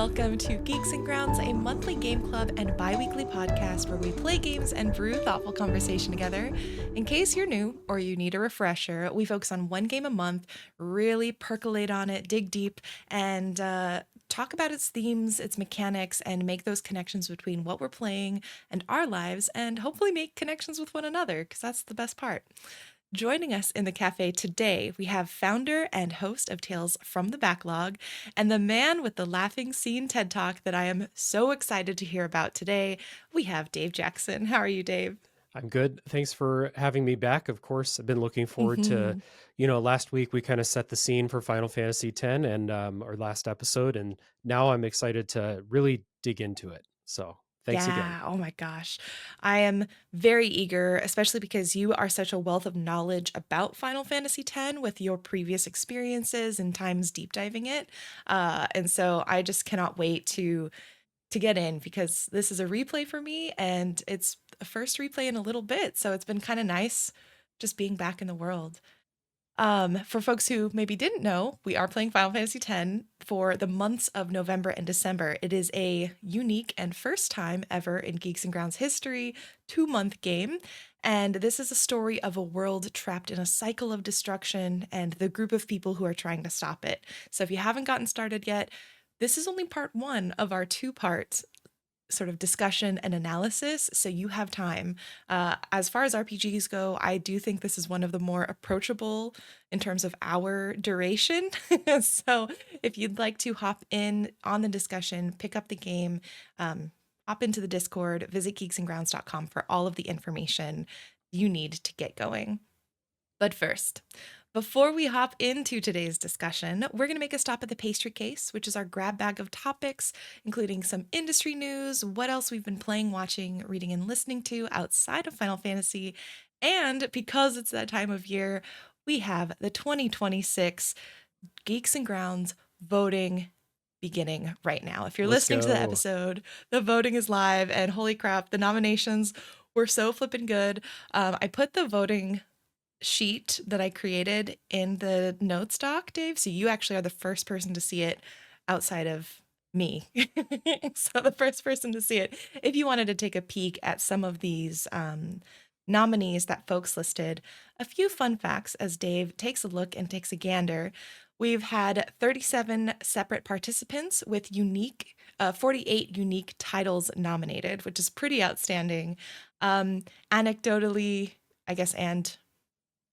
welcome to Geeks and Grounds, a monthly game club and bi-weekly podcast where we play games and brew thoughtful conversation together. In case you're new or you need a refresher, we focus on one game a month, really percolate on it, dig deep, and talk about its themes, its mechanics, and make those connections between what we're playing and our lives, and hopefully make connections with one another, because that's the best part. Joining us in the cafe today, we have founder and host of Tales from the Backlog, and the man with the laughing scene TED Talk that I am so excited to hear about today. We have Dave Jackson. How are you, Dave? I'm good. Thanks for having me back. Of course, I've been looking forward to, Mhm. last week we kind of set the scene for Final Fantasy X and our last episode, and now I'm excited to really dig into it. So thanks again. Yeah, oh my gosh. I am very eager, especially because you are such a wealth of knowledge about Final Fantasy X with your previous experiences and times deep diving it. And so I just cannot wait to get in because this is a replay for me and it's a first replay in a little bit. So it's been kind of nice just being back in the world. For folks who maybe didn't know, we are playing Final Fantasy X for the months of November and December. It is a unique and first time ever in Geeks and Grounds history 2-month game. And this is a story of a world trapped in a cycle of destruction and the group of people who are trying to stop it. So if you haven't gotten started yet, this is only part one of our two-part sort of discussion and analysis, so you have time. As far as RPGs go, I do think this is one of the more approachable in terms of hour duration. So if you'd like to hop in on the discussion, pick up the game, hop into the Discord, visit geeksandgrounds.com for all of the information you need to get going. But first, before we hop into today's discussion, we're going to make a stop at the Pastry Case, which is our grab bag of topics, including some industry news, what else we've been playing, watching, reading, and listening to outside of Final Fantasy. And because it's that time of year, we have the 2026 Geeks and Grounds voting beginning right now. If you're Let's listening to the go. episode, the voting is live, and holy crap, the nominations were so flippin' good. I put the voting sheet that I created in the notes doc, Dave. So you actually are the first person to see it outside of me. So the first person to see it. If you wanted to take a peek at some of these nominees that folks listed, a few fun facts as Dave takes a look and takes a gander. We've had 37 separate participants with 48 unique titles nominated, which is pretty outstanding. Anecdotally, I guess, and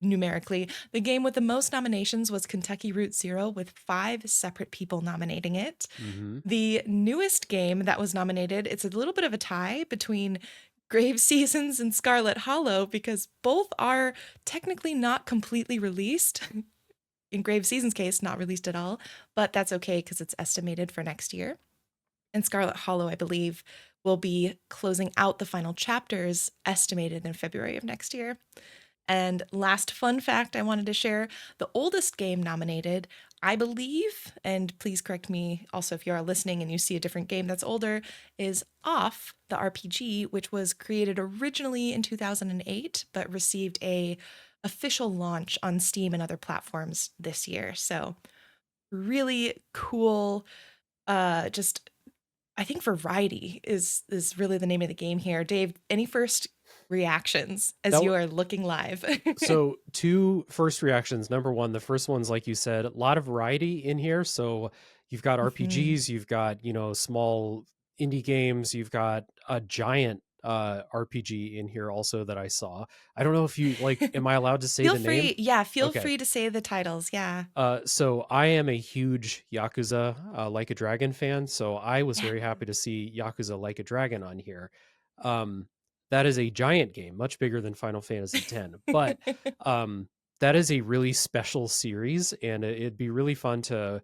numerically, the game with the most nominations was Kentucky Route Zero, with 5 separate people nominating it. hmm The newest game that was nominated, it's a little bit of a tie between Grave Seasons and Scarlet Hollow because both are technically not completely released. In Grave Seasons' case, not released at all, but that's okay because it's estimated for next year. And Scarlet Hollow, I believe, will be closing out the final chapters estimated in February of next year. And last fun fact I wanted to share, the oldest game nominated, I believe, and please correct me also if you are listening and you see a different game that's older, is Off, the RPG, which was created originally in 2008, but received a official launch on Steam and other platforms this year. So really cool, just I think variety is really the name of the game here. Dave, any first reactions as That you are looking live? So two first reactions. Number one, the first one's like you said, a lot of variety in here. So you've got Mhm. RPGs, you've got, small indie games, you've got a giant RPG in here also that I saw. I don't know if you like, am I allowed to say Feel the name? free, yeah, feel Okay. free to say the titles. Yeah. So I am a huge Yakuza Like a Dragon fan, so I was Yeah. very happy to see Yakuza Like a Dragon on here. Um, that is a giant game, much bigger than Final Fantasy X, but um, that is a really special series, and it'd be really fun to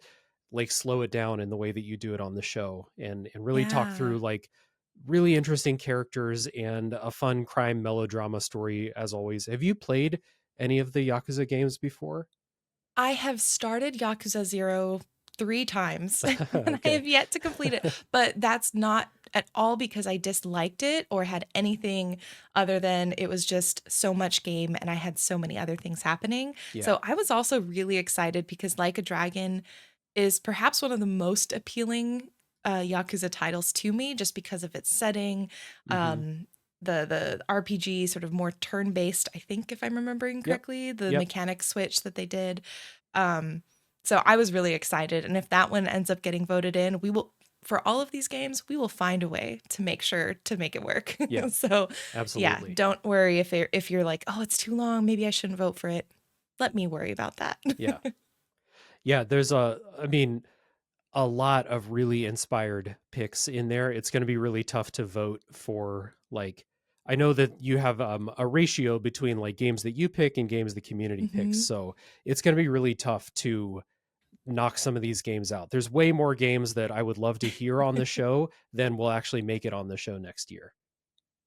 like slow it down in the way that you do it on the show, and really talk Yeah. through like really interesting characters and a fun crime melodrama story as always. Have you played any of the Yakuza games before? I have started Yakuza 0 3 times, and I Okay. have yet to complete it, but that's not at all because I disliked it or had anything other than it was just so much game and I had so many other things happening. Yeah. So I was also really excited because Like a Dragon is perhaps one of the most appealing Yakuza titles to me just because of its setting, Mm-hmm. um, the RPG sort of more turn based. I think if I'm remembering Yep. correctly, the Yep. mechanic switch that they did. Um, so I was really excited, and if that one ends up getting voted in, we will. For all of these games, we will find a way to make sure to make it work. Yeah. So, yeah, Absolutely. don't worry if you're like, oh, it's too long, maybe I shouldn't vote for it. Let me worry about that. Yeah. Yeah. There's I mean, a lot of really inspired picks in there. It's going to be really tough to vote for. Like, I know that you have a ratio between like games that you pick and games the community picks. Hmm. So it's going to be really tough to knock some of these games out. There's way more games that I would love to hear on the show than will actually make it on the show next year.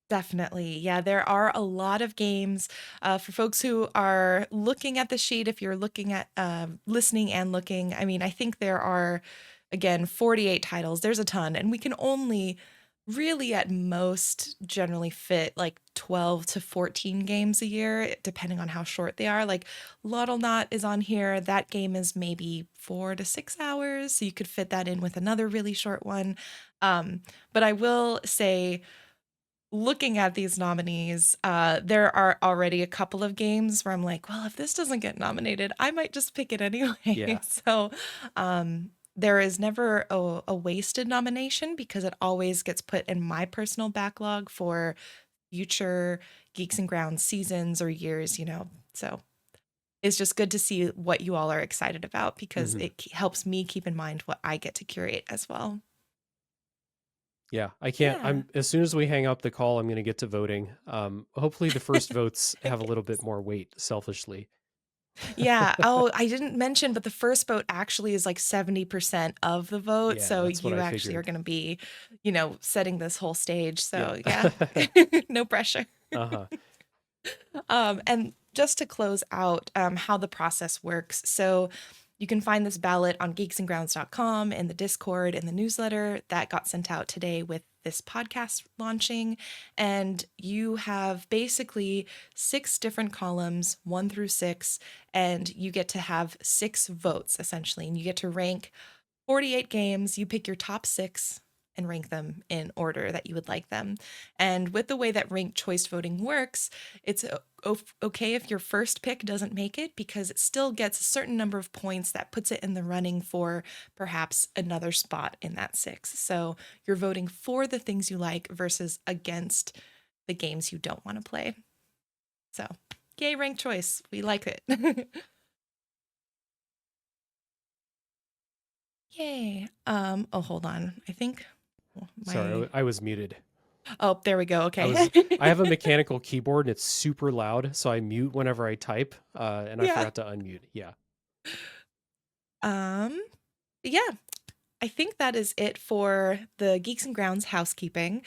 Definitely. Yeah, there are a lot of games for folks who are looking at the sheet. If you're looking at listening and looking, I mean, I think there are, again, 48 titles. There's a ton, and we can only really at most generally fit like 12 to 14 games a year, depending on how short they are. Like Lottle Knot is on here. That game is maybe 4 to 6 hours. So you could fit that in with another really short one. Um, but I will say, looking at these nominees, there are already a couple of games where I'm like, well, if this doesn't get nominated, I might just pick it anyway. Yeah. So there is never a wasted nomination because it always gets put in my personal backlog for future Geeks and Grounds seasons or years, you know. So it's just good to see what you all are excited about because Hmm. it helps me keep in mind what I get to curate as well. Yeah, I can't. Yeah. I'm as soon as we hang up the call, I'm going to get to voting. Hopefully, the first votes have a little bit more weight. Selfishly, Yeah. Oh, I didn't mention, but the first vote actually is like 70% of the vote. yeah, So that's what you I actually are figured. going to be, setting this whole stage. Yeah. So yeah, no pressure. Uh-huh. And just to close out how the process works. So you can find this ballot on geeksandgrounds.com in the Discord and the newsletter that got sent out today with this podcast launching. And you have basically 6 different columns, 1 through 6, and you get to have 6 votes essentially. And you get to rank 48 games. You pick your top 6 and rank them in order that you would like them. And with the way that ranked choice voting works, it's okay if your first pick doesn't make it because it still gets a certain number of points that puts it in the running for perhaps another spot in that 6. So you're voting for the things you like versus against the games you don't want to play. So, yay, ranked choice. We like it. Yay. Oh, hold on. I think Sorry, my I was muted. Oh, there we go. I Okay. was. I have a mechanical keyboard and it's super loud, so I mute whenever I type. And I Yeah. forgot to unmute. Yeah. Um, yeah. I think that is it for the Geeks and Grounds housekeeping.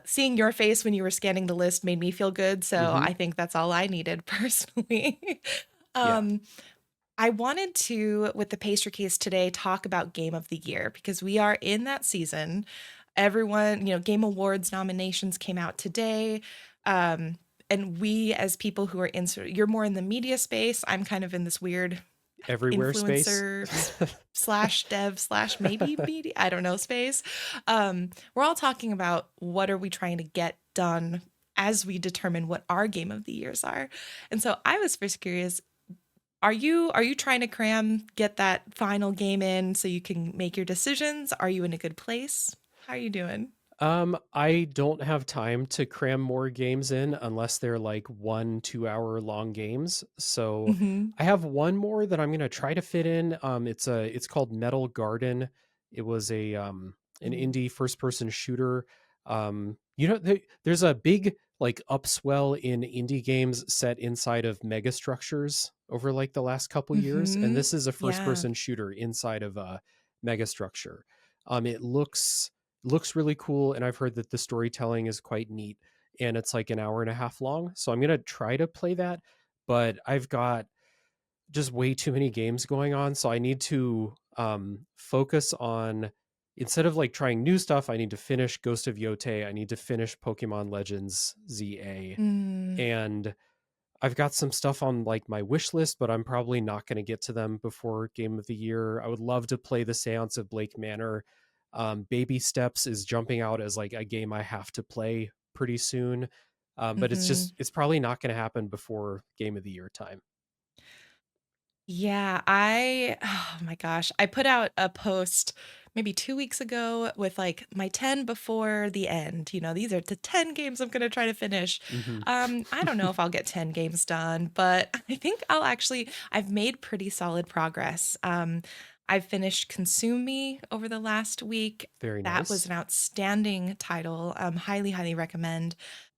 Seeing your face when you were scanning the list made me feel good, so Mm-hmm. I think that's all I needed personally. Yeah. um, I wanted to, with the pastry case today, talk about Game of the Year because we are in that season. Everyone, Game Awards nominations came out today. Um, and we, as people who are you're more in the media space. I'm kind of in this weird Everywhere space. influencer slash dev slash maybe media, I don't know, space. We're all talking about what are we trying to get done as we determine what our Game of the Years are. And so I was first curious, are you trying to get that final game in so you can make your decisions? Are you in a good place? How are you doing? I don't have time to cram more games in unless they're like 1 2 hour long games. So Hmm. I have one more that I'm gonna try to fit in. It's called Metal Garden. It was a an Ooh. indie first person shooter. There's a big like upswell in indie games set inside of mega structures over like the last couple years, and Hmm. this is a first Yeah. person shooter inside of a mega structure. It looks really cool, and I've heard that the storytelling is quite neat, and it's like an hour and a half long, so I'm gonna try to play that. But I've got just way too many games going on, so I need to focus on, instead of like trying new stuff, I need to finish Ghost of Yote, I need to finish Pokemon Legends ZA, Mm. and I've got some stuff on like my wish list, but I'm probably not going to get to them before Game of the Year. I would love to play the Seance of Blake Manor. Baby Steps is jumping out as like a game I have to play pretty soon. But Mhm. it's probably not going to happen before Game of the Year time. Yeah, I oh my gosh, I put out a post maybe 2 weeks ago with, like, my 10 before the end, these are the 10 games I'm gonna try to finish. Hmm. I don't know if I'll get 10 games done, but I think I've made pretty solid progress. I've finished Consume Me over the last week. Very That was nice. an outstanding title, highly, highly recommend.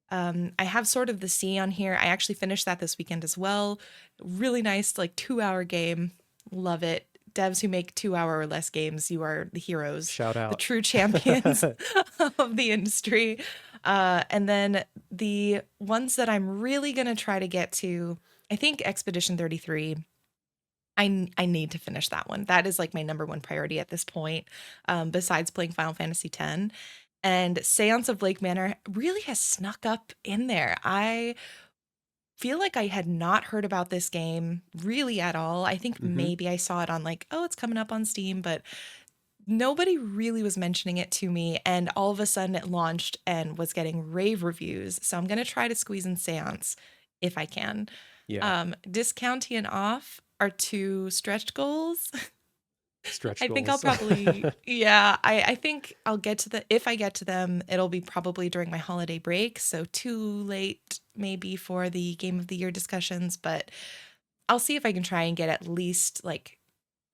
I have Sword of the Sea on here. I actually finished that this weekend as well. Really nice, like 2 hour game. Love it. Devs who make 2 hour or less games, you are the heroes, Shout the out. true champions of the industry. And then the ones that I'm really going to try to get to, I think Expedition 33. I need to finish that one. That is like my number one priority at this point, besides playing Final Fantasy X. And Seance of Lake Manor really has snuck up in there. I feel like I had not heard about this game really at all. I think Hmm. maybe I saw it on like, oh, it's coming up on Steam, but nobody really was mentioning it to me. And all of a sudden it launched and was getting rave reviews. So I'm going to try to squeeze in Seance if I can. Yeah. Discounting and off are two stretch goals. Stretch I think I'll goals. probably, yeah, I think I'll get to if I get to them, it'll be probably during my holiday break. So too late maybe for the Game of the Year discussions, but I'll see if I can try and get at least like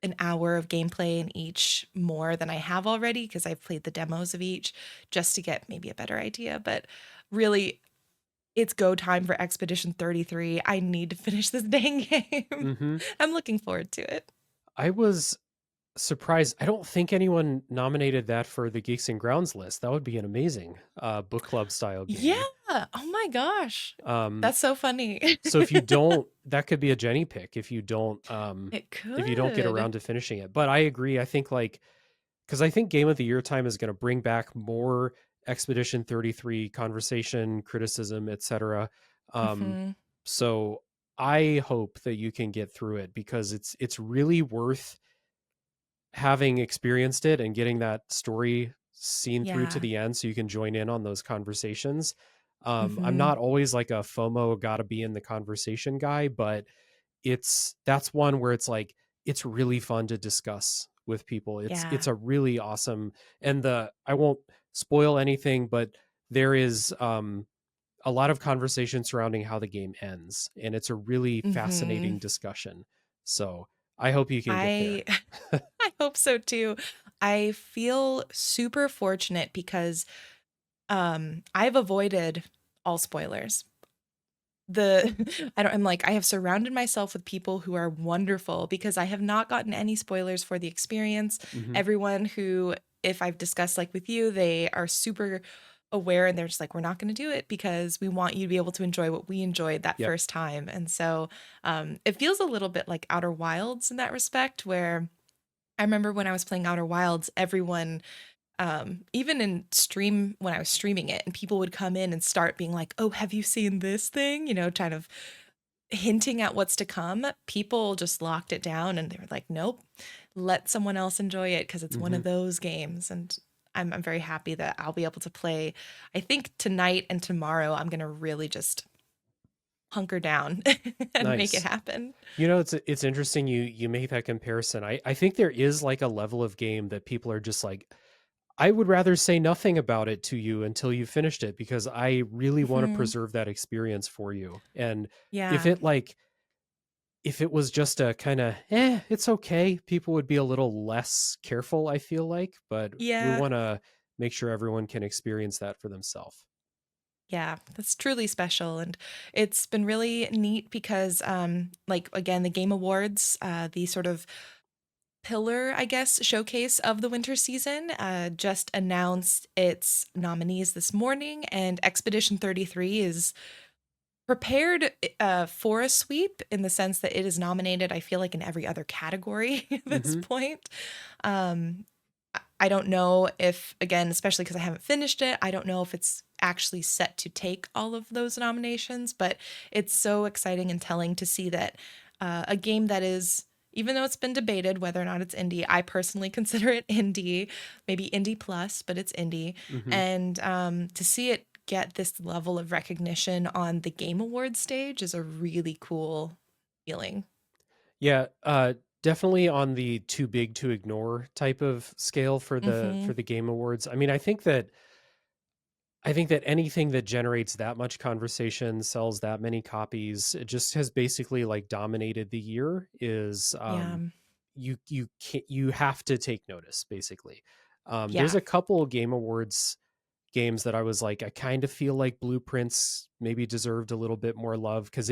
an hour of gameplay in each more than I have already because I've played the demos of each just to get maybe a better idea. But really, it's go time for Expedition 33. I need to finish this dang game. Hmm. I'm looking forward to it. I was surprised. I don't think anyone nominated that for the Geeks and Grounds list. That would be an amazing book club style Yeah. game. Oh my gosh. Um, That's so funny. so if you don't, that could be a Jenny pick It if you don't get could. around to finishing it. But I agree. I think like because I think Game of the Year time is going to bring back more Expedition 33 conversation, criticism, etc. Um, Mhm. so I hope that you can get through it because it's really worth having experienced it and getting that story seen through to Yeah. the end so you can join in on those conversations. I'm Mhm. not always like a FOMO gotta be in the conversation guy, but that's one where it's like it's really fun to discuss with people. It's Yeah. a really awesome and the I won't spoil anything, but there is a lot of conversation surrounding how the game ends, and it's a really Mhm. fascinating discussion. So I hope you can get there. I I hope so too. I feel super fortunate because I've avoided all spoilers. I'm like I have surrounded myself with people who are wonderful because I have not gotten any spoilers for the experience. Hmm. Everyone who if I've discussed like with you, they are super aware and they're just like we're not going to do it because we want you to be able to enjoy what we enjoyed that Yep. first time. And so it feels a little bit like Outer Wilds in that respect where I remember when I was playing Outer Wilds, everyone even in stream when I was streaming it and people would come in and start being like, "Oh, have you seen this thing?" kind of hinting at what's to come. People just locked it down and they were like, "Nope. Let someone else enjoy it because it's one Hmm. of those games." And I'm very happy that I'll be able to play. I think tonight and tomorrow I'm going to really just hunker down and make it Nice. happen. It's interesting you make that comparison. I think there is like a level of game that people are just like, I would rather say nothing about it to you until you finished it because I really want to Mhm. preserve that experience for you. And if Yeah. it like if it was just a kind of it's okay, people would be a little less careful, I feel like, but we Yeah. want to make sure everyone can experience that for themselves. Yeah, that's truly special. And it's been really neat because, like, again, the Game Awards, the sort of pillar, I guess, showcase of the winter season, just announced its nominees this morning. And Expedition 33 is prepared for a sweep in the sense that it is nominated, I feel like, in every other category at this Hmm. point. I don't know if, again, especially because I haven't finished it, I don't know if it's actually set to take all of those nominations, but it's so exciting and telling to see that a game that is, even though it's been debated whether or not it's indie, I personally consider it indie, maybe indie plus, but it's indie. Hmm. And to see it get this level of recognition on the Game Awards stage is a really cool feeling. Yeah, definitely on the too big to ignore type of scale for Mm-hmm. the Game Awards. I mean, I think that anything that generates that much conversation, sells that many copies, it just has basically like dominated the year. Is Yeah. you have to take notice basically. There's Yeah. a couple Game Awards games that I was like, I kind of feel like Blueprints maybe deserved a little bit more love because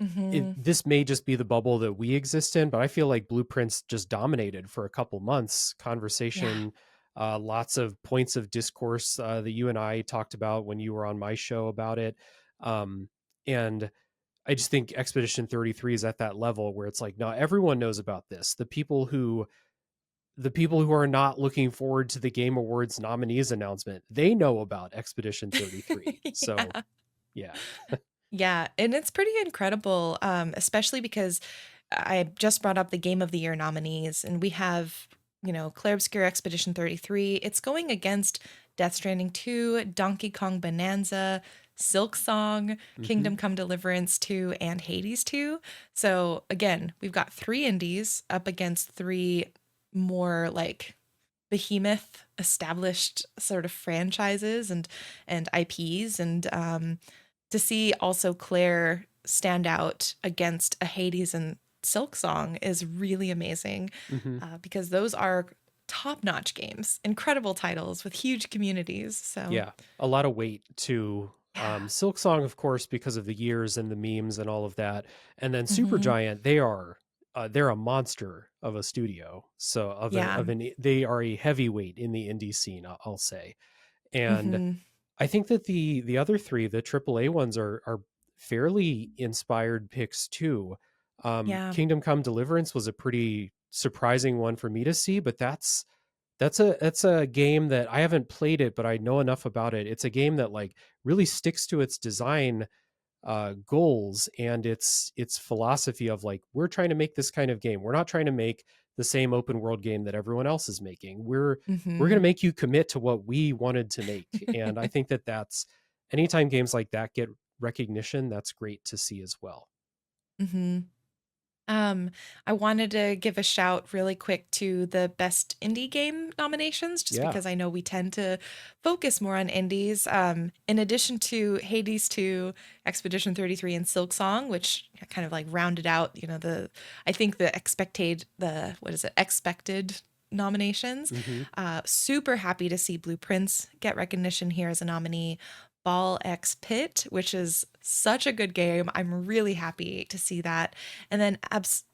Mm-hmm. this may just be the bubble that we exist in, but I feel like Blueprints just dominated for a couple months. Yeah. Conversation, lots of points of discourse that you and I talked about when you were on my show about it. Um, and I just think Expedition 33 is at that level where it's like, no, everyone knows about this. The people who are not looking forward to the Game Awards nominees announcement, they know about Expedition 33. So Yeah. yeah. Yeah, and it's pretty incredible, especially because I just brought up the Game of the Year nominees, and we have, Clair Obscur Expedition 33. It's going against Death Stranding 2, Donkey Kong Bonanza, Silk Song, Hmm. Kingdom Come Deliverance 2, and Hades 2. So again, we've got three indies up against three more like behemoth established sort of franchises and IPs, and to see also Claire stand out against a Hades and Silk Song is really amazing, Hmm. because those are top-notch games, incredible titles with huge communities. So Yeah, a lot of weight to yeah. Silk Song, of course, because of the years and the memes and all of that. And then Hmm. Supergiant, they're a monster of a studio. So Yeah. they are a heavyweight in the indie scene, I'll say. And Hmm. I think that the other three, the AAA ones, are fairly inspired picks too. Yeah. Kingdom Come Deliverance was a pretty surprising one for me to see, but that's a game that I haven't played it, but I know enough about it. It's a game that like really sticks to its design goals and its philosophy of like, we're trying to make this kind of game. We're not trying to make the same open world game that everyone else is making. We're going Hmm. to make you commit to what we wanted to make. And I think that that's anytime games like that get recognition, that's great to see as well. Hmm. Um, I wanted to give a shout really quick to the best indie game nominations, just Yeah. because I know we tend to focus more on indies. In addition to Hades 2, Expedition 33, and Silk Song, which kind of like rounded out, I think what is it, expected nominations. Hmm. Super happy to see Blueprints get recognition here as a nominee. Ball X Pit, which is such a good game. I'm really happy to see that. And then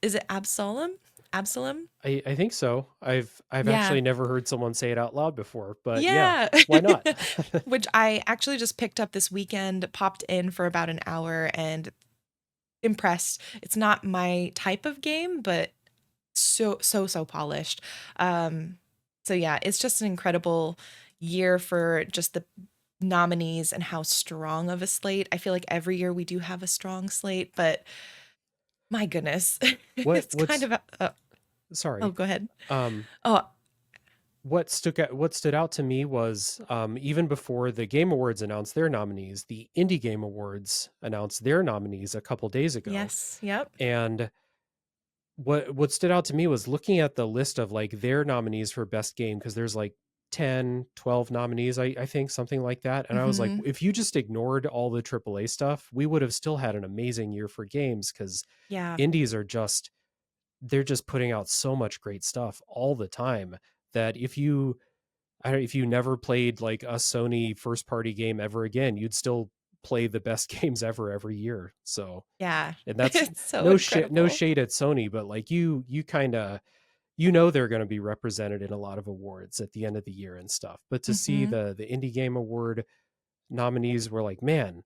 is it Absalom? Absalom? I think so. I've Yeah. actually never heard someone say it out loud before, but yeah, Yeah. why not? Which I actually just picked up this weekend, popped in for about an hour and impressed. It's not my type of game, but so polished. Um so yeah, it's just an incredible year for just the nominees and how strong of a slate. I feel like every year we do have a strong slate, but my goodness, What it's kind what's of oh, sorry. go ahead. Um Oh, what stood out to me was even before the Game Awards announced their nominees, the Indie Game Awards announced their nominees a couple days ago. yes, yep. And what stood out to me was looking at the list of like their nominees for best game, because there's like 10, 12 nominees, I think, something like that. And I was like, Mhm. if you just ignored all the AAA stuff, we would have still had an amazing year for games, because Yeah. indies are just they're just putting out so much great stuff all the time that if you never played like a Sony first party game ever again, you'd still play the best games ever every year. So, Yeah. and that's It's so no incredible. shade at Sony, but like you kind of you know they're going to be represented in a lot of awards at the end of the year and stuff. But to see Mhm. the indie game award nominees were like, man,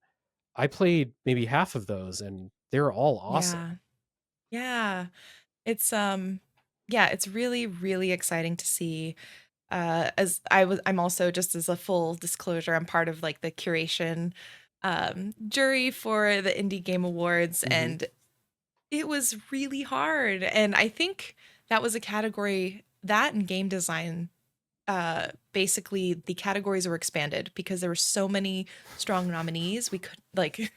I played maybe half of those and they're all awesome. Yeah. Yeah. It's yeah, it's really really exciting to see. As I'm also, just as a full disclosure, I'm part of like the curation jury for the Indie Game Awards, Hmm. and It was really hard. And I think that was a category that and game design, basically the categories were expanded because there were so many strong nominees. We could like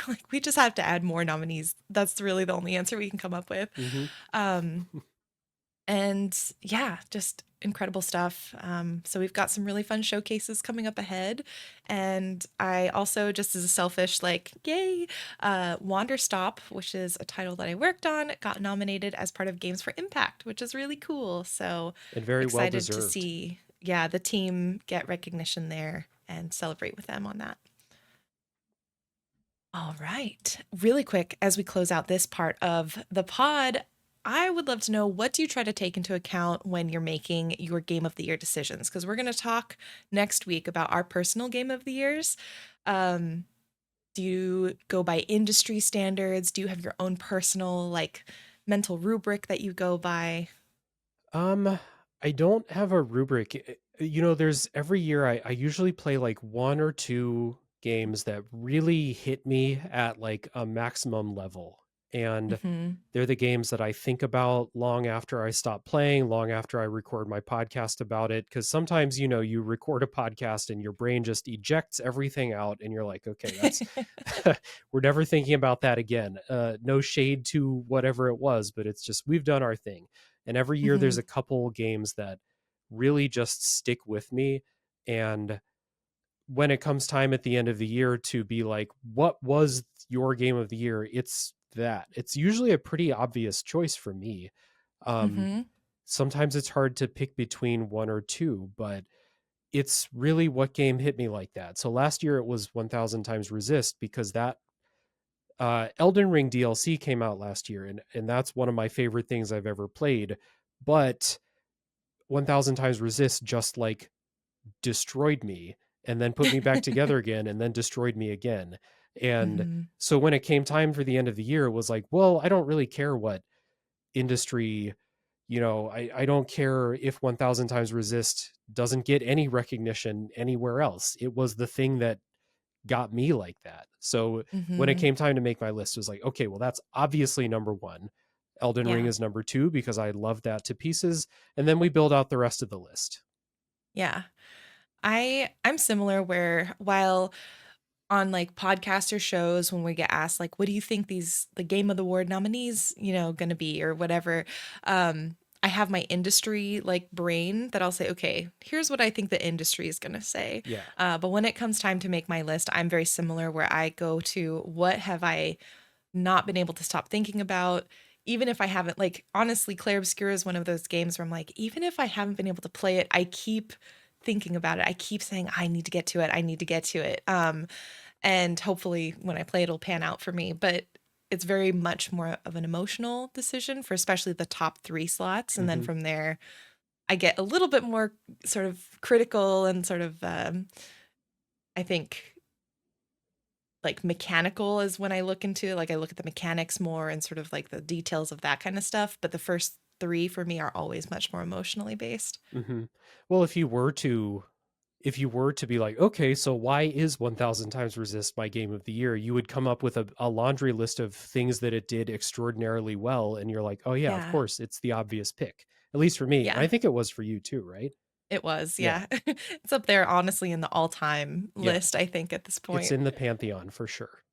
like we just have to add more nominees. That's really the only answer we can come up with. Hmm. Um and yeah, just incredible stuff. So we've got some really fun showcases coming up ahead. And I also, just as a selfish, like, yay, Wander Stop, which is a title that I worked on, got nominated as part of Games for Impact, which is really cool. So And very well excited to deserved. see, yeah, the team get recognition there and celebrate with them on that. All right. Really quick, as we close out this part of the pod, I would love to know, what do you try to take into account when you're making your game of the year decisions? Because we're going to talk next week about our personal game of the years. Um, do you go by industry standards? Do you have your own personal, like, mental rubric that you go by? Um, I don't have a rubric. There's every year I usually play like one or two games that really hit me at like a maximum level. And Mm-hmm. they're the games that I think about long after I stop playing, long after I record my podcast about it. Cause sometimes, you record a podcast and your brain just ejects everything out and you're like, okay, that's, we're never thinking about that again. No shade to whatever it was, but it's just, we've done our thing. And every year Mm-hmm. there's a couple games that really just stick with me. And when it comes time at the end of the year to be like, what was your game of the year? It's that. It's usually a pretty obvious choice for me. Um, Mm-hmm. Sometimes it's hard to pick between one or two, but it's really what game hit me like that. So last year it was 1000 times resist because that Elden Ring DLC came out last year, and that's one of my favorite things I've ever played. But 1000 times resist just like destroyed me and then put me back together again and then destroyed me again. And Mm-hmm. so when it came time for the end of the year, it was like, well, I don't really care what industry, I don't care if 1000 times resist doesn't get any recognition anywhere else. It was the thing that got me like that. So when it Mm-hmm. came time to make my list, it was like, okay, well, that's obviously number one. Elden Ring Yeah. is number two because I love that to pieces. And then we build out the rest of the list. Yeah. I'm similar, where while on like podcaster shows, when we get asked like, what do you think the game of the award nominees, going to be or whatever, I have my industry like brain that I'll say, okay, here's what I think the industry is going to say. Yeah. But when it comes time to make my list, I'm very similar, where I go to, what have I not been able to stop thinking about, even if I haven't, like, honestly, Claire Obscura is one of those games where I'm like, even if I haven't been able to play it, I keep thinking about it. I keep saying, I need to get to it. I need to get to it. And hopefully when I play, it'll pan out for me. But it's very much more of an emotional decision for especially the top three slots. And then Hmm. from there, I get a little bit more sort of critical and sort of, I think, like mechanical is when I look into, like, I look at the mechanics more and sort of like the details of that kind of stuff. But the first three for me are always much more emotionally based. Hmm. Well, if you were to be like, okay, so why is 1000 times resist my game of the year, you would come up with a laundry list of things that it did extraordinarily well, and you're like, oh yeah, of Yeah. course, it's the obvious pick, at least for me, and I Yeah. think it was for you too, right? It was. Yeah. Yeah. It's up there, honestly, in the all time Yeah, list, I think, at this it's point. in the pantheon for sure.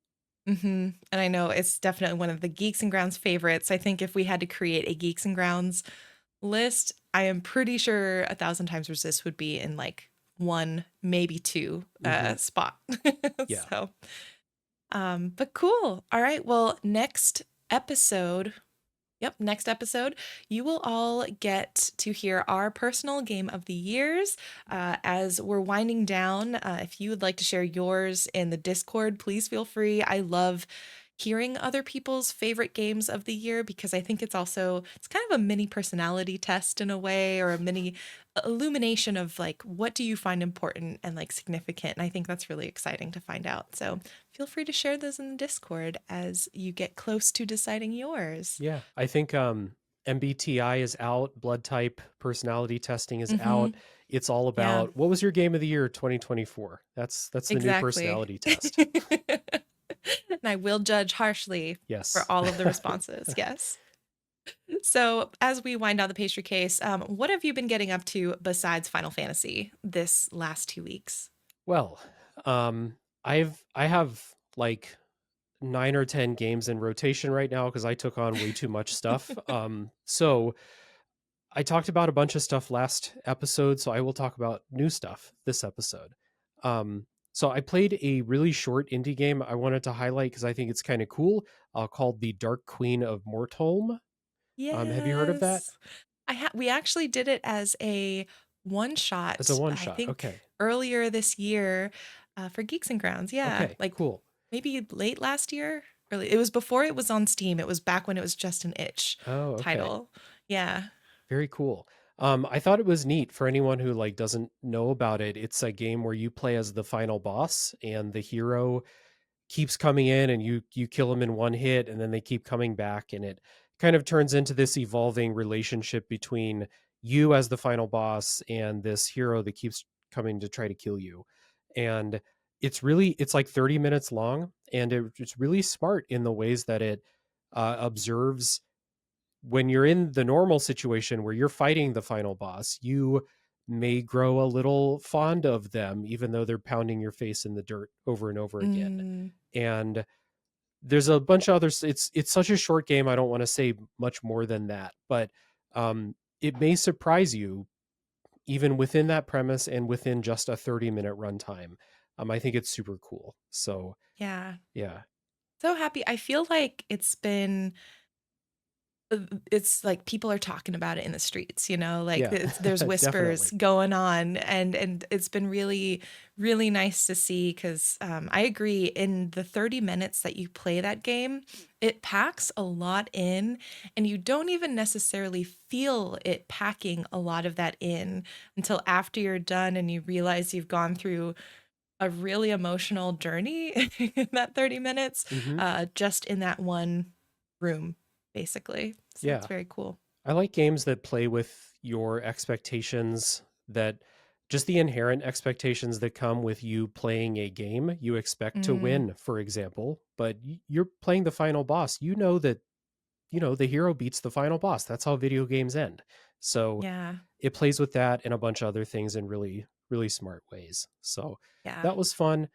And I know it's definitely one of the Geeks and Grounds favorites. I think if we had to create a Geeks and Grounds list, I am pretty sure A Thousand Times Resist would be in like one, maybe two Hmm. spot. Yeah. So, but cool. All right. Well, next episode. Yep, next episode, you will all get to hear our personal game of the years. As we're winding down, if you would like to share yours in the Discord, please feel free. I love hearing other people's favorite games of the year, because I think it's kind of a mini personality test in a way, or a mini illumination of like, what do you find important and like significant. And I think that's really exciting to find out. So feel free to share those in the Discord as you get close to deciding yours. Yeah, I think MBTI is out, blood type personality testing is Mm-hmm. out. It's all Yeah, about, what was your game of the year 2024? That's the new exactly. personality test. And I will judge harshly for Yes. all of the responses. Yes. So, as we wind down the pastry case, what have you been getting up to besides Final Fantasy this last 2 weeks? Well, I have like 9 or 10 games in rotation right now because I took on way too much stuff. So I talked about a bunch of stuff last episode, so I will talk about new stuff this episode. So I played a really short indie game I wanted to highlight because I think it's kind of cool, called The Dark Queen of Mortholm. Have you heard of that? Yes. We actually did it as a one As a shot, one I shot. think Okay. earlier this year, for Geeks and Grounds. Yeah, Okay, like cool. maybe late last year. Early. It was before it was on Steam. It was back when it was just an itch Oh, okay. title. Yeah. Very cool. I thought it was neat for anyone who like doesn't know about it. It's a game where you play as the final boss and the hero keeps coming in and you kill them in one hit and then they keep coming back and it kind of turns into this evolving relationship between you as the final boss and this hero that keeps coming to try to kill you. And it's like 30 minutes long and it's really smart in the ways that it observes when you're in the normal situation where you're fighting the final boss, you may grow a little fond of them even though they're pounding your face in the dirt over and over again. Mm, And there's a bunch of others. It's such a short game. I don't want to say much more than that, but it may surprise you even within that premise and within just a 30-minute runtime. I think it's super cool. So yeah. yeah, So happy. I feel like uh, it's like people are talking about it in the streets, like yeah, there's whispers definitely. going on, and it's been really really nice to see because I agree, in the 30 minutes that you play that game, it packs a lot in, and you don't even necessarily feel it packing a lot of that in until after you're done and you realize you've gone through a really emotional journey in that 30 minutes, Hmm. just in that one room, basically. So it's Yeah. very cool. I like games that play with your expectations, that just the inherent expectations that come with you playing a game. You expect to Mm, win, for example, but you're playing the final boss. You know that, the hero beats the final boss. That's how video games end. So yeah, it plays with that and a bunch of other things in really, really smart ways. So yeah. that was fun.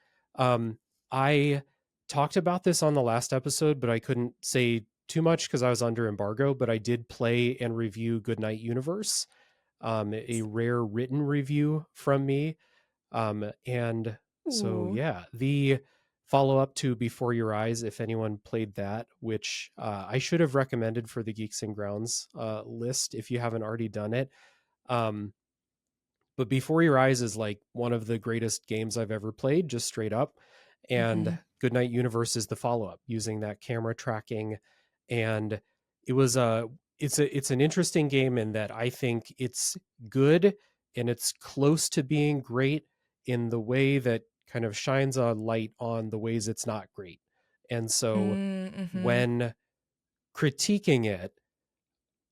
I talked about this on the last episode, but I couldn't say too much because I was under embargo. But I did play and review Goodnight Universe, a rare written review from me. And so, Ooh. yeah, the follow up to Before Your Eyes, if anyone played that, which I should have recommended for the Geeks and Grounds list if you haven't already done it. Um, but Before Your Eyes is like one of the greatest games I've ever played, just straight up. Mm-hmm. And Goodnight Universe is the follow up using that camera tracking. And it was a it's an interesting game in that I think it's good and it's close to being great in the way that kind of shines a light on the ways it's not great. And so Mm-hmm. when critiquing it,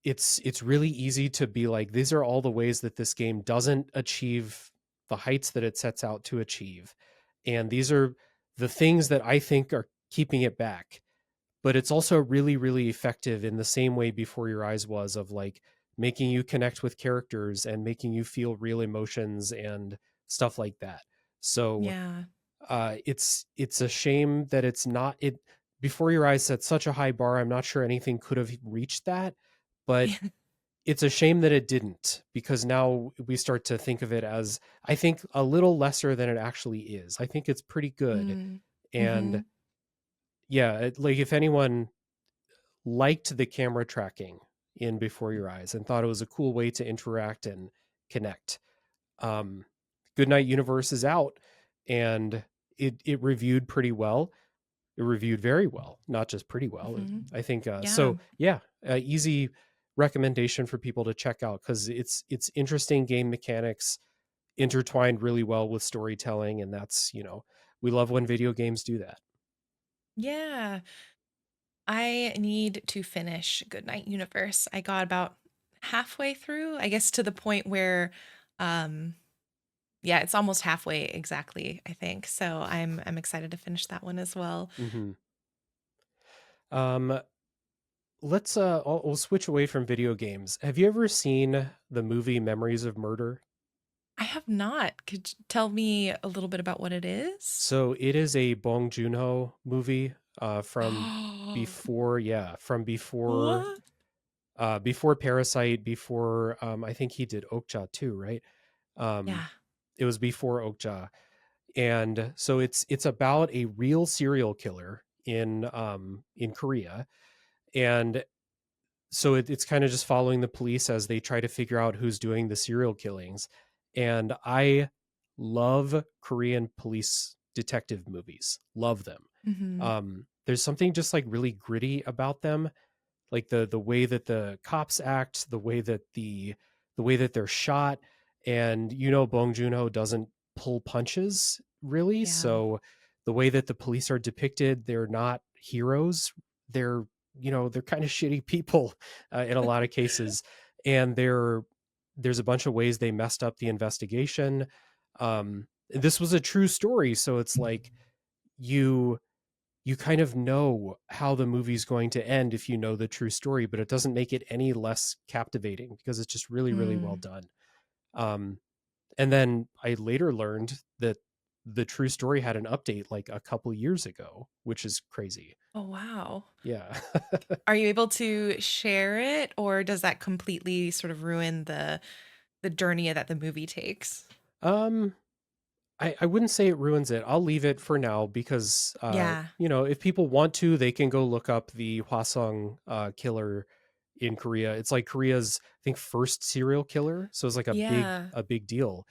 it's really easy to be like, these are all the ways that this game doesn't achieve the heights that it sets out to achieve, and these are the things that I think are keeping it back. But it's also really really effective in the same way Before Your Eyes was, of like making you connect with characters and making you feel real emotions and stuff like that. So Yeah. it's a shame that it's not it. Before Your Eyes set such a high bar. I'm not sure anything could have reached that, but it's a shame that it didn't, because now we start to think of it as, I think, a little lesser than it actually is. I think it's pretty good. Mm. Mm-hmm. And yeah, like if anyone liked the camera tracking in Before Your Eyes and thought it was a cool way to interact and connect, um, Goodnight Universe is out, and it reviewed pretty well. It reviewed very well, not just pretty well. Mm-hmm. I think Yeah. so. Yeah, easy recommendation for people to check out because it's interesting game mechanics intertwined really well with storytelling, and that's we love when video games do that. Yeah. I need to finish Goodnight Universe. I got about halfway through, I guess, to the point where um Yeah, it's almost halfway exactly, I think. So I'm excited to finish that one as well. Hmm. Um, let's we'll switch away from video games. Have you ever seen the movie Memories of Murder? I have not. Could you tell me a little bit about what it is? So it is a Bong Joon-ho movie from Oh, before, yeah, from before what? before Parasite, before I think he did Okja too, right? Um, Yeah. it was before Okja, and so it's about a real serial killer in Korea, and so it's kind of just following the police as they try to figure out who's doing the serial killings. And I love Korean police detective movies, love them. Hmm. There's something just like really gritty about them, like the way that the cops act, the way that they're shot, and Bong Joon-ho doesn't pull punches really, Yeah. so the way that the police are depicted, they're not heroes. They're they're kind of shitty people in a lot of cases, and there's a bunch of ways they messed up the investigation. This was a true story, so it's like you you kind of know how the movie's going to end if you know the true story, but it doesn't make it any less captivating because it's just really, really well Mm. done. Um, and then I later learned that the true story had an update like a couple years ago, which is crazy. Oh, wow. Yeah. Are you able to share it, or does that completely sort of ruin the journey that the movie takes? um, I wouldn't say it ruins it. I'll leave it for now because Yeah. if people want to, they can go look up the Hwasong killer in Korea. It's like Korea's, I think, first serial killer. So it's like Yeah. a big deal.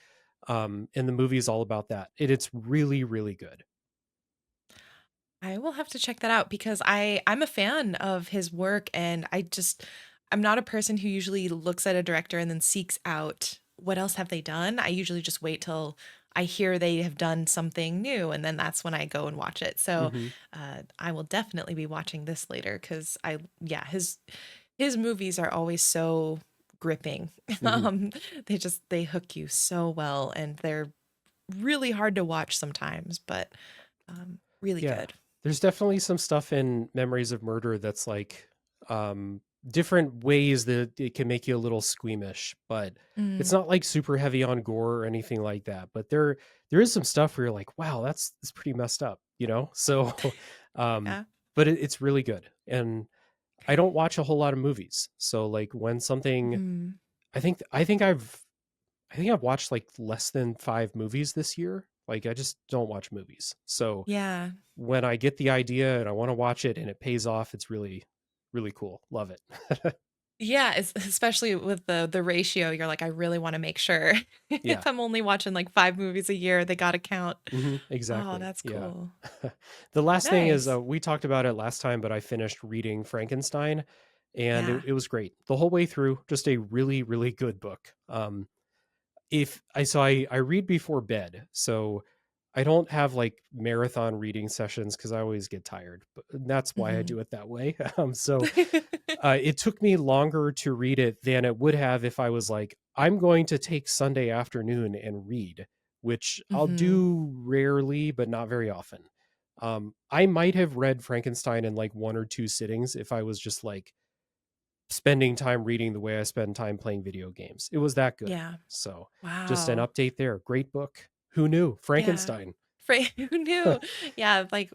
And the movie is all about that. It's really, really good. I will have to check that out because I'm a fan of his work, and I'm not a person who usually looks at a director and then seeks out what else have they done. I usually just wait till I hear they have done something new, and then that's when I go and watch it. So Hmm. I will definitely be watching this later because yeah, his movies are always so gripping. Hmm. They hook you so well, and they're really hard to watch sometimes, but really Yeah. good. There's definitely some stuff in Memories of Murder that's like different ways that it can make you a little squeamish, but it's Mm, not like super heavy on gore or anything like that. But there is some stuff where you're like, wow, that's pretty messed up. So um yeah. but it's really good. And I Okay. don't watch a whole lot of movies. So like when something Mhm. I think I've watched like less than 5 movies this year. Like I just don't watch movies. So Yeah. when I get the idea and I want to watch it and it pays off, it's really, really cool. Love it. Yeah, especially with the ratio, you're like, I really want to make sure Yeah. if I'm only watching like 5 movies a year, they got to count. Oh, Exactly. that's Yeah. cool. The last thing is Nice. we talked about it last time, but I finished reading Frankenstein and Yeah. it was great the whole way through. Just a really, really good book. If I so I read before bed, so I don't have like marathon reading sessions because I always get tired, but that's why I Mhm. do it that way. So it took me longer to read it than it would have if I was like, I'm going to take Sunday afternoon and read, which I'll Mhm. do rarely, but not very often. I might have read Frankenstein in like 1 or 2 sittings if I was just like spending time reading the way I spend time playing video games. It was that good. Yeah. So just an Wow. update there. Great book. Who knew? Yeah. Frankenstein. Who knew? Yeah, like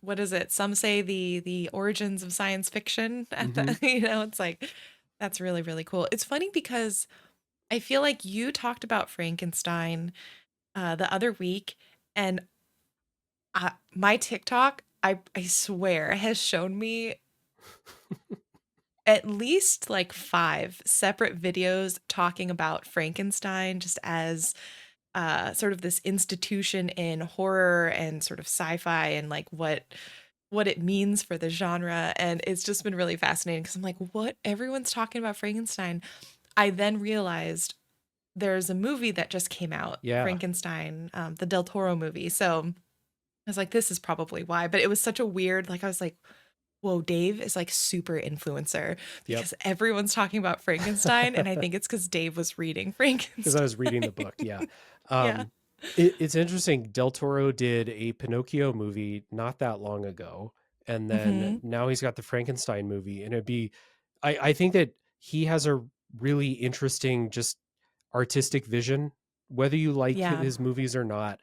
what is it? Some say the origins of science fiction at Hmm. the it's like that's really really cool. It's funny because I feel like you talked about Frankenstein the other week, and my TikTok, I swear, has shown me at least like 5 separate videos talking about Frankenstein just as sort of this institution in horror and sort of sci-fi and like what it means for the genre. And it's just been really fascinating because I'm like, what? Everyone's talking about Frankenstein. I then realized there's a movie that just came out, Yeah. Frankenstein, the Del Toro movie. So I was like, this is probably why. But it was such a weird, like, I was like, whoa, Dave is like super influencer Yep. because everyone's talking about Frankenstein, and I think it's because Dave was reading Because I Frankenstein. was reading the book. Yeah. Yeah. Um, it's interesting. Del Toro did a Pinocchio movie not that long ago. And then Hmm. now he's got the Frankenstein movie. And I think that he has a really interesting, just artistic vision. Whether you like Yeah. his movies or not,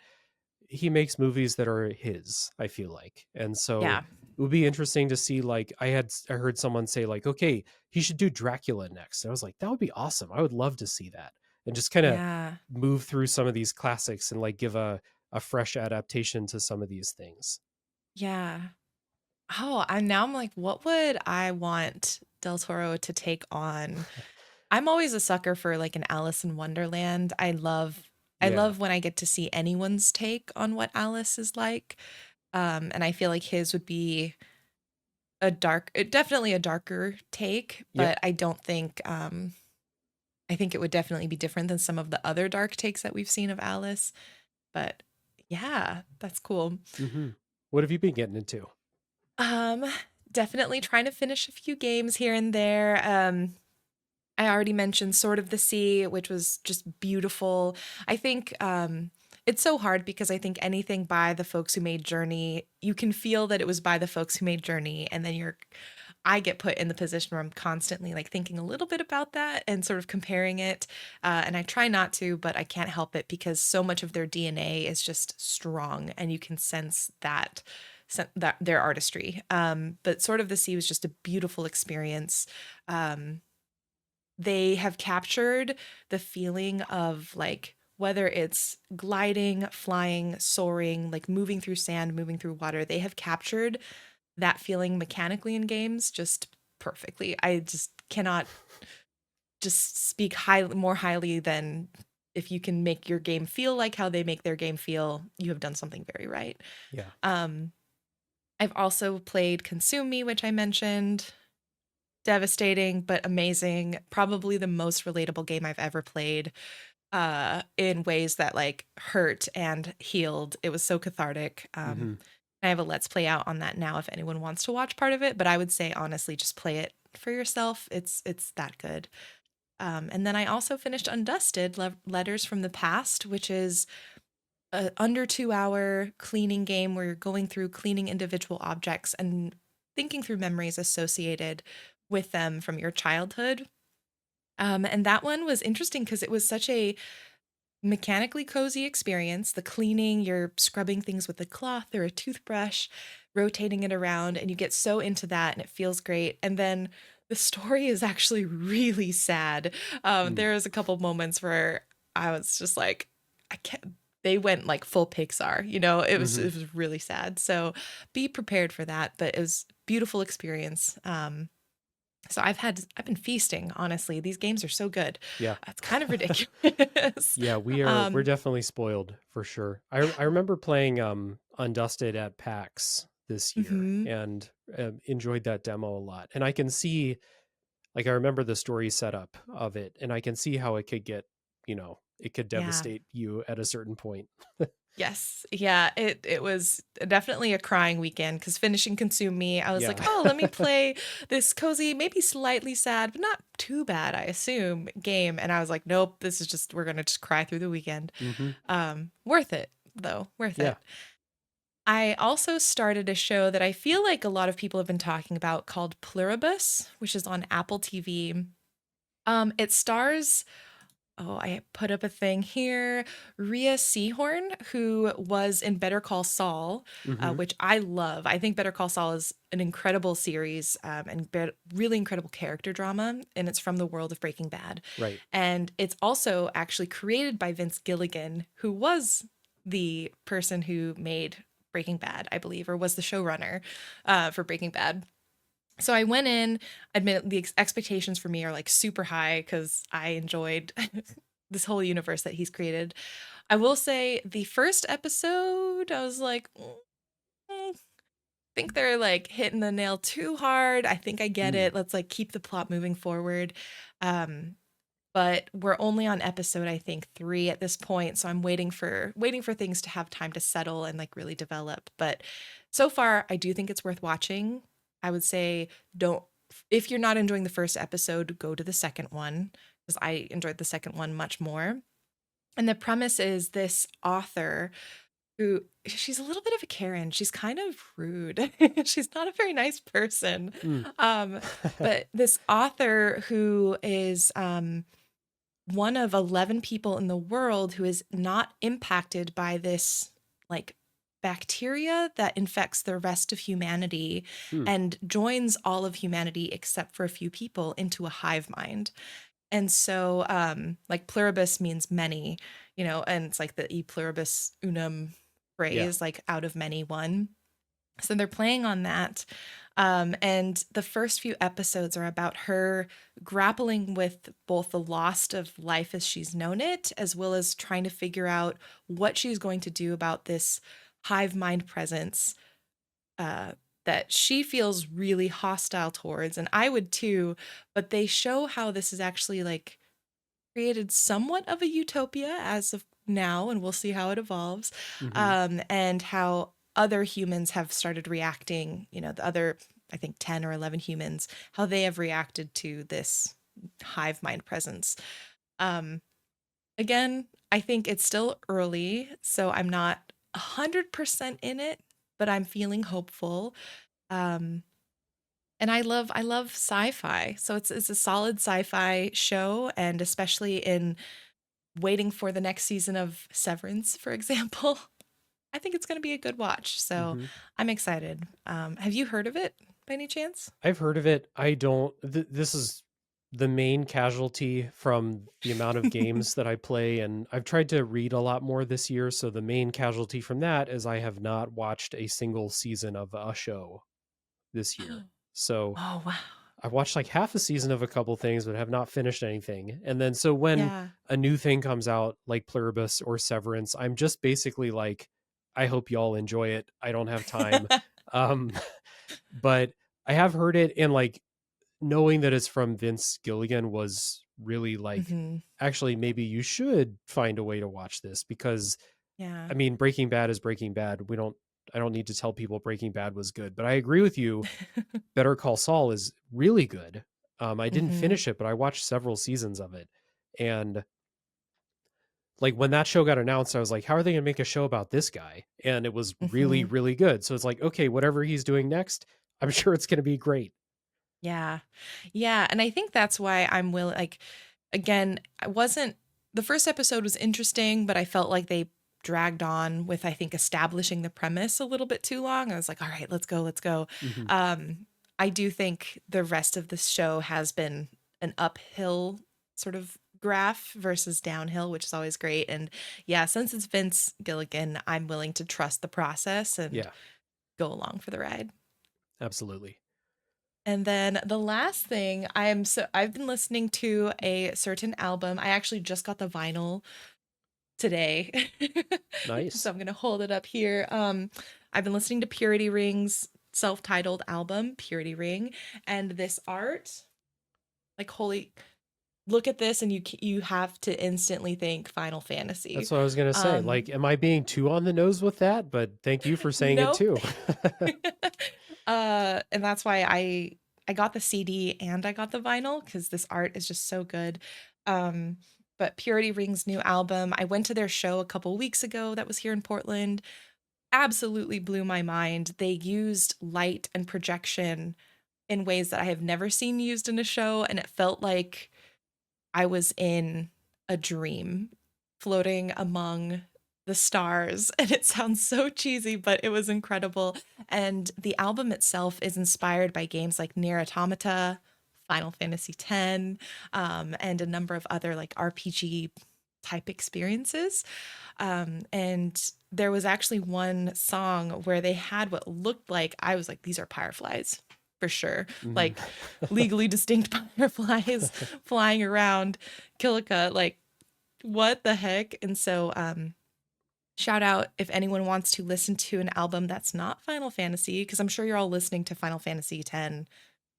he makes movies that are his, I feel like. And so Yeah. it would be interesting to see, like, I heard someone say, like, okay, he should do Dracula next. And I was like, that would be awesome. I would love to see that. And just kind of Yeah. move through some of these classics and like give a fresh adaptation to some of these things. Yeah. Oh, and now I'm like, what would I want Del Toro to take on? I'm always a sucker for like an Alice in Wonderland. I Yeah. love when I get to see anyone's take on what Alice is like. And I feel like his would be definitely a darker take, Yep. but I think it would definitely be different than some of the other dark takes that we've seen of Alice. But yeah, that's cool. Hmm. What have you been getting into? Um, Definitely trying to finish a few games here and there. I already mentioned Sword of the Sea, which was just beautiful. I think it's so hard because I think anything by the folks who made Journey, you can feel that it was by the folks who made Journey, and then I get put in the position where I'm constantly like thinking a little bit about that and sort of comparing it. And I try not to, but I can't help it because so much of their DNA is just strong, and you can sense that their artistry. But Sword of the Sea was just a beautiful experience. Um, they have captured the feeling of like whether it's gliding, flying, soaring, like moving through sand, moving through water, they have captured that feeling mechanically in games just perfectly. I just cannot just speak more highly than if you can make your game feel like how they make their game feel, you have done something very right. Yeah. Um, I've also played Consume Me, which I mentioned. Devastating but amazing. Probably the most relatable game I've ever played, in ways that like hurt and healed. It was so cathartic. Hmm. I have a let's play out on that now if anyone wants to watch part of it, but I would say honestly just play it for yourself. It's that good. And then I also finished Undusted Letters from the Past, which is a under 2 hour cleaning game where you're going through cleaning individual objects and thinking through memories associated with them from your childhood. And that one was interesting because it was such a mechanically cozy experience. The cleaning, you're scrubbing things with a cloth or a toothbrush, rotating it around, and you get so into that and it feels great. And then the story is actually really sad. Mm. There was a couple moments where I was just like, I can't. They went like full Pixar, you know. Hmm. It was really sad. So be prepared for that. But it was beautiful experience. So I've been feasting, honestly. These games are so good. Yeah. It's kind of ridiculous. Yeah, we're um, definitely spoiled for sure. I remember playing Undusted at PAX this year mhm. and enjoyed that demo a lot. And I can see, like, I remember the story setup of it, and I can see how it could get, it could Yeah. devastate you at a certain point. Yes. Yeah. It was definitely a crying weekend because finishing Consume Me, I was like, Yeah. oh, let me play this cozy, maybe slightly sad, but not too bad, I assume, game. And I was like, nope, this is just we're gonna just cry through the weekend. Hmm. Worth it though, worth Yeah. it. I also started a show that I feel like a lot of people have been talking about called Pluribus, which is on Apple TV. It stars, oh, I put up a thing here, Rhea Seehorn, who was in Better Call Saul, Hmm. which I love. I think Better Call Saul is an incredible series, and really incredible character drama, and it's from the world of Breaking Bad. Right. And it's also actually created by Vince Gilligan, who was the person who made Breaking Bad, I believe, or was the showrunner for Breaking Bad. So I went in, admit the expectations for me are like super high because I enjoyed this whole universe that he's created. I will say the first episode, I was like, I think they're like hitting the nail too hard. I think I get Mm. it. Let's like keep the plot moving forward. Um, but we're only on episode, I think, 3 at this point. So I'm waiting for things to have time to settle and like really develop. But so far, I do think it's worth watching. I would say don't, if you're not enjoying the first episode, go to the second one because I enjoyed the second one much more. And the premise is this author who, she's a little bit of a Karen. She's kind of rude. She's not a very nice person. Mm. Um, but this author who is one of 11 people in the world who is not impacted by this like bacteria that infects the rest of humanity Hmm. and joins all of humanity except for a few people into a hive mind. And so, like pluribus means many, you know, and it's like the e pluribus unum Yeah. phrase, like out of many one. So they're playing on that. And the first few episodes are about her grappling with both the loss of life as she's known it, as well as trying to figure out what she's going to do about this hive mind presence uh, that she feels really hostile towards. And I would too, but they show how this is actually like created somewhat of a utopia as of now, and we'll see how it evolves, Hmm. and how other humans have started reacting. You know, the other, I think, 10 or 11 humans, how they have reacted to this hive mind presence. Um, Again, I think it's still early, so I'm not 100% in it, but I'm feeling hopeful. Um, and I love sci-fi, so it's a solid sci-fi show, and especially in waiting for the next season of Severance, for example. I think it's going to be a good watch. So Hmm. I'm excited. Have you heard of it by any chance? I've heard of it. I don't. This is the main casualty from the amount of games that I play, and I've tried to read a lot more this year. So the main casualty from that is I have not watched a single season of a show this year. So Oh, wow. I watched like half a season of a couple things, but have not finished anything. And then so when Yeah. a new thing comes out, like Pluribus or Severance, I'm just basically like, I hope y'all enjoy it. I don't have time. Um, but I have heard it, and like knowing that it's from Vince Gilligan was really like, Hmm. actually, maybe you should find a way to watch this because Yeah. I mean, Breaking Bad is Breaking Bad. I don't need to tell people Breaking Bad was good, but I agree with you. Better Call Saul is really good. I didn't Hmm. finish it, but I watched several seasons of it. And like when that show got announced, I was like, how are they going to make a show about this guy? And it was really, Hmm. really good. So it's like, okay, whatever he's doing next, I'm sure it's going to be great. Yeah. Yeah. And I think that's why I'm willing, like, again, I wasn't, the first episode was interesting, but I felt like they dragged on with, I think, establishing the premise a little bit too long. I was like, all right, let's go, let's go. Hmm. I do think the rest of the show has been an uphill sort of graph versus downhill, which is always great. And yeah, since it's Vince Gilligan, I'm willing to trust the process and Yeah, go along for the ride. absolutely. And then the last thing, I've been listening to a certain album. I actually just got the vinyl today. So Nice. I'm gonna hold it up here. I've been listening to Purity Ring's self-titled album, Purity Ring, and this art, like holy, look at this and you have to instantly think Final Fantasy. That's what I was going to say. Um, Like, am I being too on the nose with that? But thank you for saying it nope. too. And that's why I got the CD and I got the vinyl because this art is just so good. Um, but Purity Ring's new album, I went to their show a couple weeks ago that was here in Portland. Absolutely blew my mind. They used light and projection in ways that I have never seen used in a show, and it felt like I was in a dream floating among the stars. And it sounds so cheesy, but it was incredible. And the album itself is inspired by games like Nier Automata, Final Fantasy X, and a number of other like RPG type experiences. And there was actually one song where they had what looked like, I was like, these are fireflies for sure. Mhm. Like legally distinct fireflies flying around Kilika. Like, what the heck? And so, shout out if anyone wants to listen to an album that's not Final Fantasy, because I'm sure you're all listening to Final Fantasy X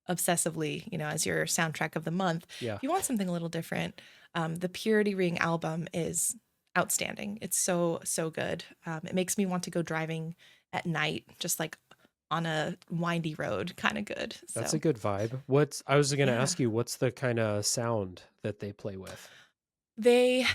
obsessively, you know, as your soundtrack of the month. Yeah. If you want something a little different, the Purity Ring album is outstanding. It's so, so good. It makes me want to go driving at night, just like on a windy road kind of good. That's a So good vibe. What's I was going to yeah. ask you, what's the kind of sound that they play with? They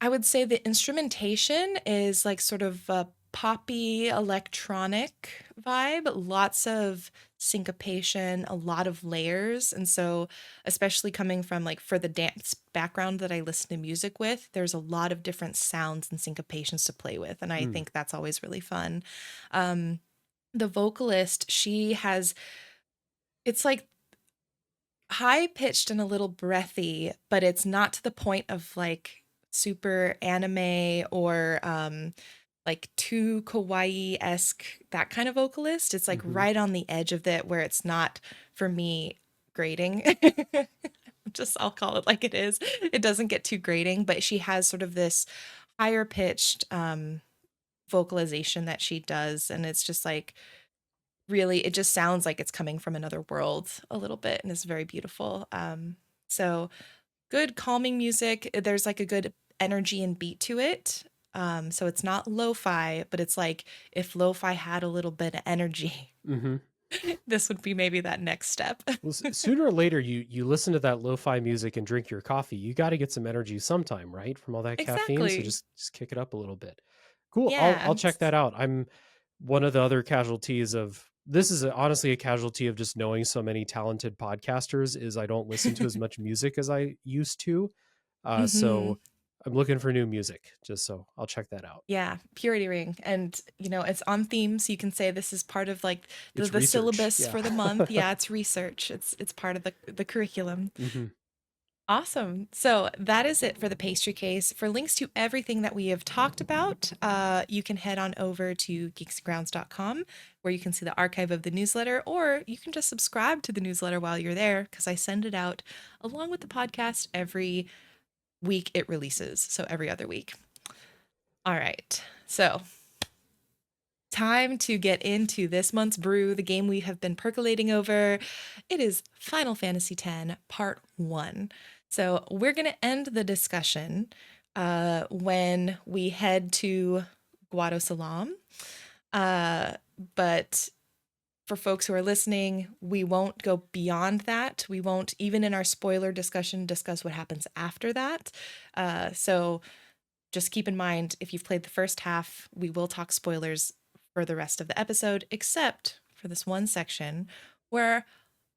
I would say the instrumentation is like sort of a poppy electronic vibe, lots of syncopation, a lot of layers. And so, especially coming from like for the dance background that I listen to music with, there's a lot of different sounds and syncopations to play with. And I Mm, think that's always really fun. Um, the vocalist, she has, it's like high pitched and a little breathy, but it's not to the point of like super anime or like too kawaii-esque, that kind of vocalist. It's like hmm right on the edge of it where it's not for me grating. Just I'll call it like it is. It doesn't get too grating, but she has sort of this higher pitched vocalization that she does, and it's just like really it just sounds like it's coming from another world a little bit, and it's very beautiful. So good calming music. There's like a good energy and beat to it. So it's not lo-fi, but it's like if lo-fi had a little bit of energy, hmm this would be maybe that next step. Well, sooner or later, you listen to that lo-fi music and drink your coffee. You got to get some energy sometime, right, from all that caffeine. So Exactly. just kick it up a little bit. Cool. I'll Yeah. check that out. I'm one of the other casualties of this is honestly a casualty of just knowing so many talented podcasters is I don't listen to as much music as I used to. Hmm. So I'm looking for new music. Just so I'll check that out. Yeah, purity ring. And it's on theme, so you can say this is part of like the, It's the research. syllabus Yeah. for the month. Yeah, it's research. It's part of the curriculum. hmm Awesome. So that is it for the pastry case. For links to everything that we have talked about, you can head on over to geeksgrounds.com where you can see the archive of the newsletter, or you can just subscribe to the newsletter while you're there because I send it out along with the podcast every week it releases. So every other week. All right. So time to get into this month's brew, the game we have been percolating over. It is Final Fantasy X Part 1. So we're going to end the discussion when we head to Guado Salam. Uh, but for folks who are listening, we won't go beyond that. We won't, even in our spoiler discussion, discuss what happens after that. So just keep in mind if you've played the first half, we will talk spoilers for the rest of the episode, except for this one section where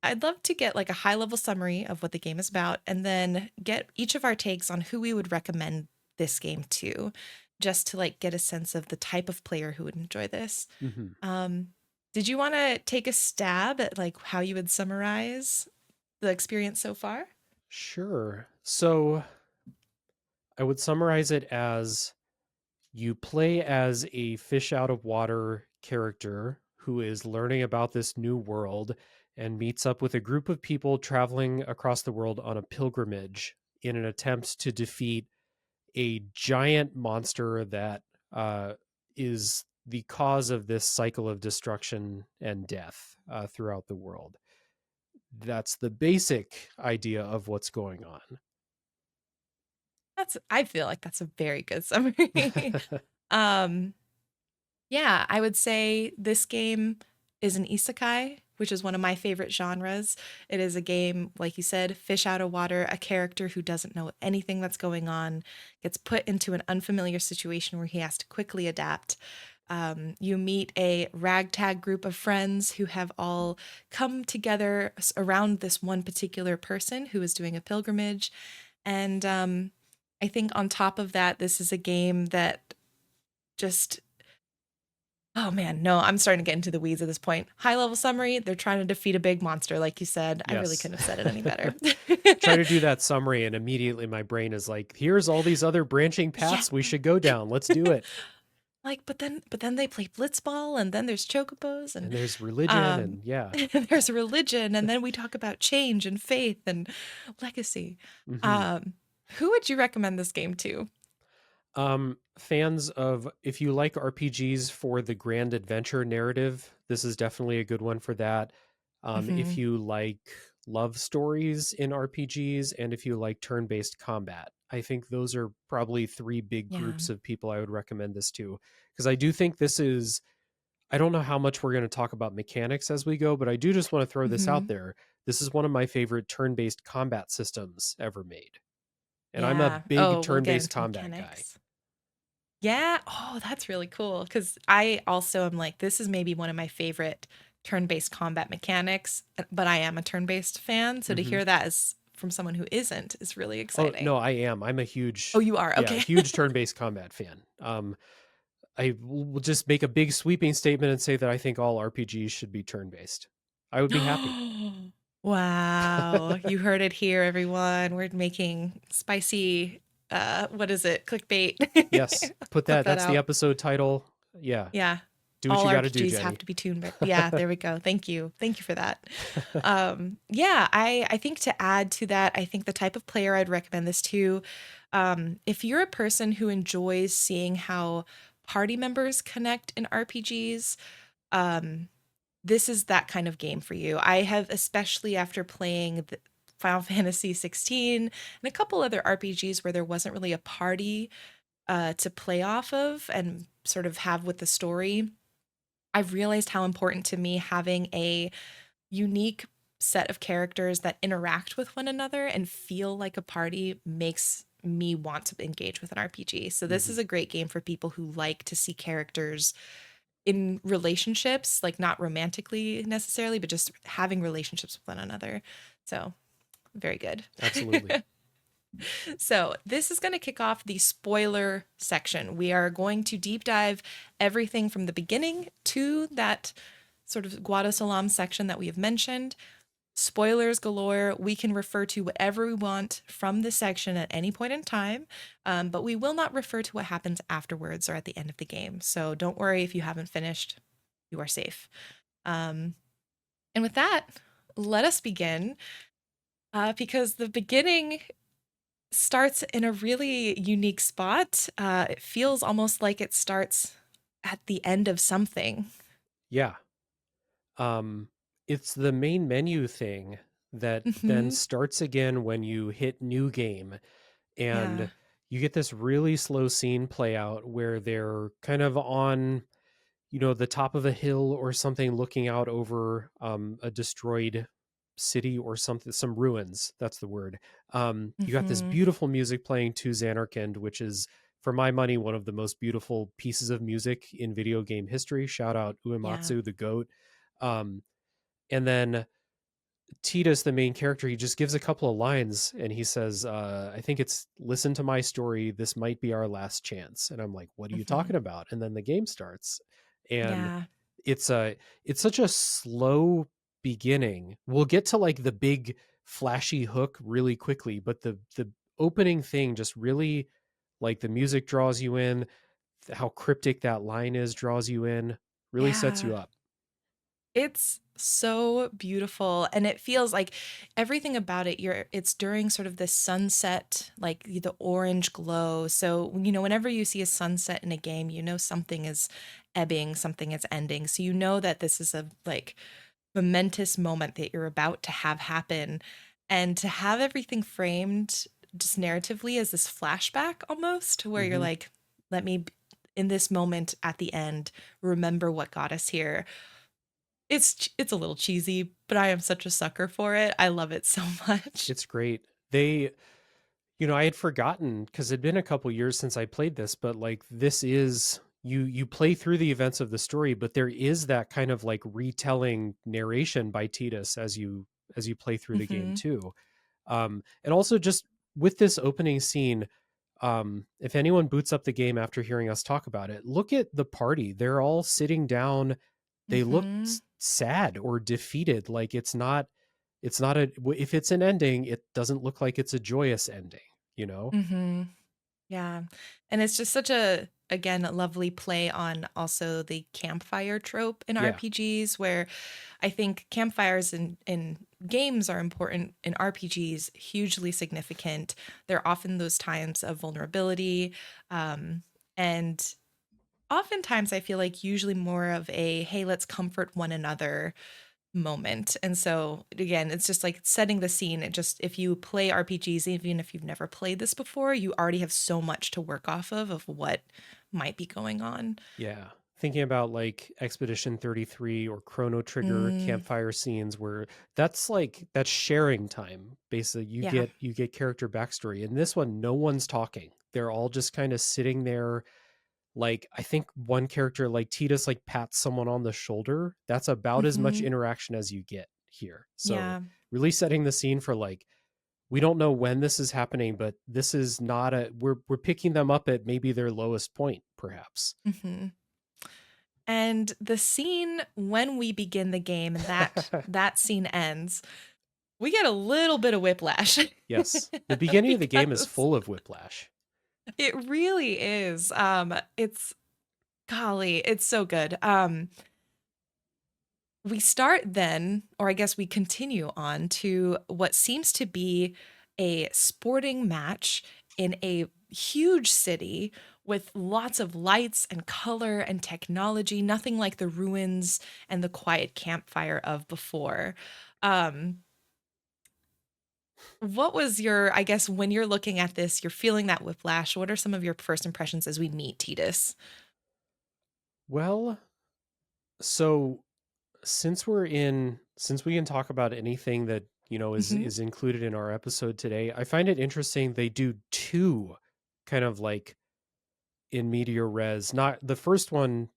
I'd love to get like a high level summary of what the game is about and then get each of our takes on who we would recommend this game to, just to like get a sense of the type of player who would enjoy this. hmm Um, did you want to take a stab at like how you would summarize the experience so far? Sure. So I would summarize it as you play as a fish out of water character who is learning about this new world and meets up with a group of people traveling across the world on a pilgrimage in an attempt to defeat a giant monster that uh, is the cause of this cycle of destruction and death throughout the world. That's the basic idea of what's going on. I feel like that's a very good summary. um Yeah, I would say this game is an isekai, which is one of my favorite genres. It is a game, like you said, fish out of water, a character who doesn't know anything that's going on, gets put into an unfamiliar situation where he has to quickly adapt. You meet a ragtag group of friends who have all come together around this one particular person who is doing a pilgrimage. And I think on top of that, this is a game that just oh man, no, I'm starting to get into the weeds at this point. High level summary, they're trying to defeat a big monster, like you said. I really Yes. couldn't have said it any better. Try to do that summary, and immediately my brain is like, here's all these other branching Yeah. paths we should go down. Let's do it. Like, but then they play blitzball, and then there's chocobos, and And there's religion, um and yeah. there's religion, and then we talk about change and faith and legacy. hmm Um, who would you recommend this game to? Fans of, if you like RPGs for the grand adventure narrative, this is definitely a good one for that. If Hmm. you like love stories in RPGs, and if you like turn-based combat, I think those are probably three big Yeah. groups of people I would recommend this to, because I do think this is I don't know how much we're going to talk about mechanics as we go, but I do just want to throw this out Hmm. there. This is one of my favorite turn-based combat systems ever made. And I'm a Yeah. big Oh, we'll get turn-based into combat guy. mechanics. Yeah. Oh, that's really cool. Because I also am like, this is maybe one of my favorite turn-based combat mechanics, but I am a turn-based fan. So to Hmm. hear that is from someone who isn't is really Oh, no, exciting. I am. I'm a Oh, huge, you are? yeah, Okay. huge turn-based combat fan. I will just make a big sweeping statement and say that I think all RPGs should be turn-based. I would be happy. Wow. You heard it here, everyone. We're making spicy, what is it? Clickbait. Yes, put Flip that. that That's the out. episode title. Yeah, Yeah. do what All you got to do, RPGs have Jenny. to be tuned, but yeah, there we go. Thank you. Thank you for that. Yeah, I think to add to that, I think the type of player I'd recommend this to, if you're a person who enjoys seeing how party members connect in RPGs, um, this is that kind of game for you. I have, especially after playing Final Fantasy 16 and a couple other RPGs where there wasn't really a party to play off of and sort of have with the story. I've realized how important to me having a unique set of characters that interact with one another and feel like a party makes me want to engage with an RPG. So this Hmm. is a great game for people who like to see characters in relationships, like not romantically necessarily, but just having relationships with one another. So, very good. Absolutely. So, this is going to kick off the spoiler section. We are going to deep dive everything from the beginning to that sort of Guadasalam section that we have mentioned. Spoilers galore. We can refer to whatever we want from this section at any point in time, but we will not refer to what happens afterwards or at the end of the game. So don't worry if you haven't finished, you are safe. Um, and with that, let us begin because the beginning starts in a really unique spot. It feels almost like it starts at the end of something. Yeah. Um, it's the main menu thing that then Hmm. starts again when you hit new game, Yeah. and you get this really slow scene play out where they're kind of on, the top of a hill or something, looking out over a destroyed city or something, some ruins. That's the word. You got this Hmm. beautiful music playing to Xanarkand, which is, for my money, one of the most beautiful pieces of music in video game history. Shout out Yeah. Uematsu, the goat. Um, and then Tidus, the main character, he just gives a couple of lines and he says, I think it's listen to my story. This might be our last chance. And I'm like, what are you Hmm. talking about? And then the game starts. And Yeah. it's a it's such a slow beginning. We'll get to like the big flashy hook really quickly, but the opening thing just really, like, the music draws you in, how cryptic that line is draws you in, really sets Yeah. you up. It's so beautiful and it feels like everything about it it's during sort of this sunset, like the orange glow. So, whenever you see a sunset in a game, something is ebbing, something is ending. So you know that this is a like momentous moment that you're about to have happen, and to have everything framed just narratively as this flashback almost where you're Hmm. like, let me in this moment at the end remember what got us here. It's a little cheesy, but I am such a sucker for it. I love it so much. It's great. They, I had forgotten because it'd been a couple years since I played this, but like this is, you play through the events of the story, but there is that kind of like retelling narration by Tidus as you play through the game Mhm. too. And also just with this opening scene, if anyone boots up the game after hearing us talk about it, look at the party. They're all sitting down. They look Mhm. sad or defeated. Like it's not if it's an ending, it doesn't look like it's a joyous ending, you know? Mhm. Yeah. And it's just such a, again, a lovely play on also the campfire trope in Yeah. RPGs, where I think campfires in games are important, in RPGs hugely significant. They're often those times of vulnerability, um, and oftentimes I feel like usually more of a hey, let's comfort one another moment. And so again, it's just like setting the scene. It just, if you play RPGs, even if you've never played this before, you already have so much to work off of what might be going on. Yeah. thinking about like Expedition 33 or Chrono Trigger Mm, campfire scenes where that's sharing time. Basically, yeah. you get character backstory. In this one, no one's talking. They're all just kind of sitting there. Like I think one character like Tidus like pats someone on the shoulder. That's about as much Hmm. interaction as you get here. So Yeah. really setting the scene for like we don't know when this is happening, but this is not a we're picking them up at maybe their lowest point, perhaps. Hmm. And the scene when we begin the game and that scene ends, we get a little bit of whiplash. Yes. The beginning of the game is Because full of whiplash. it really is. It's golly, it's so good. We start then, or I guess we continue on to what seems to be a sporting match in a huge city with lots of lights and color and technology, nothing like the ruins and the quiet campfire of before. Um, what was your, I guess, when you're looking at this, you're feeling that whiplash. What are some of your first impressions as we meet Tidus? Well, so since we can talk about anything that, you know, Hmm. is included in our episode today, I find it interesting they do two kind of like in media res. Not the first one,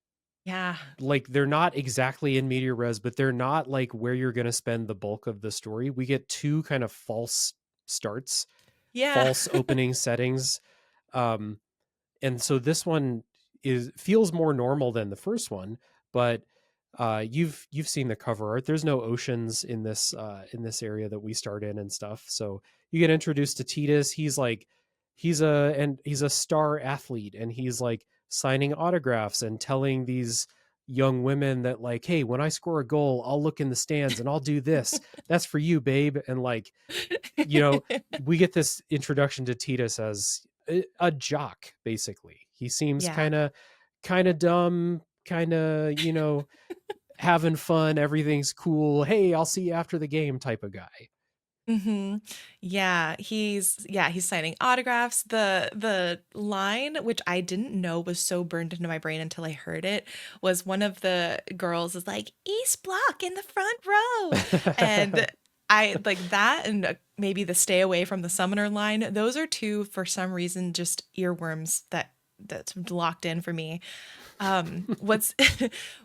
Yeah. like they're not exactly in media res, but they're not like where you're going to spend the bulk of the story. We get two kind of false starts, Yeah. false opening settings. Um and so this one is feels more normal than the first one, but you've seen the cover art. There's no oceans in this area that we start in and stuff. So you get introduced to Tidus. He's a star athlete, and he's like signing autographs and telling these young women that like, hey, when I score a goal, I'll look in the stands and I'll do this. That's for you, babe. And like, you know, we get this introduction to Tidus as a jock, basically. He seems Yeah. kind of dumb, kind of, you know, having fun, everything's cool. Hey, I'll see you after the game type of guy. Mhm. Yeah, he's signing autographs. The line, which I didn't know was so burned into my brain until I heard it, was one of the girls is like, "East block in the front row." And I like that and maybe the stay away from the summoner line. Those are two for some reason just earworms that's locked in for me. What's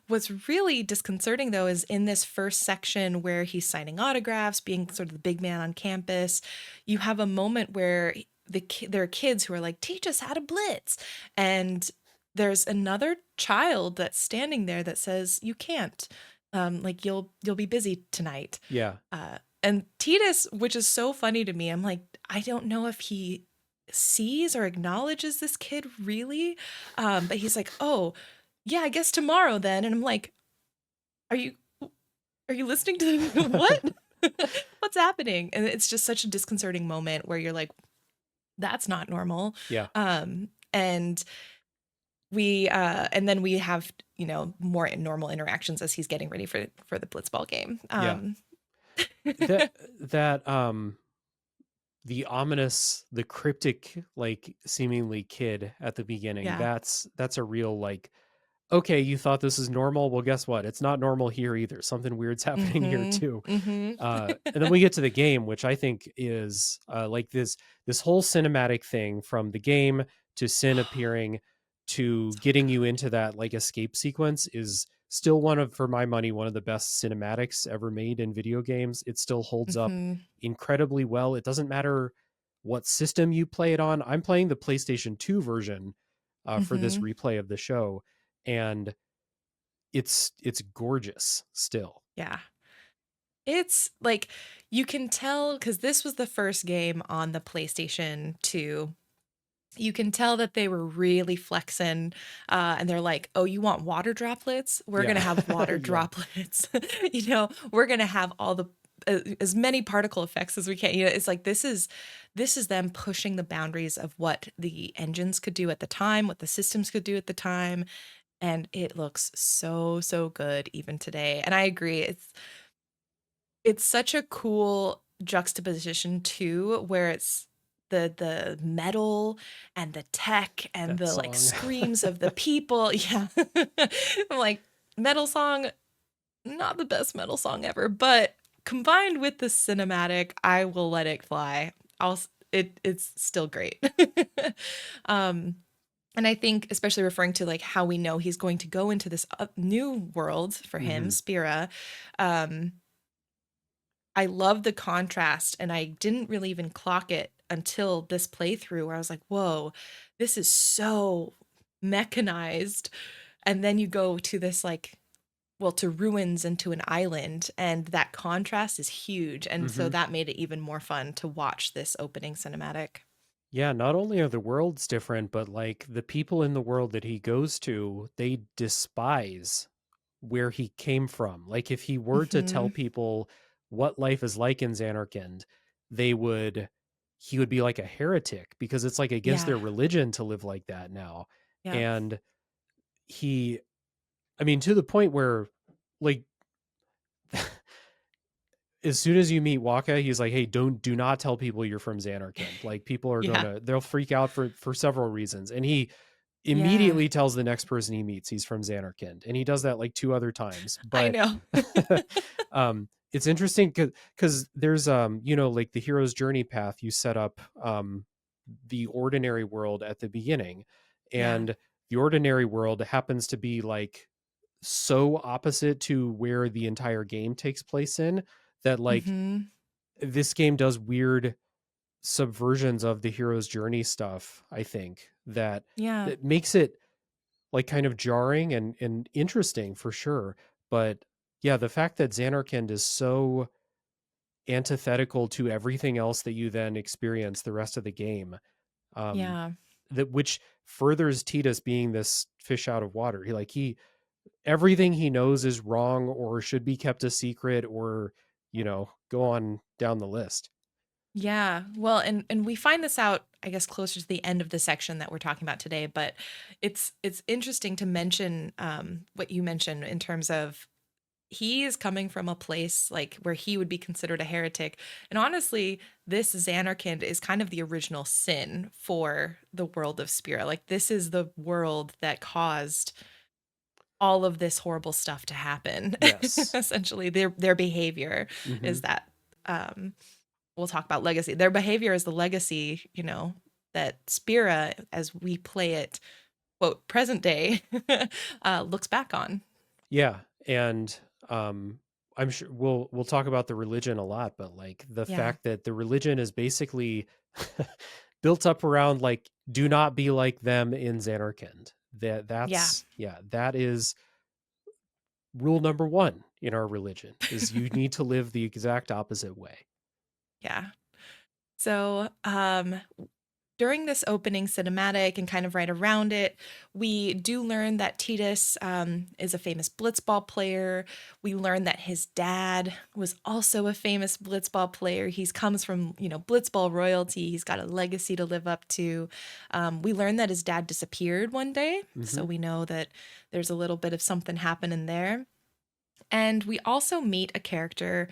what's really disconcerting though is in this first section where he's signing autographs, being sort of the big man on campus, you have a moment where there are kids who are like, "Teach us how to blitz," and there's another child that's standing there that says, "You can't. Like you'll be busy tonight." Yeah. And Tidus, which is so funny to me, I'm like, I don't know if he sees or acknowledges this kid really. But he's like, "Oh, yeah, I guess tomorrow then." And I'm like, "Are you are you listening to what? What's happening?" And it's just such a disconcerting moment where you're like, "That's not normal." Yeah. And and then we have, more normal interactions as he's getting ready for the blitzball game. Yeah. That that the ominous, the cryptic, like seemingly kid at the beginning, Yeah. that's a real like, okay, you thought this is normal. Well, guess what? It's not normal here either. Something weird's happening here Mhm. too. Mhm. And then we get to the game, which I think is like this whole cinematic thing from the game to Sin appearing to So getting you good. into that like escape sequence is still one of, for my money, one of the best cinematics ever made in video games. It still holds up Mhm. incredibly well. It doesn't matter what system you play it on. I'm playing the PlayStation 2 version for this Mhm. replay of the show, and it's gorgeous still. Yeah. It's like you can tell because this was the first game on the PlayStation 2. You can tell that they were really flexing, and they're like, "Oh, you want water droplets? We're Yeah. gonna have water Yeah. droplets. We're gonna have all the as many particle effects as we can." It's like this is them pushing the boundaries of what the engines could do at the time, what the systems could do at the time, and it looks so good even today. And I agree, it's such a cool juxtaposition too, where it's the metal and the tech and That the like song. screams of the people. Yeah. I'm like, metal song, not the best metal song ever, but combined with the cinematic, I will let it fly. It's still great. um and I think, especially referring to like how we know he's going to go into this new world for him, Hmm. Spira. um I love the contrast, and I didn't really even clock it until this playthrough where I was like, whoa, this is so mechanized. And then you go to this like, well, to ruins and to an island, and that contrast is huge. And so Hmm. that made it even more fun to watch this opening cinematic. Yeah, not only are the worlds different, but like the people in the world that he goes to, they despise where he came from. Like if he were to tell Hmm. people what life is like in Xanarkand, they would he would be like a heretic because it's like against Yeah. their religion to live like that now. Yep. And he I mean to the point where like as soon as you meet Waka, he's like, "Hey, do not tell people you're from Xanarkand. Like people are Yeah. gonna they'll freak out for several reasons." And he Yeah. immediately tells the next person he meets he's from Xanarkand, and he does that like two other times. I But know. it's interesting because there's like the hero's journey path you set up the ordinary world at the beginning, Yeah. and the ordinary world happens to be like so opposite to where the entire game takes place in that like Hmm. this game does weird subversions of the hero's journey stuff, I think, that Yeah. that makes it like kind of jarring and interesting for sure. But yeah, the fact that Xanarkand is so antithetical to everything else that you then experience the rest of the game, um Yeah. that which furthers Tidus being this fish out of water. He everything he knows is wrong or should be kept a secret, or go on down the list. Yeah. Well, and we find this out, I guess, closer to the end of the section that we're talking about today. But it's interesting to mention what you mentioned in terms of he is coming from a place like where he would be considered a heretic. And honestly, this Xanarkand is kind of the original sin for the world of Spira. Like this is the world that caused all of this horrible stuff to happen. Yes. Essentially, their behavior Hmm. is that. Um, we'll talk about legacy. Their behavior is the legacy, that Spira, as we play it, quote, present day, looks back on. Yeah, and I'm sure we'll talk about the religion a lot, but like the Yeah. fact that the religion is basically built up around like do not be like them in Xanarkand. Yeah. That is rule number one in our religion is you need to live the exact opposite way. Yeah. So, during this opening cinematic and kind of right around it, we do learn that Tidus is a famous blitzball player. We learn that his dad was also a famous blitzball player. He comes from, blitzball royalty. He's got a legacy to live up to. We learn that his dad disappeared one day. So Hmm. we know that there's a little bit of something happening there. And we also meet a character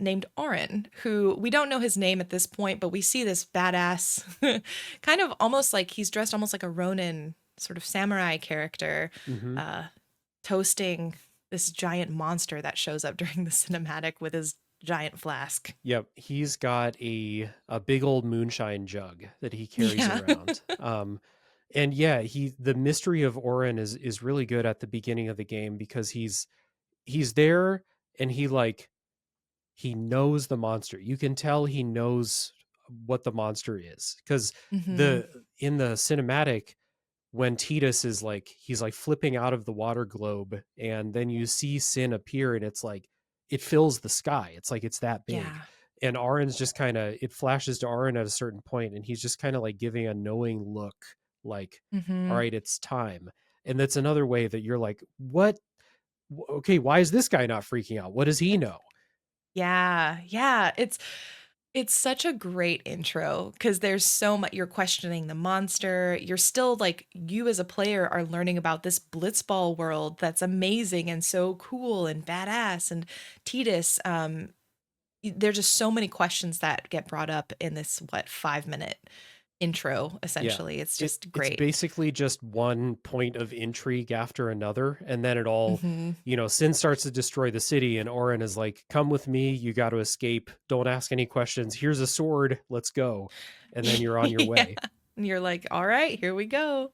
named Orin, who we don't know his name at this point, but we see this badass, kind of almost like he's dressed almost like a Ronin sort of samurai character, Hmm. uh, toasting this giant monster that shows up during the cinematic with his giant flask. Yep, he's got a big old moonshine jug that he carries Yeah. around. And yeah, he the mystery of Orin is really good at the beginning of the game because he's there and he knows the monster. You can tell he knows what the monster is because Hmm. the in the cinematic when Tidus is like he's like flipping out of the water globe and then you see Sin appear and it's like it fills the sky. It's like it's that big. Yeah. And Arin's just kind of it flashes to Arin at a certain point and he's just kind of like giving a knowing look like all Hmm. right, it's time. And that's another way that you're like, what? Okay, why is this guy not freaking out? What does he know? Yeah. Yeah. It's such a great intro because there's so much you're questioning the monster. You're still like you as a player are learning about this blitzball world that's amazing and so cool and badass. And Tidus, there's just so many questions that get brought up in this, what, 5-minute intro, Yeah. essentially. It's It just it's great. basically just one point of intrigue after another, and then it all, Hmm. Sin starts to destroy the city, and Orin is like, "Come with me, you got to escape. Don't ask any questions. Here's a sword. Let's go." And then you're on your Yeah. way. And you're like, all right, here we go.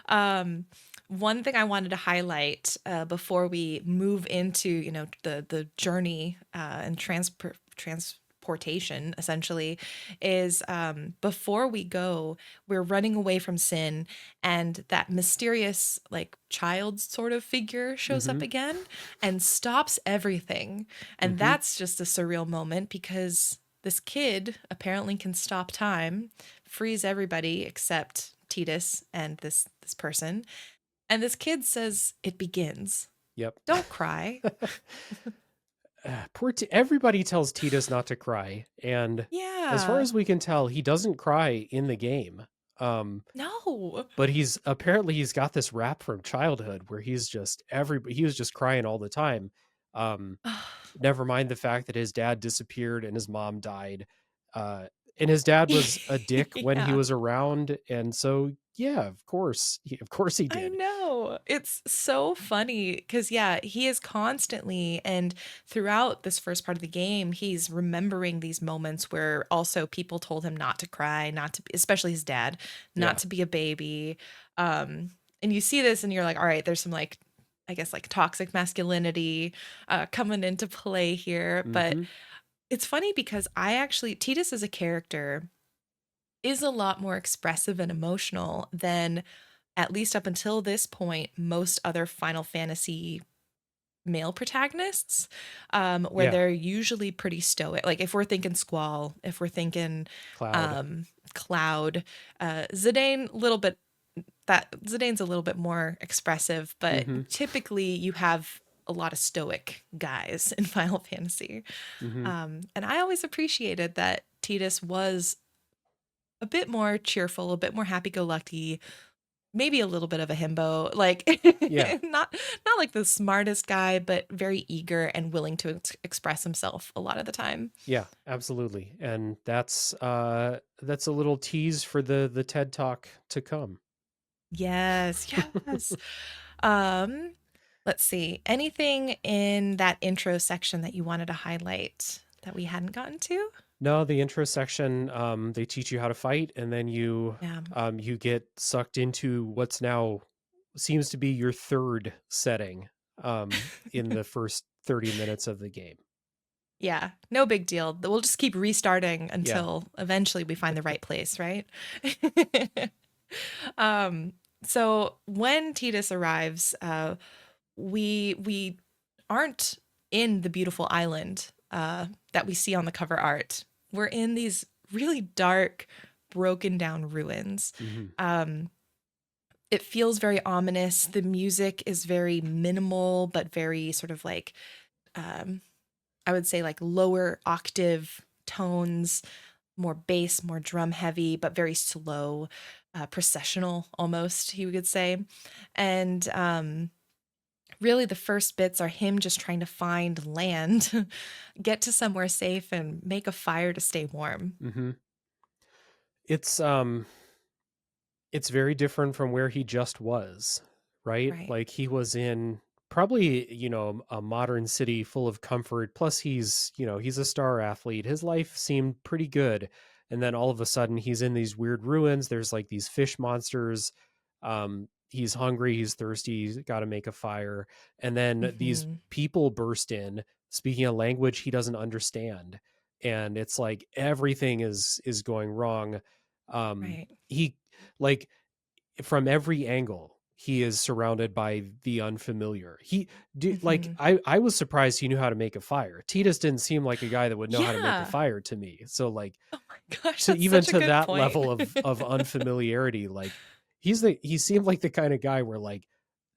Um, One thing I wanted to highlight before we move into, the journey and transportation, essentially, is before we go, we're running away from sin, and that mysterious, like, child sort of figure shows up Mhm. again and stops everything. And Mhm. that's just a surreal moment because this kid apparently can stop time, freeze everybody except Tidus and this person. And this kid says it begins. Yep. Don't cry. Everybody tells Tidus not to cry, and as far Yeah. as we can tell, he doesn't cry in the game. Um, No. but he's got this rap from childhood where he was just crying all the time. Um, Never mind the fact that his dad disappeared and his mom died. Uh, and his dad was a dick when he Yeah. was around, and so yeah, of course he I did. know. It's so funny because, yeah, he is constantly, and throughout this first part of the game, he's remembering these moments where also people told him not to cry, not to, especially his dad, not Yeah. to be a baby. And you see this and you're like, all right, there's some, like, I guess, like, toxic masculinity coming into play here. But Hmm. it's funny because Tidus as a character is a lot more expressive and emotional than, at least up until this point, most other Final Fantasy male protagonists, where Yeah. they're usually pretty stoic. Like, if we're thinking Squall, if we're thinking Cloud. um, Cloud, Zidane's a little bit more expressive, but Hmm. typically you have a lot of stoic guys in Final Fantasy. Hmm. And I always appreciated that Tidus was a bit more cheerful, a bit more happy-go-lucky, maybe a little bit of a himbo, like, Yeah. not like the smartest guy, but very eager and willing to express himself a lot of the time. Yeah, absolutely. And that's a little tease for the TED Talk to come. Yes, yes. Um, let's see. Anything in that intro section that you wanted to highlight that we hadn't gotten to? No, the intro section, they teach you how to fight, and then Yeah. you get sucked into what's now seems to be your third setting in the first 30 minutes of the game. Yeah, no big deal. We'll just keep restarting Yeah. until eventually we find the right place, right? um, so when Tidus arrives, we aren't in the beautiful island that we see on the cover art. We're in these really dark, broken down ruins. Hmm. Um, it feels very ominous. The music is very minimal, but very sort of like, um, I would say, like, lower octave tones, more bass, more drum heavy, but very slow, processional almost, you could say. And really, the first bits are him just trying to find land, get to somewhere safe, and make a fire to stay warm. Hmm. It's it's very different from where he just was, right? Right. Like he was in probably, a modern city full of comfort. Plus he's a star athlete. His life seemed pretty good. And then all of a sudden he's in these weird ruins. There's like these fish monsters. He's hungry, he's thirsty, he's got to make a fire. And then these Hmm. people burst in speaking a language he doesn't understand. And it's like everything is going wrong. Right. He like from every angle he is surrounded by the unfamiliar. Hmm. I was surprised he knew how to make a fire. Titus didn't seem like a guy that would know how to make a Yeah. fire to me. So like Oh my gosh, to that's even such a to good that point. level of unfamiliarity, like he seemed like the kind of guy where like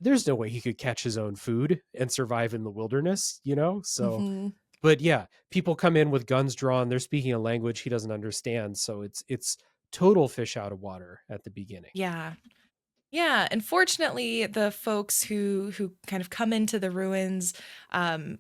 there's no way he could catch his own food and survive in the wilderness. So Hmm. but yeah, people come in with guns drawn, they're speaking a language he doesn't understand. So it's total fish out of water at the beginning. Yeah. Yeah, and fortunately, the folks who kind of come into the ruins, um,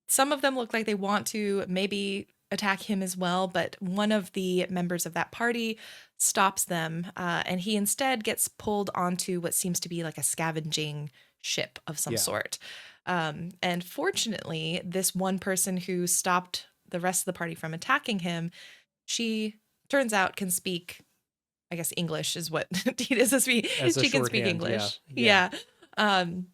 some of them look like they want to maybe attack him as well, but one of the members of that party stops them, and he instead gets pulled onto what seems to be like a scavenging ship of some Yeah. sort. And fortunately, this one person who stopped the rest of the party from attacking him, she turns out can speak, I guess English is what Tidus is. As a She can speak shorthand. Yeah. English. Yeah. Yeah. Um,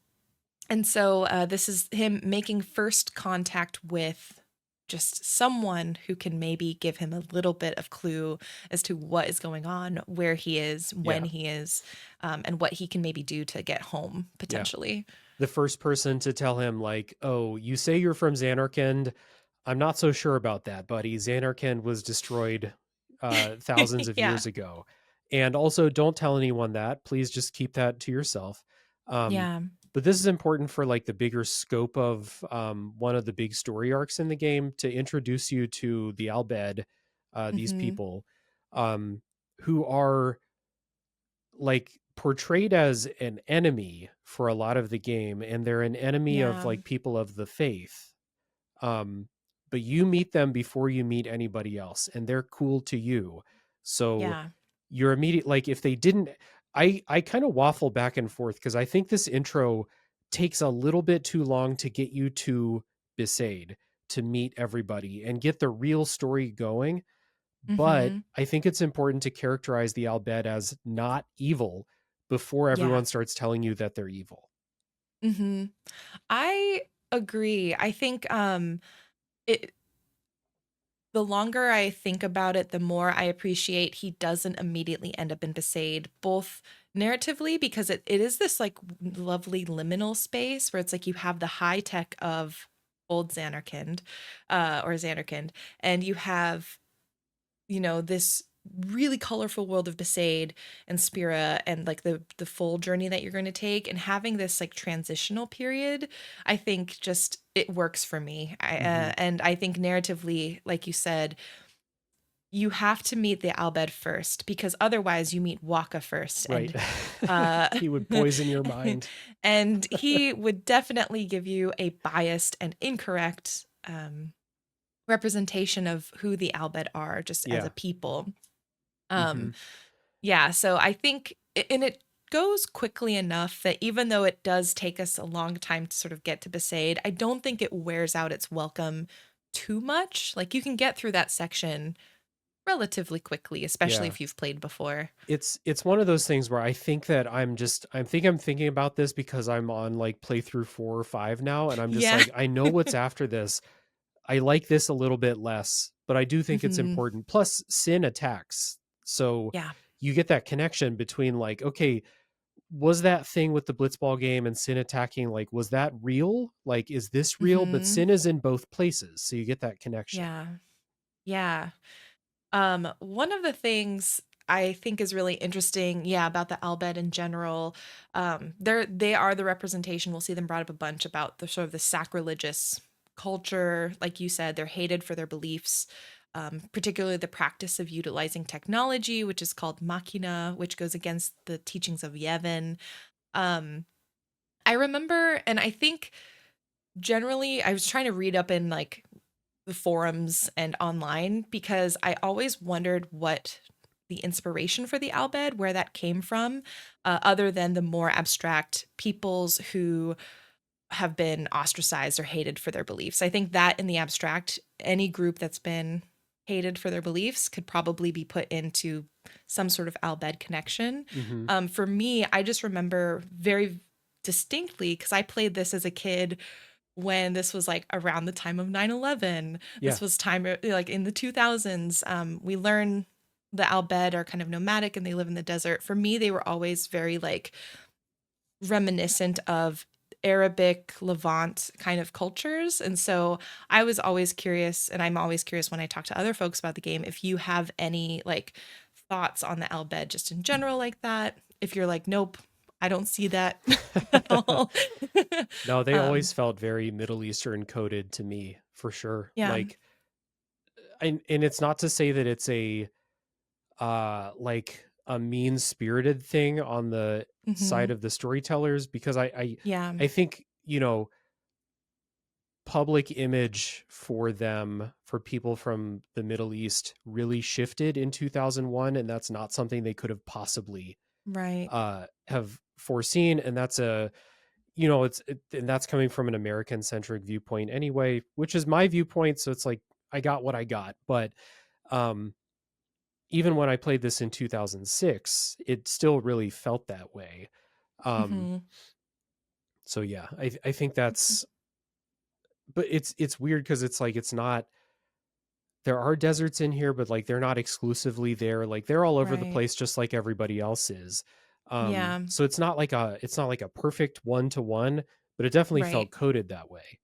and so this is him making first contact with just someone who can maybe give him a little bit of clue as to what is going on, where he is, when Yeah. he is, and what he can maybe do to get home Yeah. potentially. The first person to tell him, like, oh, you say you're from Xanarkand. I'm not so sure about that, buddy. Xanarkand was destroyed thousands of Yeah. years ago. And also, don't tell anyone that. Please just keep that to yourself. Um, Yeah. but this is important for like the bigger scope of one of the big story arcs in the game to introduce you to the Albed, these Hmm. people who are like portrayed as an enemy for a lot of the game, and they're an enemy of Yeah. like people of the faith. um but you meet them before you meet anybody else, and they're cool to you. So Yeah. you're immediate, like if they didn't, I kind of waffle back and forth because I think this intro takes a little bit too long to get you to Besaid, to meet everybody and get the real story going. But Hmm. I think it's important to characterize the Albed as not evil before Yeah. everyone starts telling you that they're evil. Hmm. I agree. I think it the longer I think about it, the more I appreciate he doesn't immediately end up in Besaid, both narratively, because it is this like lovely liminal space where it's like you have the high tech of old Xanarkand, or Xanarkand, and you have, this really colorful world of Besaid and Spira and like the full journey that you're going to take, and having this like transitional period, I think just it works for me. Hmm. And I think narratively, like you said, you have to meet the Albed first because otherwise you meet Waka first, Right. and uh He would poison your mind. and he would definitely give you a biased and incorrect representation of who the Albed are just as a Yeah. people. Hmm. Um, yeah, so I think, and it goes quickly enough that even though it does take us a long time to sort of get to Besaid, I don't think it wears out its welcome too much. Like you can get through that section relatively quickly, especially Yeah. if you've played before. It's one of those things where I think that I'm thinking about this because I'm on like playthrough 4 or 5 now, and I'm just Yeah. like, I know what's after this. I like this a little bit less, but I do think it's Hmm. important. Plus, Sin attacks. So Yeah. you get that connection between like, okay, was that thing with the Blitzball game and Sin attacking, like, was that real? Like, is this real? But Hmm. Sin is in both places. So you get that connection. Yeah. Yeah. One of the things I think is really interesting, yeah, about the Albed in general, they are the representation. We'll see them brought up a bunch about the sort of the sacrilegious culture. Like you said, they're hated for their beliefs, particularly the practice of utilizing technology, which is called machina, which goes against the teachings of Yevon. Um, I remember, and I think generally, I was trying to read up in like the forums and online because I always wondered what the inspiration for the Albed, where that came from, other than the more abstract peoples who have been ostracized or hated for their beliefs. I think that in the abstract, any group that's been hated for their beliefs could probably be put into some sort of Albed connection. Hmm. For me, I just remember very distinctly because I played this as a kid when this was like around the time of 9/11. Yeah. This was time like in the 2000s. We learn the Albed are kind of nomadic and they live in the desert. For me, they were always very like reminiscent of Arabic Levant kind of cultures. And so I was always curious, and I'm always curious when I talk to other folks about the game, if you have any like thoughts on the Albed just in general like that. If you're like, nope, I don't see that at all. No, they um, always felt very Middle Eastern coded to me, for sure. yeah. Like, and it's not to say that it's a like a mean spirited thing on the side Hmm. of the storytellers, because Yeah. I think, public image for them, for people from the Middle East, really shifted in 2001, and that's not something they could have possibly Right. have foreseen. And that's a, and that's coming from an American centric viewpoint anyway, which is my viewpoint. So it's like, I got what I got. But um, even when I played this in 2006, it still really felt that way. Um, Hmm. so yeah, I think that's, but it's weird because it's like, it's not, there are deserts in here, but like they're not exclusively there. Like they're all over the Right. place, just like everybody else is. Yeah. So it's not like a perfect one to one, but it definitely Right. felt coded that way.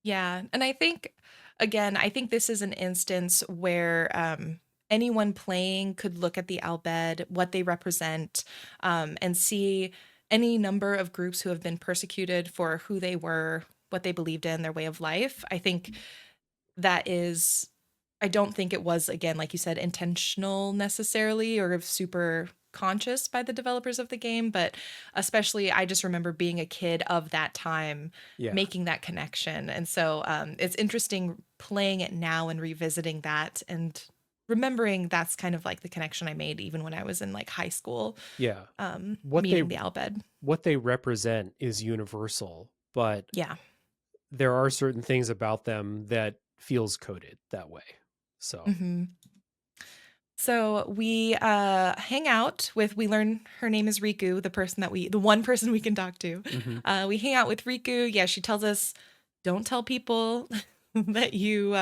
Yeah. And I think, again, I think this is an instance where anyone playing could look at the Albed, what they represent, and see any number of groups who have been persecuted for who they were, what they believed in, their way of life. I think that is, I don't think it was, again, like you said, intentional necessarily or super conscious by the developers of the game, but especially I just remember being a kid of that time Yeah. making that connection. And so it's interesting playing it now and revisiting that and remembering that's kind of like the connection I made even when I was in like high school, Yeah. What they meeting the Albed. what they represent is universal, but Yeah. there are certain things about them that feels coded that way. So, Hmm. So we hang out with, we learn her name is Riku, the one person we can talk to. mhm. We hang out with Riku. Yeah, she tells us, don't tell people that you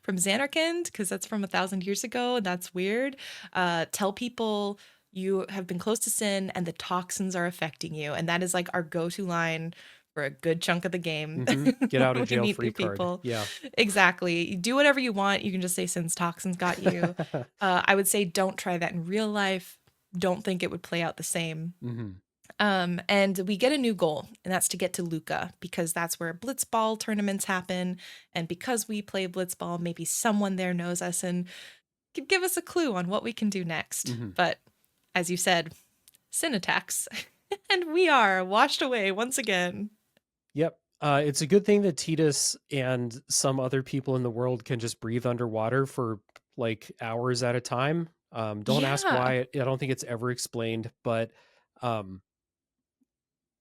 from Xanarkand, because that's from 1,000 years ago, and that's weird. Tell people you have been close to Sin and the toxins are affecting you. And that is like our go-to line for a good chunk of the game Get out of when we jail meet free new card. people. Yeah. Exactly. You do whatever you want. You can just say Sin's toxins got you. I would say don't try that in real life. Don't think it would play out the same. Mhm. And we get a new goal, and that's to get to Luca because that's where blitzball tournaments happen. And because we play blitzball, maybe someone there knows us and could give us a clue on what we can do next. Mhm. But as you said, Sin attacks, and we are washed away once again. Yep. It's a good thing that Tidus and some other people in the world can just breathe underwater for like hours at a time. Don't ask Yeah. why. I don't think it's ever explained, but um,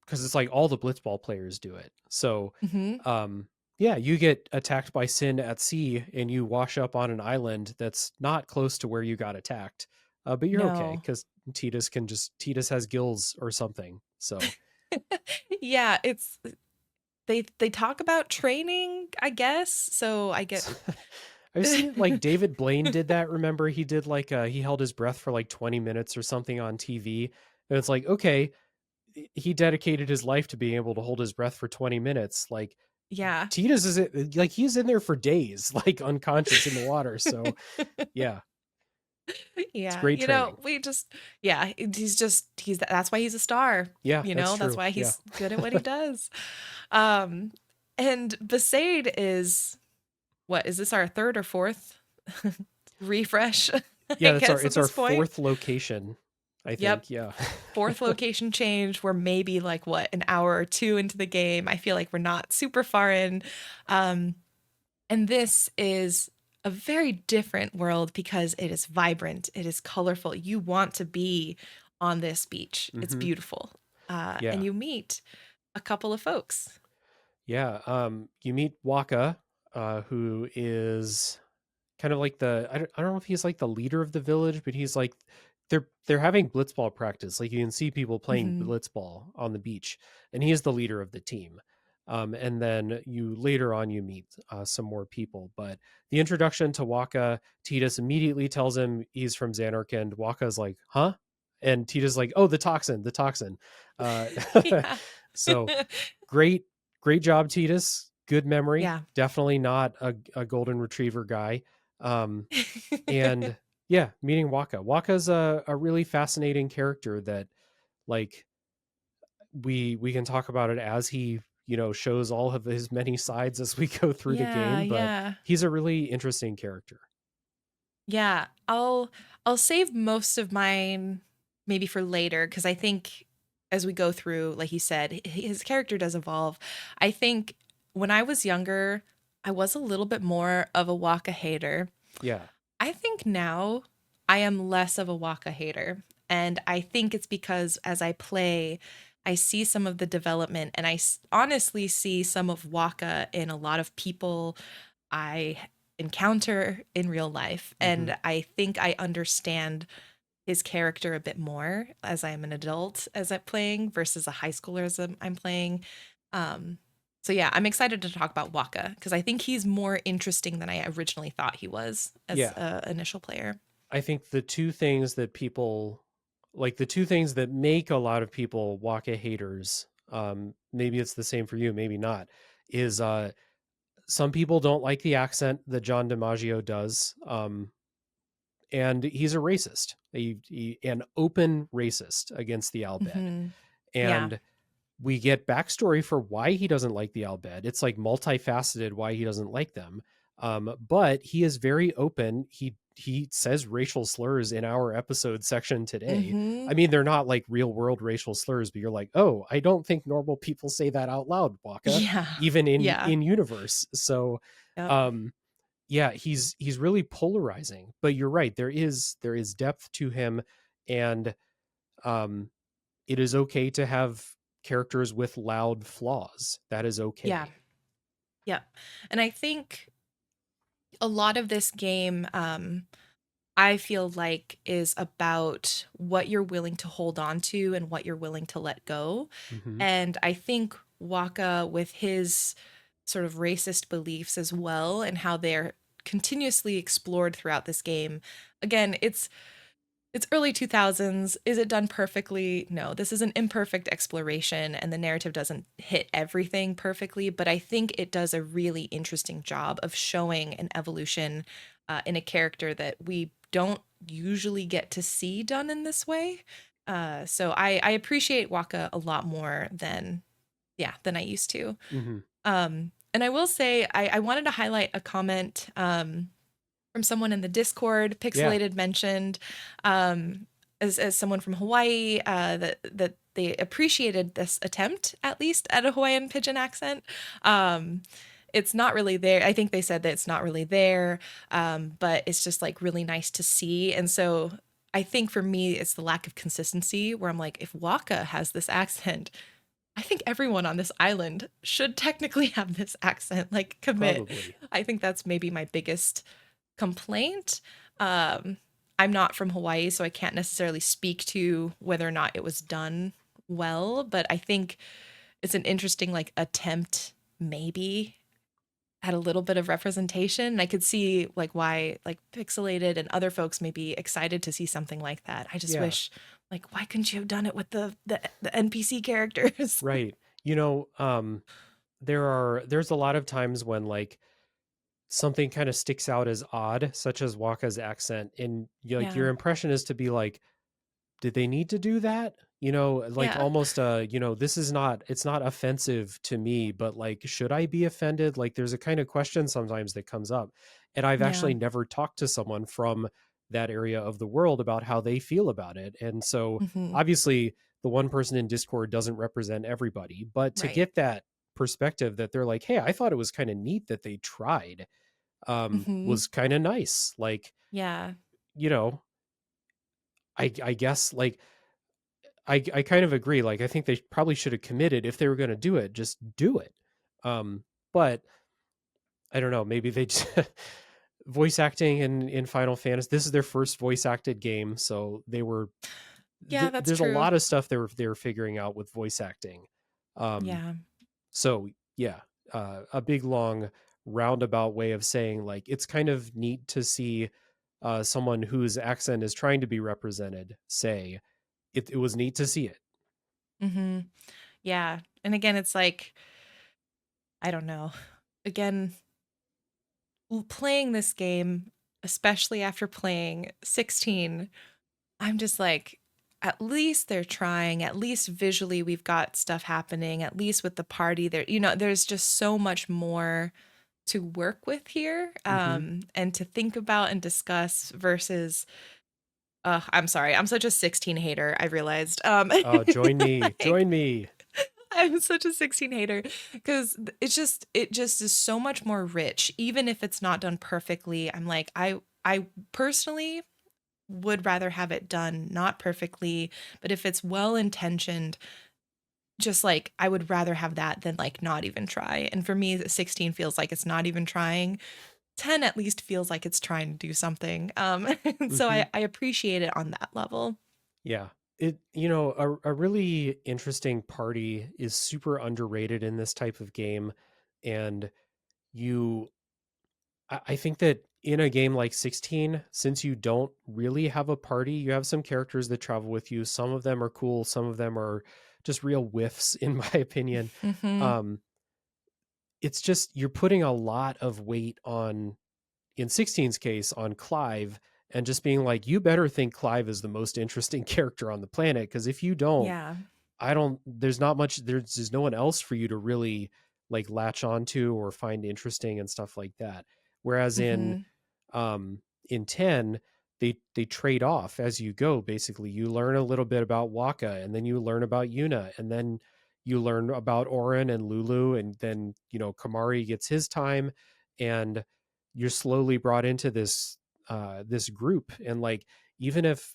because it's like all the blitzball players do it. So, Hmm. um, yeah, you get attacked by Sin at sea and you wash up on an island that's not close to where you got attacked. But you're okay No. because Tidus has gills or something. So Yeah, it's they talk about training, I guess. So I get I've seen like David Blaine did that. Remember, he did like he held his breath for like 20 minutes or something on TV. And it's like, okay, he dedicated his life to being able to hold his breath for 20 minutes. Like yeah. Titus is like he's in there for days, like unconscious in the water. So yeah, it's Yeah, great training. we just, yeah, he's that's why he's a star. Yeah, that's That's true. why Yeah. he's good at what he does. Um and Besaid is, what is this, our third or fourth refresh, I Yeah, that's our guess at it's our this point. fourth location, I Yep, think. Yeah. fourth location change. We're maybe like what, an hour or two into the game. I feel like we're not super far in. Um And this is a very different world because it is vibrant, it is colorful. You want to be on this beach. It's hmm beautiful. And Yeah. you meet a couple of folks. Yeah. You meet Waka, who is kind of like I don't know if he's like the leader of the village, but he's like they're having blitzball practice. Like you can see people playing Hmm. blitzball on the beach, and he is the leader of the team. And then you later on you meet some more people, but the introduction to Waka, Tidus immediately tells him he's from Xanarkand. Waka's like, huh? And Tita's like, oh, the toxin. Uh, Yeah. so great, great job, Titus. Good memory. Yeah. Definitely not a golden retriever guy. Um, and yeah, meeting Waka. Waka's a really fascinating character that like we can talk about it as he shows all of his many sides as we go through the Yeah, game, but yeah. he's a really interesting character. Yeah. I'll save most of mine maybe for later because I think as we go through, like you said, his character does evolve. I think when I was younger, I was a little bit more of a Waka hater. Yeah. I think now I am less of a Waka hater. And I think it's because as I play, I see some of the development and honestly see some of Waka in a lot of people I encounter in real life. Mm-hmm. And I think I understand his character a bit more as I'm an adult as I'm playing versus a high schooler as I'm playing. Um, so yeah, I'm excited to talk about Waka because I think he's more interesting than I originally thought he was as Yeah. a initial player. I think the two things that people like the two things that make a lot of people Waka haters, maybe it's the same for you, maybe not, is some people don't like the accent that John DiMaggio does. And he's a racist, an open racist against the Albed. Hmm. Yeah. And we get backstory for why he doesn't like the Albed. It's like multifaceted why he doesn't like them. But he is very open. He says racial slurs in our episode section today. Hmm. I mean, they're not like real world racial slurs, but you're like, oh, I don't think normal people say that out loud, Waka, Yeah. even Yeah. in universe. So Yep. um yeah, he's really polarizing. But you're right, there is depth to him, and um it is okay to have characters with loud flaws. That is Yeah. okay. Yep. And I think a lot of this game, I feel like is about what you're willing to hold on to and what you're willing to let go. Hmm. And I think Waka, with his sort of racist beliefs as well, and how they're continuously explored throughout this game. Again, it's early 2000s. Is it done perfectly? No. This is an imperfect exploration and the narrative doesn't hit everything perfectly, but I think it does a really interesting job of showing an evolution in a character that we don't usually get to see done in this way. So I appreciate Waka a lot more than yeah, than I used to. Hmm. And I will say I wanted to highlight a comment from someone in the Discord. Yeah. Pixelated mentioned um, as someone from Hawaii that they appreciated this attempt at least at a Hawaiian pidgin accent. Um, it's not really there. I think they said that it's not really there, but it's just like really nice to see. And so I think for me, it's the lack of consistency where I'm like, if Waka has this accent, I think everyone on this island should technically have this accent, like commit. Probably. I think that's maybe my biggest complaint. Um, I'm not from Hawaii, so I can't necessarily speak to whether or not it was done well, but I think it's an interesting like attempt maybe at a little bit of representation. I could see like why like Pixelated and other folks may be excited to see something like that. I just Yeah. wish like why couldn't you have done it with the NPC characters? Right. You know, there's a lot of times when like something kind of sticks out as odd, such as Waka's accent, and like Yeah. your impression is to be like, did they need to do that? Like Yeah. almost this is not it's not offensive to me, but like should I be offended? Like there's a kind of question sometimes that comes up. And I've Yeah. actually never talked to someone from that area of the world about how they feel about it. And so Mhm. obviously the one person in Discord doesn't represent everybody, but to Right. get that perspective that they're like, "Hey, I thought it was kind of neat that they tried." Mhm. Was kind of nice. Like, Yeah. you know, I guess like I kind of agree. Like, I think they probably should have committed if they were going to do it, just do it. But I don't know. Maybe they just voice acting in Final Fantasy. This is their first voice acted game, so they were. Yeah, that's There's a true. lot of stuff they were figuring out with voice acting. Um, Yeah. so yeah, a big long roundabout way of saying like it's kind of neat to see someone whose accent is trying to be represented say it was neat to see it. Mhm. Yeah. And again, it's like I don't know. Again, playing this game, especially after playing 16, I'm just like at least they're trying. At least visually we've got stuff happening. At least with the party there, there's just so much more to work with here Hmm. and to think about and discuss versus I'm sorry. I'm such a 16 hater, I realized. Join me, Like, join me. I'm such a 16 hater because it just is so much more rich, even if it's not done perfectly. I'm like, I personally would rather have it done not perfectly, but if it's well intentioned, just like I would rather have that than like not even try. And for me, 16 feels like it's not even trying. 10 at least feels like it's trying to do something. And so Hmm. I appreciate it on that level. Yeah. It, a really interesting party is super underrated in this type of game. And you, I think that in a game like 16, since you don't really have a party, you have some characters that travel with you. Some of them are cool, some of them are just real whiffs, in my opinion. Hmm. Um, it's just you're putting a lot of weight on, in 16's case, on Clive, and just being like, you better think Clive is the most interesting character on the planet, because if you don't, Yeah. I don't, there's not much, there's no one else for you to really like latch onto or find interesting and stuff like that. Whereas Hmm. um in 10, they trade off as you go. Basically, you learn a little bit about Waka, and then you learn about Yuna, and then you learn about Orin and Lulu, and then Kamari gets his time, and you're slowly brought into this group. And like, even if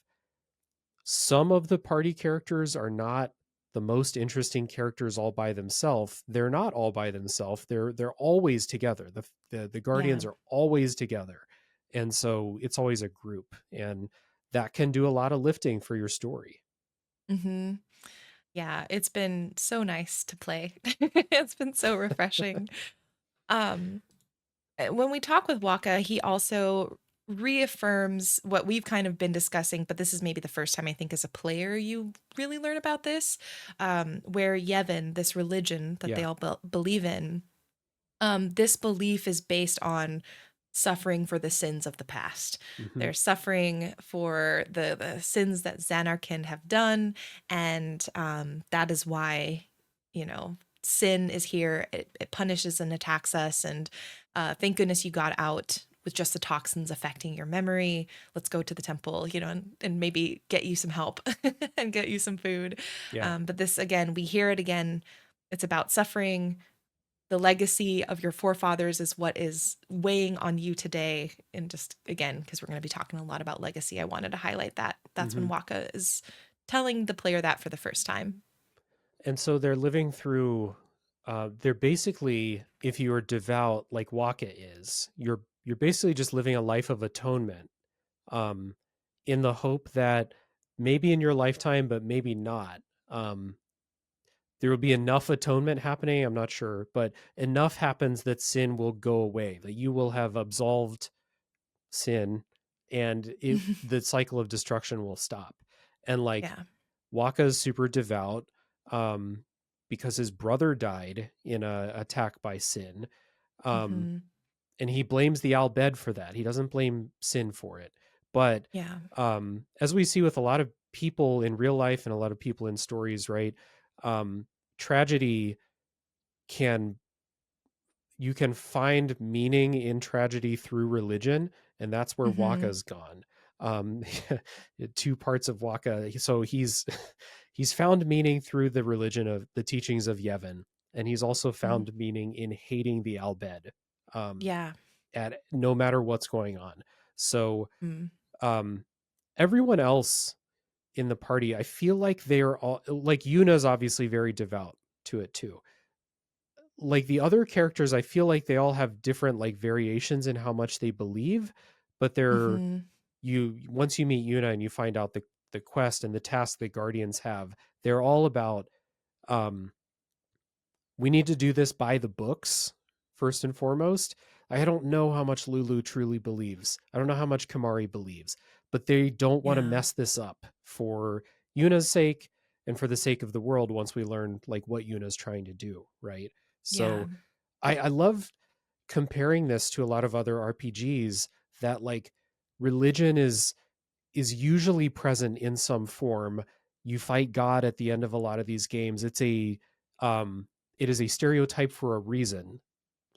some of the party characters are not the most interesting characters all by themselves, they're not all by themselves. They're always together. The Yeah. guardians are always together, and so it's always a group, and that can do a lot of lifting for your story. Hmm. Yeah. It's been so nice to play. It's been so refreshing. Um, when we talk with Waka, he also reaffirms what we've kind of been discussing, but this is maybe the first time I think as a player you really learn about this, where Yevon, this religion that they Yeah. all believe in, this belief is based on suffering for the sins of the past. Hmm. They're suffering for the sins that Xanarkin have done, and that is why, sin is here. It punishes and attacks us, and thank goodness you got out with just the toxins affecting your memory. Let's go to the temple, and maybe get you some help and get you some food. Yeah. But this, again, we hear it again. It's about suffering. The legacy of your forefathers is what is weighing on you today. And just again, because we're going to be talking a lot about legacy, I wanted to highlight that. That's Hmm. when Waka is telling the player that for the first time. And so they're living through, they're basically, if you are devout like Waka is, you're basically just living a life of atonement, um, in the hope that maybe in your lifetime, but maybe not, um, there will be enough atonement happening. I'm not sure, but enough happens that sin will go away, that you will have absolved sin, and the cycle of destruction will stop. And like, Yeah. Waka's super devout, um, because his brother died in a attack by sin. Um, Hmm. and he blames the Albed for that. He doesn't blame sin for it. But Yeah. as we see with a lot of people in real life and a lot of people in stories, right? Um, tragedy can, you can find meaning in tragedy through religion, and that's where Hmm. Waka's gone. Um, two parts of Waka. So he's he's found meaning through the religion of the teachings of Yevon, and he's also Hmm. found meaning in hating the Albed, um, Yeah. at no matter what's going on. So Mm. um, everyone else in the party, I feel like they're all like, Yuna's obviously very devout to it too. Like, the other characters, I feel like they all have different like variations in how much they believe, but they're, Hmm. you, once you meet Yuna and you find out the quest and the task that guardians have, they're all about, um we need to do this by the books first and foremost. I don't know how much Lulu truly believes. I don't know how much Kamari believes, but they don't want to Yeah. mess this up for Yuna's sake and for the sake of the world once we learn like what Yuna's trying to do, right? Yeah. So I love comparing this to a lot of other RPGs, that like, religion is usually present in some form. You fight God at the end of a lot of these games. Um it is a stereotype for a reason.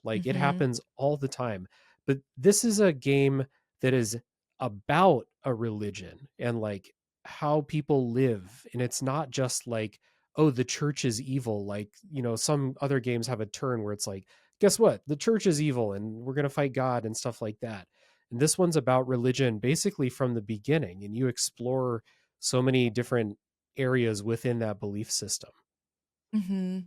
Like, it Hmm. happens all the time. But this is a game that is about a religion and like how people live, and it's not just like, oh, the church is evil. Like, some other games have a turn where it's like, guess what? The church is evil and we're going to fight God and stuff like that. And this one's about religion basically from the beginning, and you explore so many different areas within that belief system. Hmm.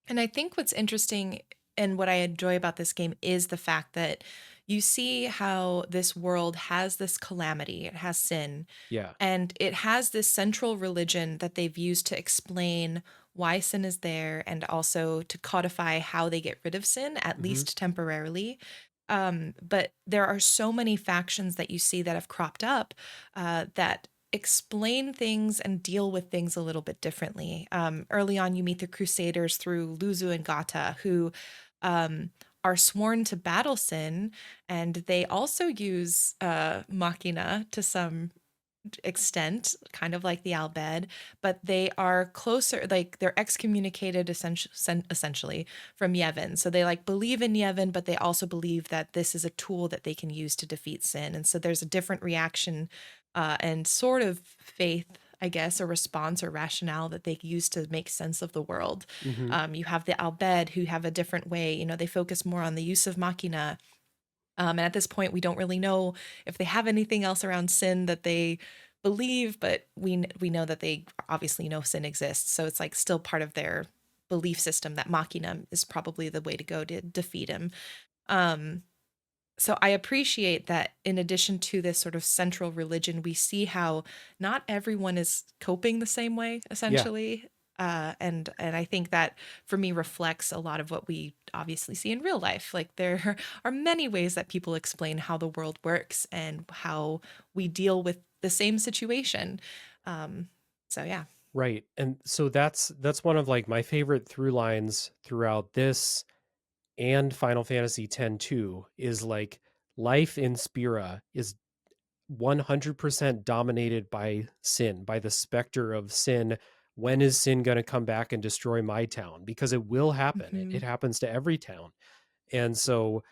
And I think what's interesting and what I enjoy about this game is the fact that you see how this world has this calamity, it has sin, Yeah. and it has this central religion that they've used to explain why sin is there and also to codify how they get rid of sin, at Hmm. least temporarily. But there are so many factions that you see that have cropped up that explain things and deal with things a little bit differently. Early on, you meet the Crusaders through Luzu and Gata, who um, are sworn to battle sin, and they also use Machina to some extent, kind of like the Albed, but they are closer, like they're excommunicated essentially from Yevon. So they like believe in Yevon, but they also believe that this is a tool that they can use to defeat sin. And so there's a different reaction and sort of faith, I guess, or response or rationale that they use to make sense of the world. Hmm. You have the Albed who have a different way, they focus more on the use of Machina. And at this point, we don't really know if they have anything else around sin that they believe, but we know that they obviously know sin exists. So it's like still part of their belief system that Machina is probably the way to go to defeat him. Um, so I appreciate that in addition to this sort of central religion, we see how not everyone is coping the same way, Yeah. essentially. And I think that for me reflects a lot of what we obviously see in real life. Like there are many ways that people explain how the world works and how we deal with the same situation. Um, so yeah. Right. And so that's one of like my favorite through lines throughout this and Final Fantasy X too, is like life in Spira is 100% dominated by sin, by the specter of sin. When is sin going to come back and destroy my town? Because it will happen. It, Hmm. it happens to every town. And so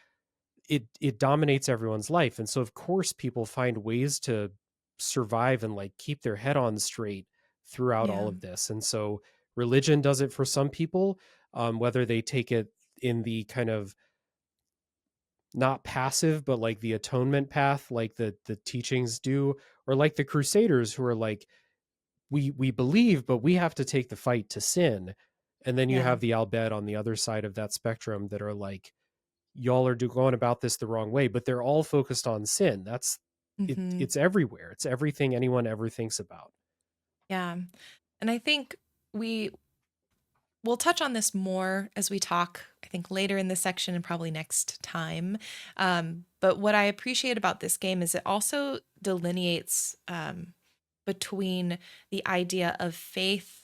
it dominates everyone's life. And so of course people find ways to survive and like keep their head on straight throughout all Yeah. of this. And so religion does it for some people, whether they take it in the kind of not passive but like the atonement path like the teachings do, or like the crusaders who are like, we believe but we have to take the fight to sin. And then you Yeah. have the Albed on the other side of that spectrum that are like, y'all are going about this the wrong way, but they're all focused on sin. That's it. Hmm. It's everywhere. It's everything anyone ever thinks about. Yeah. And I think we we'll touch on this more as we talk, I think, later in this section and probably next time. But what I appreciate about this game is it also delineates between the idea of faith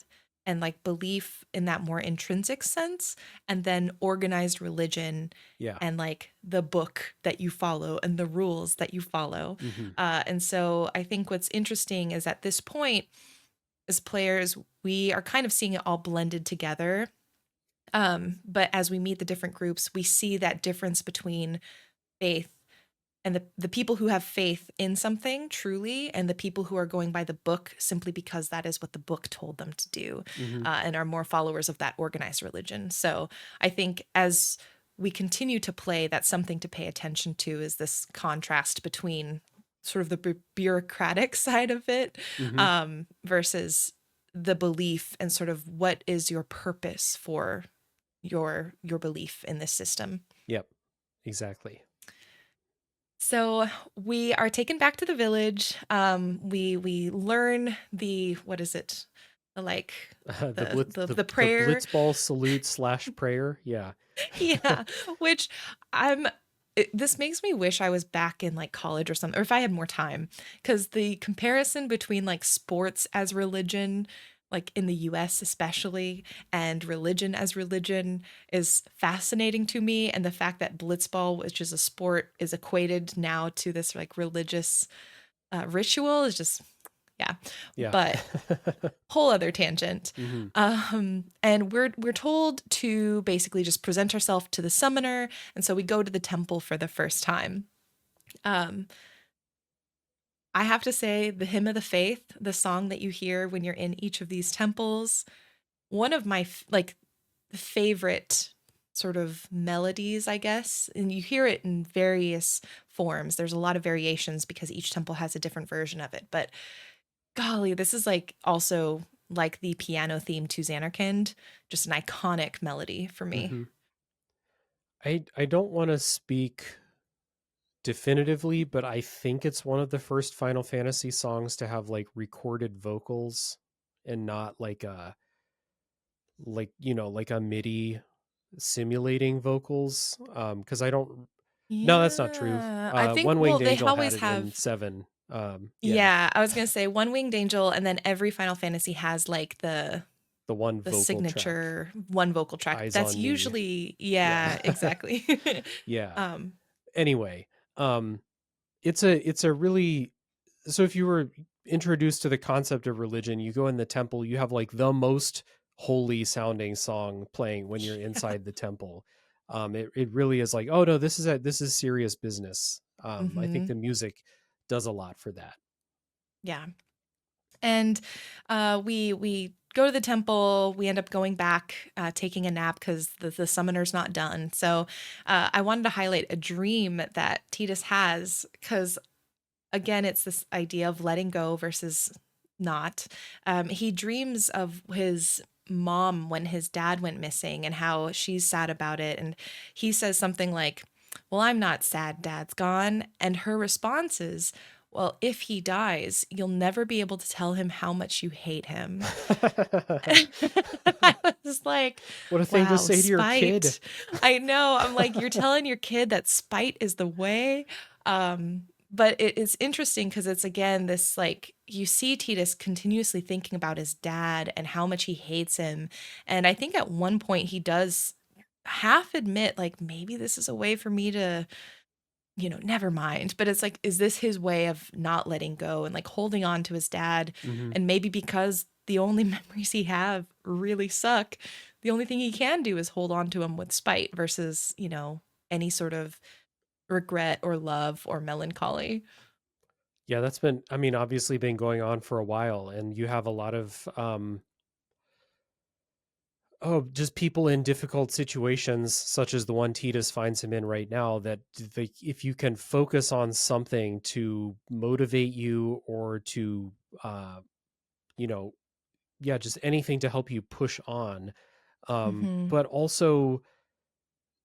and like belief in that more intrinsic sense, and then organized religion Yeah. and like the book that you follow and the rules that you follow. Hmm. And so I think what's interesting is at this point, as players, we are kind of seeing it all blended together. But as we meet the different groups, we see that difference between faith and the people who have faith in something truly, and the people who are going by the book simply because that is what the book told them to do, Hmm. and are more followers of that organized religion. So I think as we continue to play, that's something to pay attention to, is this contrast between sort of the bureaucratic side of it Hmm. versus the belief and sort of what is your purpose for your belief in this system. Yep. Exactly. So we are taken back to the village. We learn the what is it? Like The the blitz the the the the prayer. blitzball salute slash prayer. Yeah. Yeah, which I'm this makes me wish I was back in like college or something, or if I had more time, because the comparison between like sports as religion, like in the US especially, and religion as religion is fascinating to me. And the fact that blitzball, which is a sport, is equated now to this like religious ritual is just, yeah. Yeah. But whole other tangent. Hmm. And we're told to basically just present ourselves to the summoner, and so we go to the temple for the first time. Um, I have to say, the hymn of the faith, the song that you hear when you're in each of these temples, one of my like favorite sort of melodies, I guess. And you hear it in various forms. There's a lot of variations because each temple has a different version of it. But golly, this is like also like the piano theme to Xanarkand, just an iconic melody for me. Hmm. I don't want to speak definitively, but I think it's one of the first Final Fantasy songs to have like recorded vocals and not like a like a MIDI simulating vocals. Because I don't. No, that's not true. Yeah. I think, One well, Winged they Angel had always it in have, 7. Yeah, yeah, I was going to say One Winged Angel, and then every Final Fantasy has like the one the vocal track, signature one vocal track. "Eyes That's on Me." usually, Yeah, yeah, exactly. yeah. um, Anyway, um, it's a really, so if you were introduced to the concept of religion, you go in the temple, you have like the most holy sounding song playing when you're yeah. inside the temple. It really is like, oh no, this is serious business. I think Hmm. the music does a lot for that. Yeah. And we go to the temple. We end up going back, taking a nap because the summoner's not done. So I wanted to highlight a dream that Tidus has because again, it's this idea of letting go versus not. He dreams of his mom when his dad went missing and how she's sad about it. And he says something like, "Well, I'm not sad, dad's gone." And her response is, "Well, if he dies, you'll never be able to tell him how much you hate him." I was like, What a thing to wow, say to your kid. spite. I know. I'm like, you're telling your kid that spite is the way. But it's interesting because it's again this like you see Titus continuously thinking about his dad and how much he hates him. And I think at one point he does half admit, like, maybe this is a way for me to, never mind. But it's like, is this his way of not letting go and like holding on to his dad? Hmm. And maybe because the only memories he have really suck, the only thing he can do is hold on to him with spite versus, any sort of regret or love or melancholy. Yeah, that's been, I mean, obviously been going on for a while, and you have a lot of oh, just people in difficult situations, such as the one Titus finds him in right now, that if you can focus on something to motivate you or to, uh, you know, yeah, just anything to help you push on. Hmm. But also,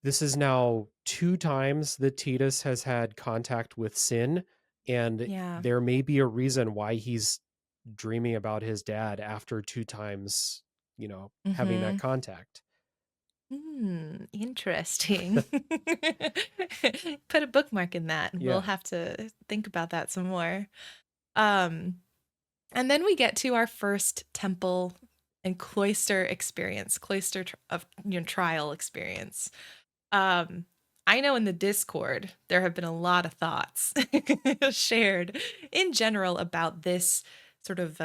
this is now 2 times that Titus has had contact with Sin, and Yeah. there may be a reason why he's dreaming about his dad after 2 times, having that Hmm. contact. Interesting. Put a bookmark in that, and we'll Yeah. have to think about that some more. Um, and then we get to our first temple and cloister experience, trial experience. Um, I know in the Discord there have been a lot of thoughts shared in general about this sort of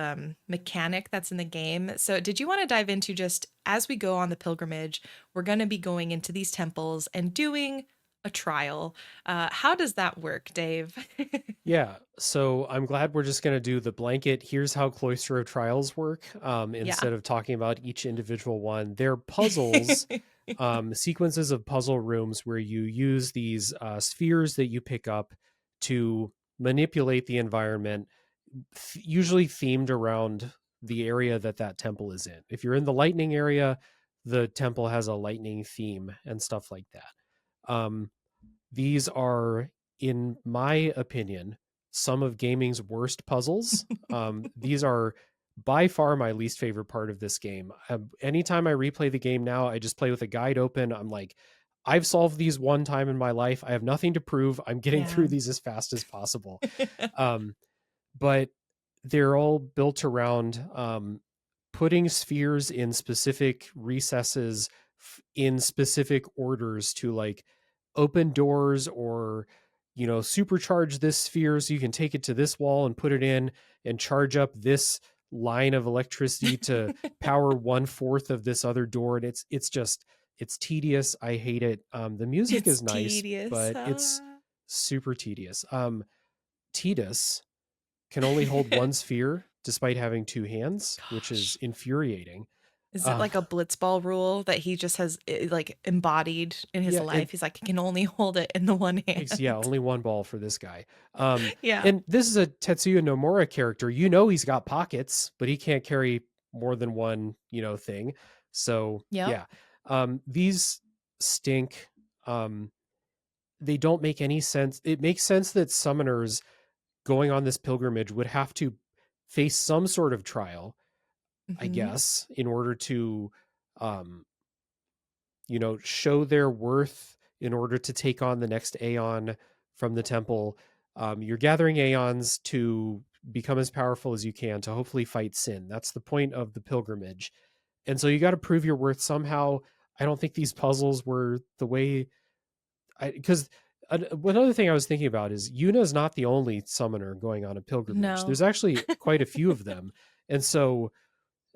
mechanic that's in the game. So, did you want to dive into just as we go on the pilgrimage, we're going to be going into these temples and doing a trial? How does that work, Dave? Yeah. So I'm glad we're just going to do the blanket. Here's how Cloister of Trials work, Yeah. instead of talking about each individual one. They're puzzles, sequences of puzzle rooms where you use these spheres that you pick up to manipulate the environment, usually themed around the area that that temple is in. If you're in the lightning area, the temple has a lightning theme and stuff like that. These are, in my opinion, some of gaming's worst puzzles. These are by far my least favorite part of this game. Anytime I replay the game now, I just play with a guide open. I'm like, I've solved these one time in my life. I have nothing to prove. I'm getting Yeah. through these as fast as possible. Um, but they're all built around putting spheres in specific recesses in specific orders to like open doors or supercharge this sphere so you can take it to this wall and put it in and charge up this line of electricity to power 1/4 of this other door. And it's tedious. I hate it. The music It's is nice, tedious. but it's super tedious. Tidus can only hold one sphere despite having 2 hands, which is Gosh. infuriating. Is it Um, like a blitzball rule that he just has like embodied in his yeah, life? He's like, he can only hold it in the one yeah, hand. only one ball for this guy. Yeah. And this is a Tetsuya Nomura character. You know, he's got pockets, but he can't carry more than one, thing. So Yep. yeah, these stink. Um, they don't make any sense. It makes sense that summoners going on this pilgrimage would have to face some sort of trial, I Hmm. guess, in order to, um, show their worth in order to take on the next Aeon from the temple. You're gathering Aeons to become as powerful as you can to hopefully fight sin. That's the point of the pilgrimage. And so you got to prove your worth somehow. I don't think these puzzles were the way because one other thing I was thinking about is Yuna is not the only summoner going on a pilgrimage. No. There's actually quite a few of them. And so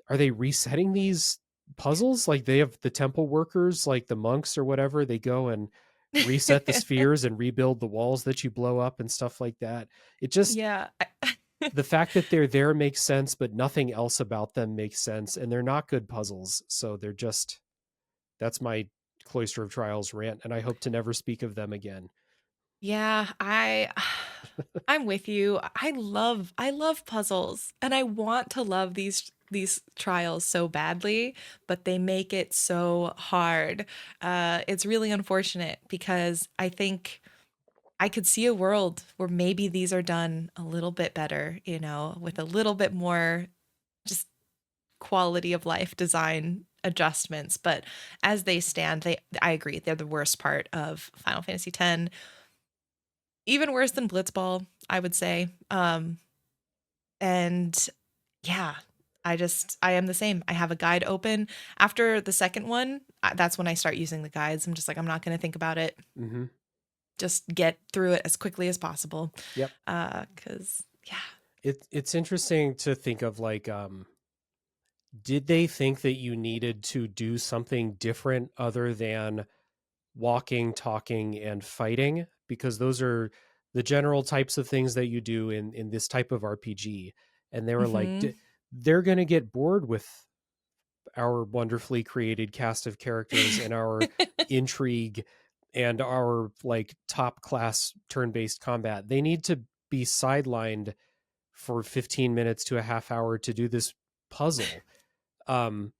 are they resetting these puzzles? Like they have the temple workers, like the monks or whatever, they go and reset the spheres and rebuild the walls that you blow up and stuff like that. It just, Yeah. the fact that they're there makes sense, but nothing else about them makes sense. And they're not good puzzles. So they're just, that's my Cloister of Trials rant. And I hope to never speak of them again. Yeah, I'm with you. I love puzzles and I want to love these trials so badly, but they make it so hard. It's really unfortunate because I think I could see a world where maybe these are done a little bit better, with a little bit more just quality of life design adjustments, but as they stand, I agree, they're the worst part of Final Fantasy X, even worse than Blitzball, I would say. And yeah, I am the same. I have a guide open. After the second one, that's when I start using the guides. I'm just like, I'm not going to think about it. Mm-hmm. Just get through it as quickly as possible. Yep. Cause yeah. It's interesting to think of like, did they think that you needed to do something different other than walking, talking, and fighting? Because those are the general types of things that you do in this type of RPG. And they were like, Hmm. they're going to get bored with our wonderfully created cast of characters and our intrigue and our like top class turn-based combat. They need to be sidelined for 15 minutes to a half hour to do this puzzle. Um,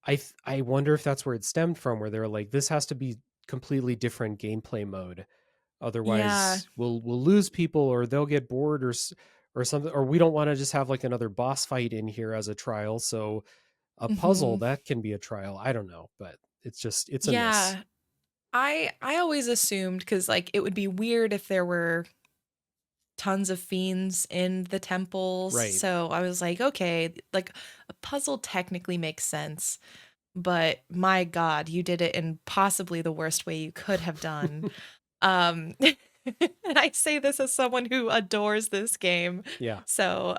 I wonder if that's where it stemmed from, where they're like, this has to be completely different gameplay mode, Yeah. otherwise we'll lose people or they'll get bored or something, or we don't want to just have like another boss fight in here as a trial. So a puzzle Hmm. that can be a trial. I don't know, but it's a miss. Yeah. I always assumed because like it would be weird if there were tons of fiends in the temples. Right. So I was like, okay, like a puzzle technically makes sense, but my God, you did it in possibly the worst way you could have done. And I say this as someone who adores this game. Yeah. So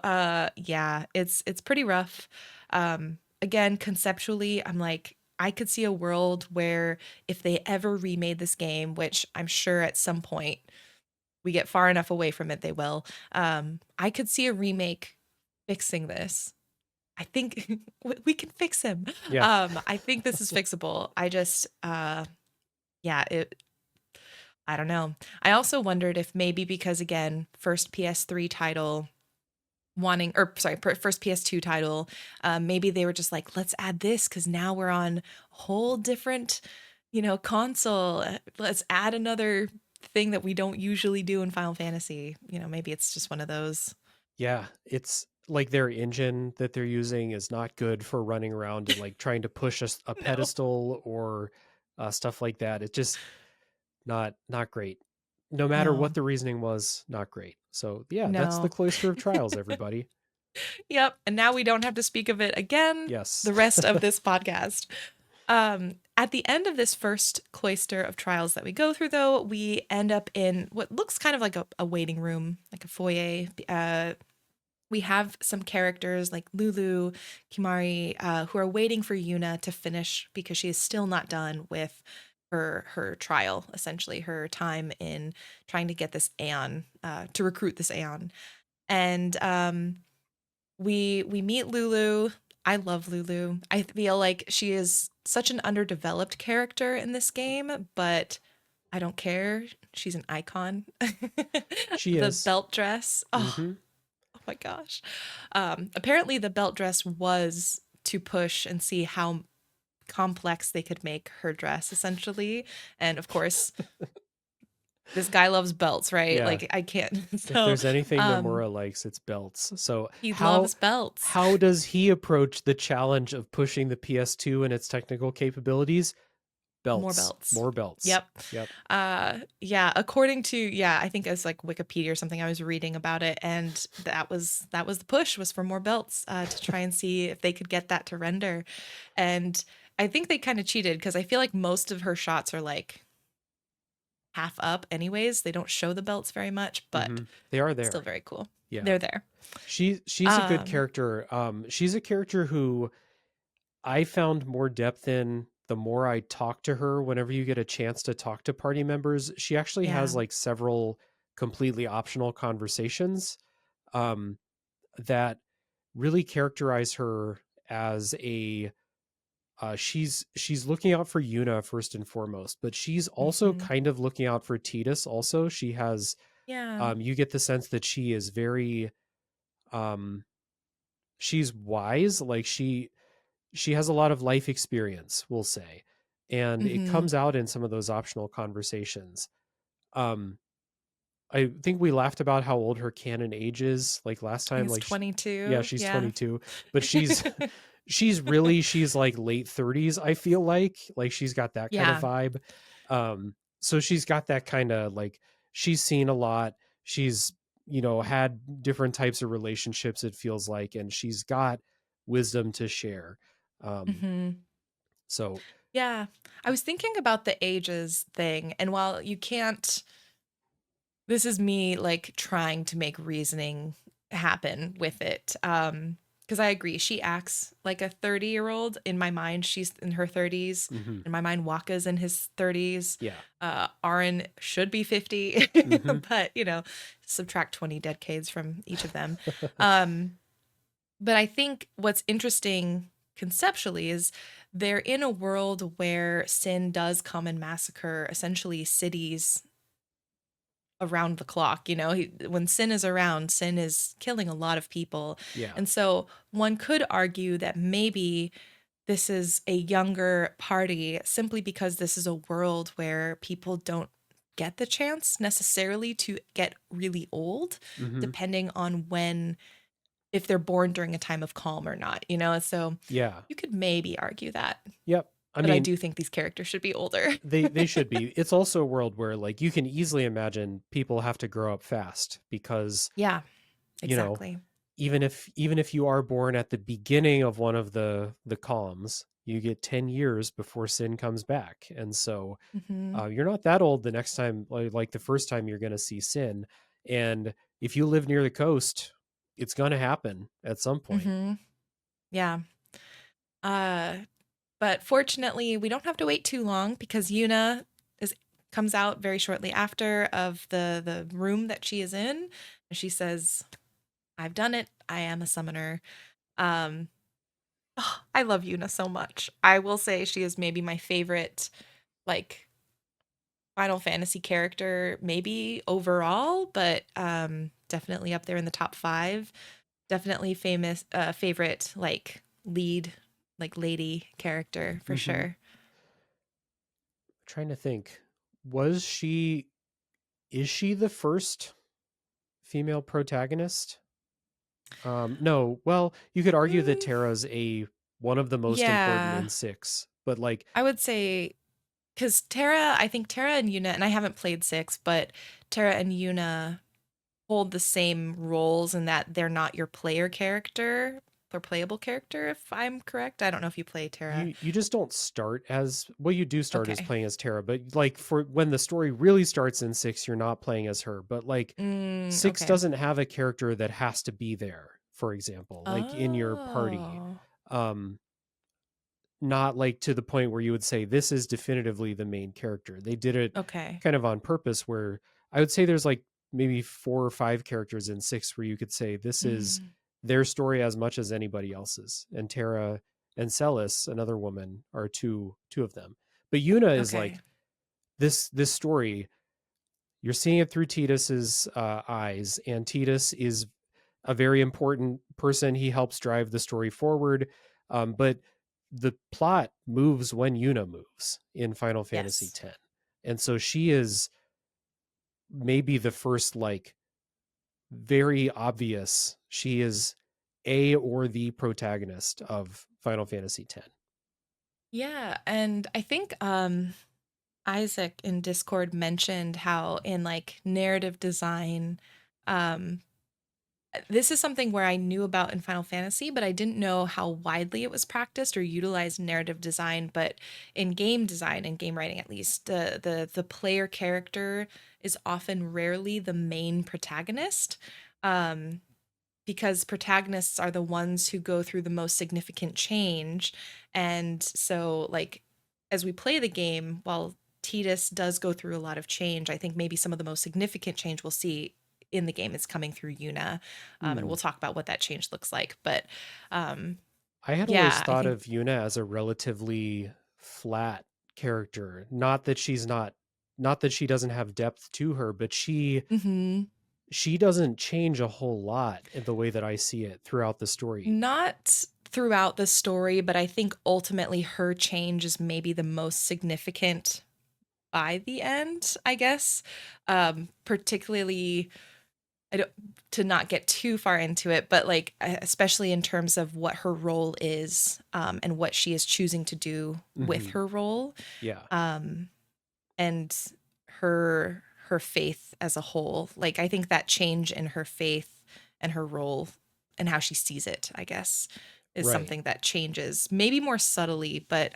yeah, it's pretty rough. Again, conceptually, I'm like, I could see a world where if they ever remade this game, which I'm sure at some point we get far enough away from it, they will. I could see a remake fixing this. I think we can fix him. Yeah. I think this is fixable. I just, yeah, I don't know. I also wondered if maybe because again, first PS3 title wanting, or sorry, first PS2 title, maybe they were just like, let's add this because now we're on a whole different, console. Let's add another thing that we don't usually do in Final Fantasy. Maybe it's just one of those. Yeah. It's like their engine that they're using is not good for running around and like trying to push a No. pedestal or stuff like that. It's just not great. No matter what No. the reasoning was, not great. So yeah, that's the No. Cloister of Trials, everybody. Yep. And now we don't have to speak of it again Yes. the rest of this podcast. At the end of this first cloister of trials that we go through, though, we end up in what looks kind of like a waiting room, like a foyer. We have some characters like Lulu, Kimari, who are waiting for Yuna to finish because she is still not done with her trial, essentially her time in trying to get this Aeon, to recruit this Aeon. And we meet Lulu. I love Lulu. I feel like she is such an underdeveloped character in this game, but I don't care. She's an icon. She The is. belt dress. Oh, Mm-hmm. oh my gosh. Apparently the belt dress was to push and see how complex they could make her dress essentially. And of course, this guy loves belts, right? Yeah. Like I can't. If So, there's anything um Nomura likes, it's belts. So he loves belts. how does he approach the challenge of pushing the PS2 and its technical capabilities? More Belts. belts. More belts. Yep. Yep. Yeah, according to yeah, I think it's like Wikipedia or something I was reading about it and that was the push was for more belts to try and see if they could get that to render. And I think they kind of cheated because I feel like most of her shots are like half up anyways. They don't show the belts very much, but Mm-hmm. They are still there. very cool. Yeah. They're there. She's a good Um character. She's a character who I found more depth in the more I talk to her. Whenever you get a chance to talk to party members, she actually yeah. has like several completely optional conversations um, that really characterize her as a she's looking out for Yuna first and foremost, but she's also Mhm. kind of looking out for Tidus also. She has Yeah. you get the sense that she is very um she's wise, like she has a lot of life experience, we'll say, and it Mhm. comes out in some of those optional conversations. um I think we laughed about how old her canon age is like last I think time, it's like yeah, 22. she's Yeah. 22, but she's like late 30s, I feel like she's got that kind of Yeah. vibe. So she's got that kind of like, she's seen a lot, she's had different types of relationships, it feels like, and she's got wisdom to share. um Mhm. so Yeah. I was thinking about the ages thing, and while you can't this is me like trying to make reasoning happen with it. Because I agree, she acts like a 30-year-old. In my mind, she's in her 30s. mhm, In my mind, Waka's in his 30s. yeah. Aaron should be 50, Mhm. but subtract 20 decades from each of them. Um, but I think what's interesting conceptually is they're in a world where sin does come and massacre essentially cities around the clock. When sin is around, sin is killing a lot of people. Yeah. And so one could argue that maybe this is a younger party simply because this is a world where people don't get the chance necessarily to get really old, Mhm. depending on when if they're born during a time of calm or not, so Yeah. you could maybe argue that, Yep. I but I mean, do think these characters should be older. they should be. It's also a world where like you can easily imagine people have to grow up fast because, Yeah, you know, exactly. even if you are born at the beginning of one of the columns, you get 10 years before sin comes back. And so Hmm. you're not that old the next time, like the first time you're going to see sin. And if you live near the coast, it's going to happen at some point. Hmm. Yeah. Uh, but fortunately, we don't have to wait too long because Yuna is comes out very shortly after of the room that she is in, and she says, "I've done it. I am a summoner." Um, I love Yuna so much. I will say she is maybe my favorite, like Final Fantasy character, maybe overall, but definitely up there in the top 5. Definitely famous favorite like lead like lady character for Hmm. sure. Trying to think, was she is she the first female protagonist? No. Well, you could argue that Mm, Terra's a one of the most important yeah, in 6, but like I would say because I think Terra and Yuna, and I haven't played 6, but Terra and Yuna hold the same roles in that they're not your player character, their playable character, if I'm correct. I don't know if you play Terra. you just don't start as, well, you do start as Okay. playing as Terra, but like for when the story really starts in 6, you're not playing as her. But like Six Okay. doesn't have a character that has to be there, for example, like in your party. Oh. Um, Not like to the point where you would say this is definitively the main character. They did it Okay. kind of on purpose, where I would say there's like maybe 4 or 5 characters in 6 where you could say this is Mm. their story as much as anybody else's. And Tara and Celis, another woman, are two of them. But Yuna is Okay. like this story. You're seeing it through Tidus's eyes, and Tidus is a very important person. He helps drive the story forward, but the plot moves when Yuna moves in Final Fantasy Yes. X, and so she is maybe the first like very obvious. She is a or the protagonist of Final Fantasy X. Yeah, and I think Isaac in Discord mentioned how in like narrative design, um this is something where I knew about in Final Fantasy, but I didn't know how widely it was practiced or utilized in narrative design. But in game design and game writing, at least, the player character is often rarely the main protagonist. Um, because protagonists are the ones who go through the most significant change. And so, like, as we play the game, while Tidus does go through a lot of change, I think maybe some of the most significant change we'll see in the game is coming through Yuna. And Hmm. we'll talk about what that change looks like. But um, I had always yeah, I thought think. of Yuna as a relatively flat character. Not that she doesn't have depth to her, but Mhm. she doesn't change a whole lot in the way that I see it throughout the story. Not throughout the story, but I think ultimately her change is maybe the most significant by the end, I guess. Particularly, I don't, to not get too far into it, but like especially in terms of what her role is, and what she is choosing to do with Hmm. her role, Yeah, um, and her faith as a whole. Like I think that change in her faith and her role and how she sees it, I guess, is right. something that changes maybe more subtly, but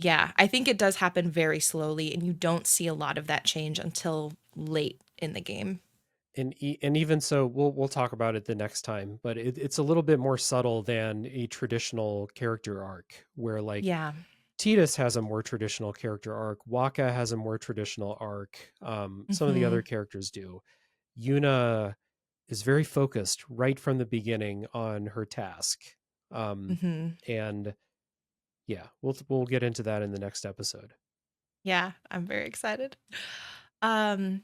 yeah, I think it does happen very slowly, and you don't see a lot of that change until late in the game. And even so, we'll talk about it the next time. But it's a little bit more subtle than a traditional character arc, where like Yeah. Tidus has a more traditional character arc. Waka has a more traditional arc. Some of the Hmm. other characters do. Yuna is very focused right from the beginning on her task. Um, Hmm. and yeah, we'll get into that in the next episode. Yeah, I'm very excited. Um,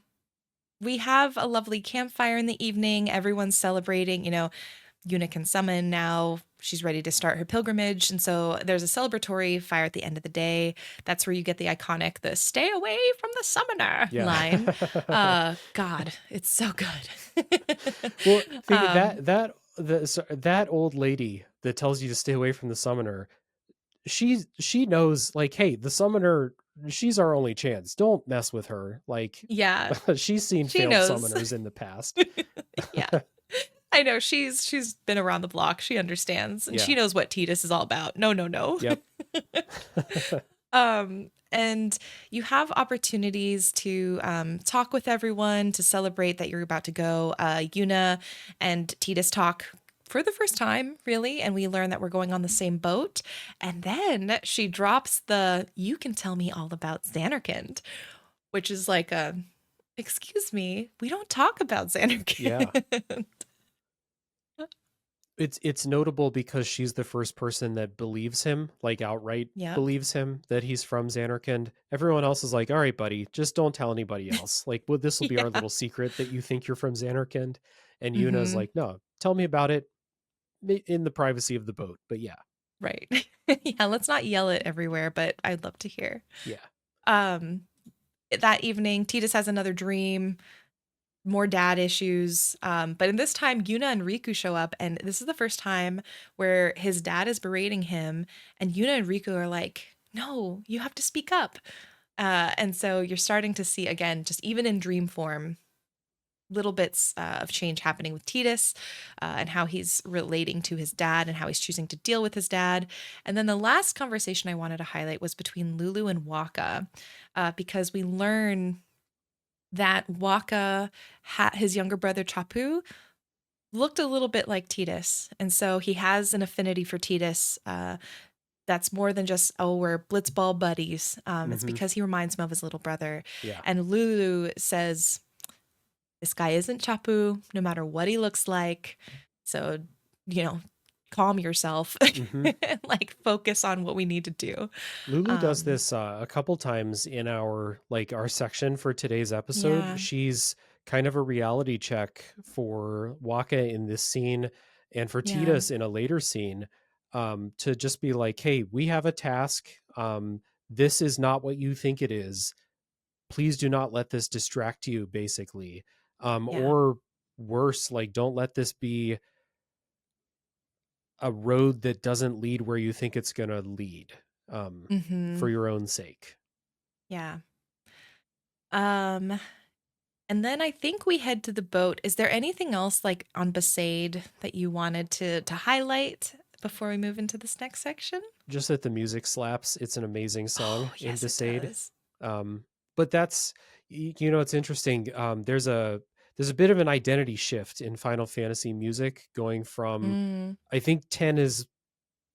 we have a lovely campfire in the evening. Everyone's celebrating. Yuna can summon now. She's ready to start her pilgrimage. And so there's a celebratory fire at the end of the day. That's where you get the iconic, the stay away from the summoner Yeah. line. God, it's so good. Well, think um, that old lady that tells you to stay away from the summoner, she knows like, hey, the summoner, she's our only chance. Don't mess with her. Like yeah, she's seen she failed knows. summoners in the past. Yeah. I know she's been around the block. She understands and she Yeah. knows what Tidus is all about. No, no, no. Yep. And you have opportunities to talk with everyone to celebrate that you're about to go. Yuna and Tidus talk for the first time, really, and we learn that we're going on the same boat. And then she drops the "You can tell me all about Xanarkand," which is like a, excuse me, we don't talk about Yeah. Xanarkand. It's notable because she's the first person that believes him, like outright Yep. believes him that he's from Xanarkand. Everyone else is like, all right, buddy, just don't tell anybody else. Like, well, this will be our Yeah. little secret that you think you're from Xanarkand. And Yuna's Hmm. like, no, tell me about it in the privacy of the boat. But yeah, Right. Yeah, let's not yell it everywhere, but I'd love to hear. yeah. Um, that evening, Tidus has another dream, more dad issues. But in this time, Yuna and Riku show up, and this is the first time where his dad is berating him, and Yuna and Riku are like, "No, you have to speak up." And so you're starting to see again, just even in dream form, little bits of change happening with Tidus, and how he's relating to his dad and how he's choosing to deal with his dad. And then the last conversation I wanted to highlight was between Lulu and Waka, because we learn that Waka, his younger brother Chapu, looked a little bit like Tidus. And so he has an affinity for Tidus. That's more than just, oh, we're blitzball buddies. It's Hmm. because he reminds him of his little brother. Yeah. And Lulu says, this guy isn't Chapu, no matter what he looks like. So, you know, calm yourself Hmm. and like focus on what we need to do. Lulu does Um, this a couple times in our section for today's episode. yeah, She's kind of a reality check for Waka in this scene and for yeah, Tidus in a later scene, to just be like, hey, we have a task. This is not what you think it is. Please do not let this distract you, basically. yeah. Or worse, like, don't let this be a road that doesn't lead where you think it's going to lead, Mm-hmm. for your own sake. Yeah. Um, and then I think we head to the boat. Is there anything else like on Besaid that you wanted to highlight before we move into this next section? Just that the music slaps. It's an amazing song Oh, in yes, it Besaid. does. Um, but that's it's interesting. There's a bit of an identity shift in Final Fantasy music going from, Mm, I think 10 is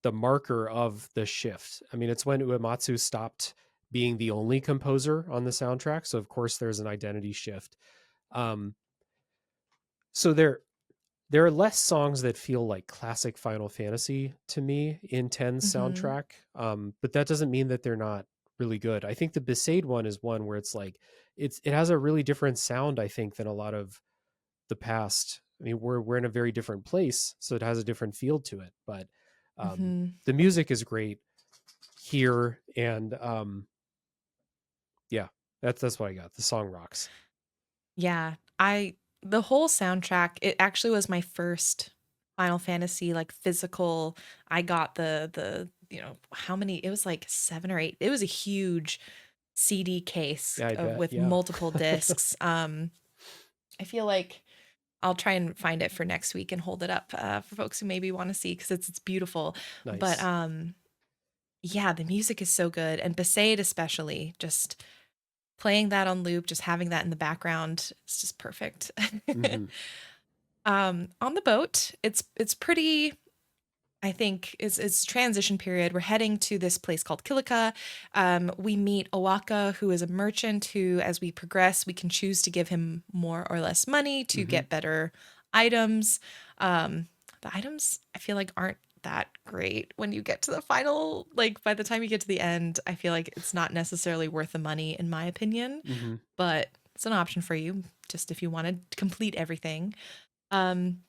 the marker of the shift. I mean, it's when Uematsu stopped being the only composer on the soundtrack. So of course there's an identity shift. Um, so there are less songs that feel like classic Final Fantasy to me in 10's mm-hmm. soundtrack. But that doesn't mean that they're not really good. I think the Besaid one is one where it's like it has a really different sound, I think, than a lot of the past. I mean, we're in a very different place, so it has a different feel to it. But Mm-hmm. the music is great here, and yeah, that's what I got. The song rocks. Yeah, the whole soundtrack, it actually was my first Final Fantasy like physical. I got how many? It was like 7 or 8. It was a huge CD case Yeah, I of bet. with Yeah. multiple discs. I feel like I'll try and find it for next week and hold it up for folks who maybe want to see because it's beautiful. But Nice. yeah, the music is so good, and Besaid especially, just playing that on loop, just having that in the background, it's just perfect. Hmm. On the boat, it's pretty. I think it's transition period. We're heading to this place called Kilika. We meet Owaka, who is a merchant who, as we progress, we can choose to give him more or less money to Hmm. get better items. The items I feel like aren't that great when you get to the final. Like by the time you get to the end, I feel like it's not necessarily worth the money, in my opinion. Hmm. But it's an option for you, just if you want to complete everything. Um,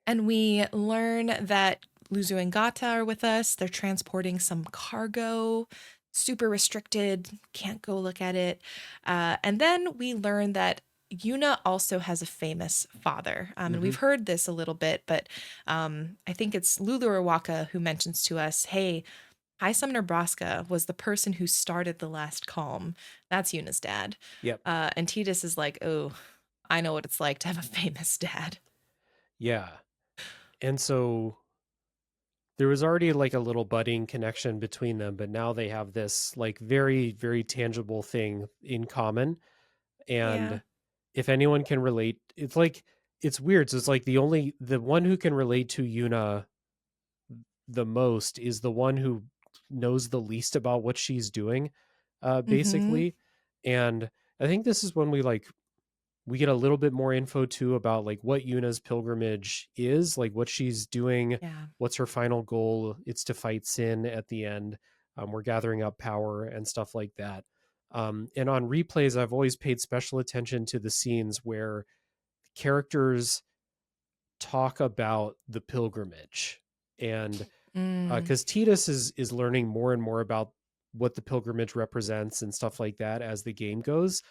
and we learn that Luzu and Gata are with us. They're transporting some cargo, super restricted, can't go look at it. And then we learn that Yuna also has a famous father. And Hmm. we've heard this a little bit, but I think it's Lulu or Waka who mentions to us, hey, High Summoner Braska was the person who started the last calm. That's Yuna's dad. Yep. And Tidus is like, oh, I know what it's like to have a famous dad. Yeah. And so there was already like a little budding connection between them, but now they have this like very, very tangible thing in common. Yeah. And if anyone can relate, it's like, it's weird. So it's like the one who can relate to Yuna the most is the one who knows the least about what she's doing, Mm-hmm. basically. And I think this is when we get a little bit more info too about like what Yuna's pilgrimage is, like what she's doing, Yeah. what's her final goal. It's to fight Sin at the end. We're gathering up power and stuff like that. And on replays, I've always paid special attention to the scenes where characters talk about the pilgrimage, and Mm, because Tidus is learning more and more about what the pilgrimage represents and stuff like that as the game goes.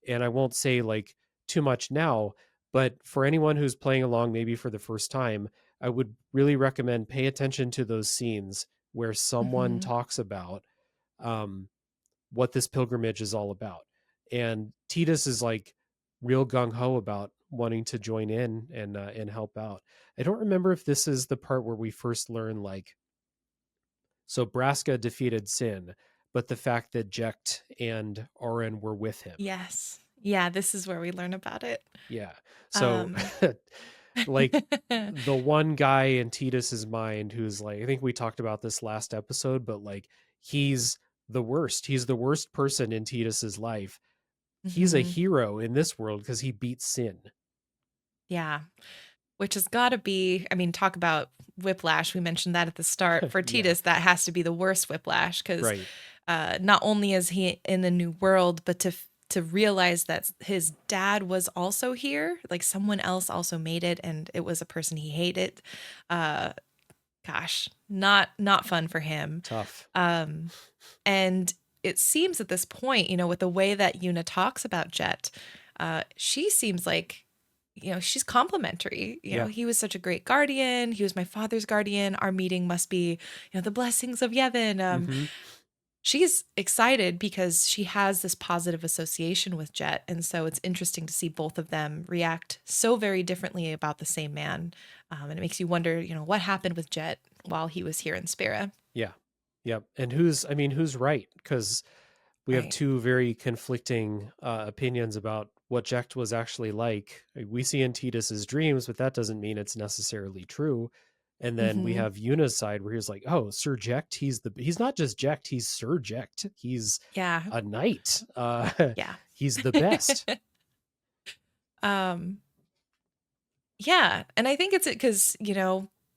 And I won't say like too much now, but for anyone who's playing along maybe for the first time, I would really recommend pay attention to those scenes where someone mhm. talks about um, what this pilgrimage is all about. And Tidus is like real gung ho about wanting to join in and help out. I don't remember if this is the part where we first learn like, so Braska defeated Sin, but the fact that Jecht and Auron were with him. Yes. Yeah, this is where we learn about it. Yeah. So Um like the one guy in Tidus's mind who's like, I think we talked about this last episode, but like he's the worst. He's the worst person in Tidus's life. He's a Mhm. hero in this world because he beat Sin. Yeah. which has got to be, I mean, talk about whiplash. We mentioned that at the start. For Yeah, Tidus, that has to be the worst whiplash because right. not only is he in the new world, but to realize that his dad was also here, like someone else also made it, and it was a person he hated. Uh, Gosh, not fun for him. Tough. Um, and it seems at this point, with the way that Yuna talks about Jet, she seems like, she's complimentary. Yeah. He was such a great guardian. He was my father's guardian. Our meeting must be, the blessings of Yevon. Hmm. She's excited because she has this positive association with Jet. And so it's interesting to see both of them react so very differently about the same man. And it makes you wonder, what happened with Jet while he was here in Spira. Yeah. Yep. And who's right? Because we have Right. two very conflicting opinions about what Jecht was actually like. We see in Tidus's dreams, but that doesn't mean it's necessarily true. And then we Hmm. have Yuna's side where he's like, "Oh, Sir Jecht, he's not just Jecht, he's Sir Jecht. He's Yeah. a knight. Yeah. He's the best." um, yeah. And I think it's because,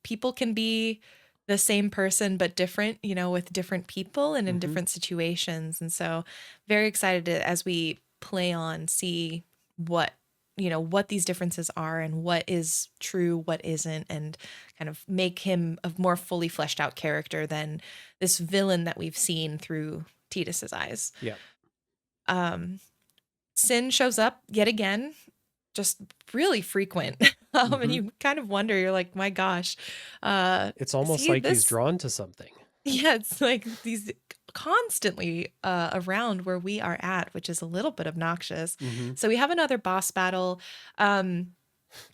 people can be the same person but different, with different people and in Hmm. different situations. And so very excited to, as we play on, see what what these differences are and what is true, what isn't, and kind of make him a more fully fleshed out character than this villain that we've seen through Tidus's eyes. Yeah. Um, Sin shows up yet again, just really frequent. And Hmm. you kind of wonder, you're like, my gosh, It's almost see like he's this? drawn to something. Yeah, it's like these constantly around where we are at, which is a little bit obnoxious. Hmm. So we have another boss battle.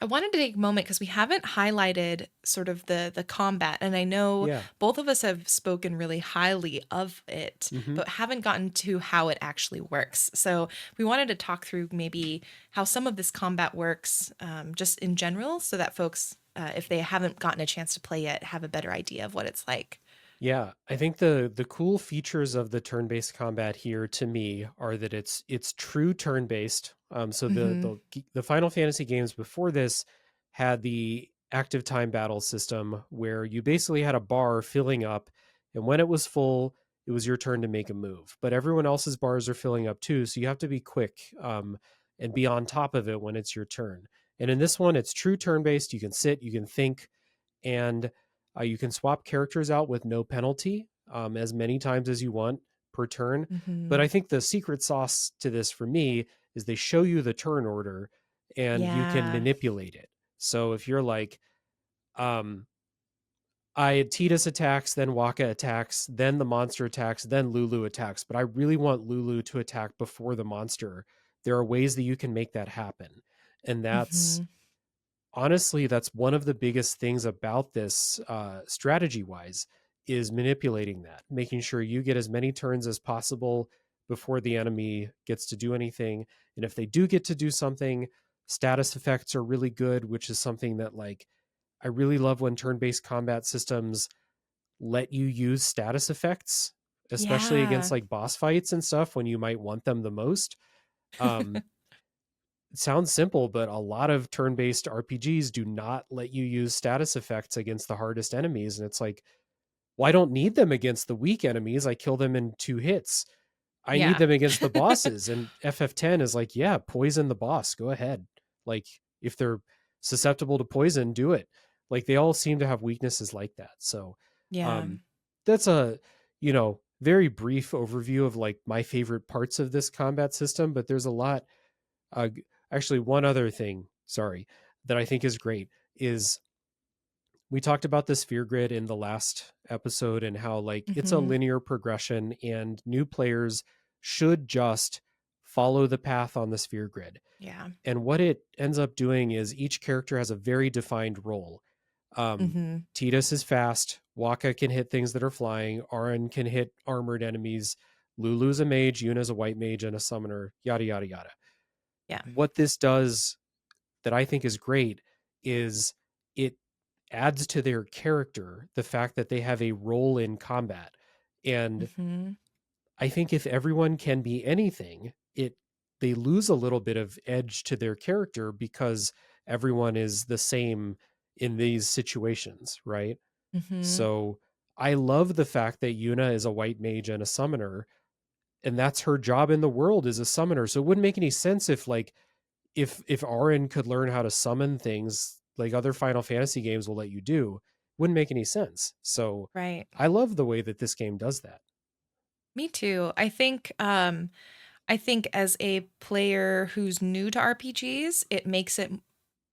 I wanted to take a moment because we haven't highlighted sort of the combat, and I know Yeah. both of us have spoken really highly of it, Hmm. but haven't gotten to how it actually works. So we wanted to talk through maybe how some of this combat works, just in general, so that folks, if they haven't gotten a chance to play yet, have a better idea of what it's like. Yeah, I think the cool features of the turn-based combat here to me are that it's true turn-based. So Hmm. the Final Fantasy games before this had the active time battle system where you basically had a bar filling up, and when it was full, it was your turn to make a move. But everyone else's bars are filling up too, so you have to be quick and be on top of it when it's your turn. And in this one, it's true turn-based. You can sit, you can think, and you can swap characters out with no penalty as many times as you want per turn. But Hmm. I think the secret sauce to this for me is they show you the turn order and you can Yeah. manipulate it. So if you're like, um, I Tidus attacks, then Waka attacks, then the monster attacks, then Lulu attacks, but I really want Lulu to attack before the monster. There are ways that you can make that happen. And that's Hmm. honestly, that's one of the biggest things about this strategy wise is manipulating that, making sure you get as many turns as possible before the enemy gets to do anything. And if they do get to do something, status effects are really good, which is something that like I really love when turn-based combat systems let you use status effects, especially against Yeah. like boss fights and stuff when you might want them the most. Um, it sounds simple, but a lot of turn-based RPGs do not let you use status effects against the hardest enemies. And it's like, well, I don't need them against the weak enemies. I kill them in 2 hits. I need Yeah. them against the bosses. And FF10 is like, yeah, poison the boss. Go ahead. Like, if they're susceptible to poison, do it. Like, they all seem to have weaknesses like that. So, Yeah. um, that's a, very brief overview of like my favorite parts of this combat system, but there's a lot uh, actually, one other thing, sorry, that I think is great is we talked about the sphere grid in the last episode and how like it's a Hmm. linear progression and new players should just follow the path on the sphere grid. Yeah. And what it ends up doing is each character has a very defined role. Hmm. Tidus is fast. Waka can hit things that are flying. Arin can hit armored enemies. Lulu's a mage. Yuna's a white mage and a summoner. Yada yada yada. Yeah. What this does that I think is great is it adds to their character the fact that they have a role in combat. And Hmm. I think if everyone can be anything, they lose a little bit of edge to their character because everyone is the same in these situations, right? Mhm. So I love the fact that Yuna is a white mage and a summoner, and that's her job in the world is a summoner. So it wouldn't make any sense if like if Aaron could learn how to summon things like other Final Fantasy games will let you do, wouldn't make any sense. So Right. I love the way that this game does that. Me too. I think as a player who's new to RPGs, it makes it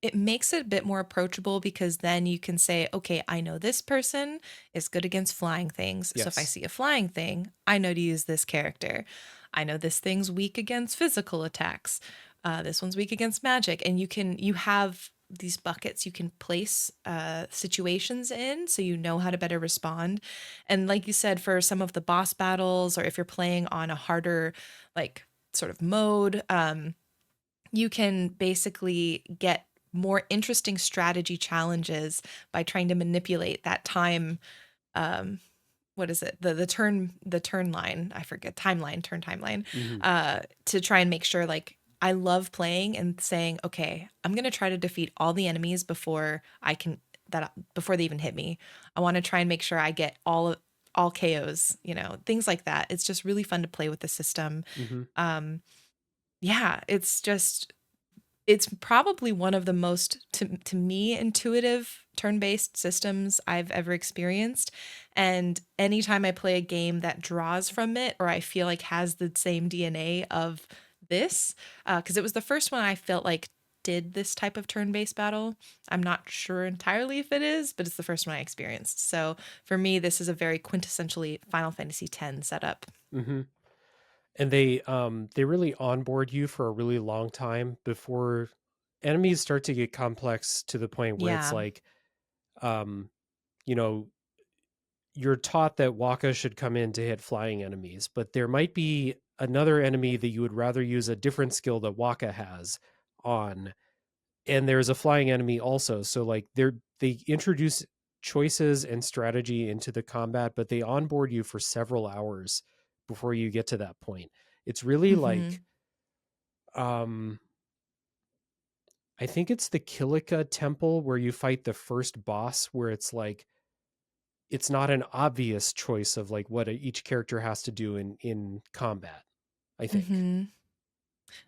a bit more approachable because then you can say, okay, I know this person is good against flying things. So if I Yes. see a flying thing, I know to use this character. I know this thing's weak against physical attacks. This one's weak against magic. And you have these buckets you can place situations in so you know how to better respond. And like you said, for some of the boss battles, or if you're playing on a harder, like, sort of mode, you can basically get more interesting strategy challenges by trying to manipulate that time. um what is it, the turn line, I forget, timeline, turn timeline, Hmm. to try and make sure, like, I love playing and saying, okay, I'm going to try to defeat all the enemies before I can that before they even hit me. I want to try and make sure I get all KOs, things like that. It's just really fun to play with the system. Hmm. um yeah, it's probably one of the most, to me, intuitive turn-based systems I've ever experienced. And anytime I play a game that draws from it, or I feel like has the same DNA of this, because it was the first one I felt like did this type of turn-based battle. I'm not sure entirely if it is, but it's the first one I experienced. So for me, this is a very quintessentially Final Fantasy X setup. Hmm. And they really onboard you for a really long time before enemies start to get complex to the point where it's Yeah. like um you know you're taught that Waka should come in to hit flying enemies, but there might be another enemy that you would rather use a different skill that Waka has on, and there's a flying enemy also. So like they introduce choices and strategy into the combat, but they onboard you for several hours before you get to that point. It's really like Hmm. um I think it's the Kilika temple where you fight the first boss, where it's like it's not an obvious choice of like what each character has to do in combat, I think. Hmm.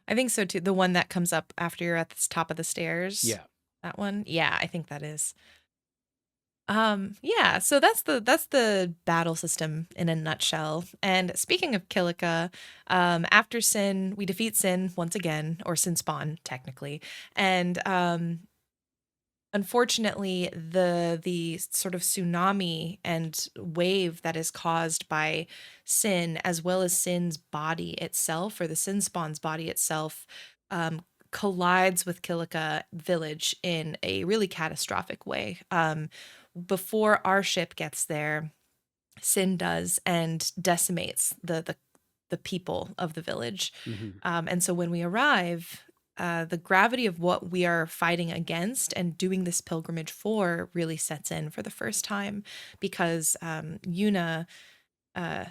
I think so too. The one that comes up after you're at the top of the stairs. Yeah. That one? Yeah, I think that is. Yeah, so that's the battle system in a nutshell. And speaking of Kilika, after Sin, we defeat Sin once again, or Sin Spawn, technically. And unfortunately, the sort of tsunami and wave that is caused by Sin, as well as Sin's body itself, or the Sin Spawn's body itself, um, collides with Kilika village in a really catastrophic way. Before our ship gets there, Sin does, and decimates the people of the village. Hmm. And so when we arrive, the gravity of what we are fighting against and doing this pilgrimage for really sets in for the first time, because Yuna, uh,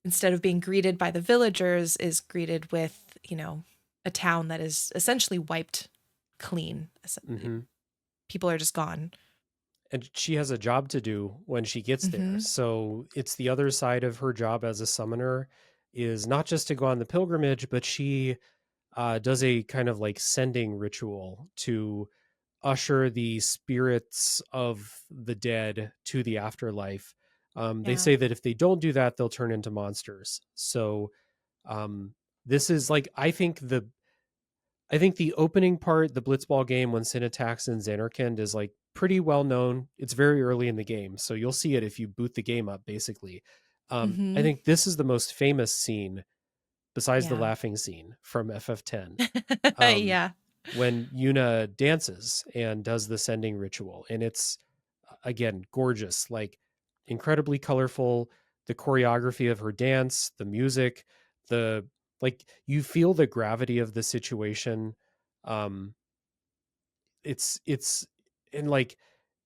instead of being greeted by the villagers, is greeted with, a town that is essentially wiped clean. Hmm. People are just gone. And she has a job to do when she gets there. Hmm. So it's the other side of her job as a summoner is not just to go on the pilgrimage, but she does a kind of like sending ritual to usher the spirits of the dead to the afterlife. They Yeah. say that if they don't do that, they'll turn into monsters. So um, this is like I think the opening part, the Blitzball game when Sin attacks in Xanarkand is like pretty well known. It's very early in the game, so you'll see it if you boot the game up, basically. I Hmm. think this is the most famous scene besides the Yeah. laughing scene from FF10. Um, Yeah. when Yuna dances and does the sending ritual, and it's again gorgeous, like incredibly colorful. The choreography of her dance, the music, the like you feel the gravity of the situation. um it's and like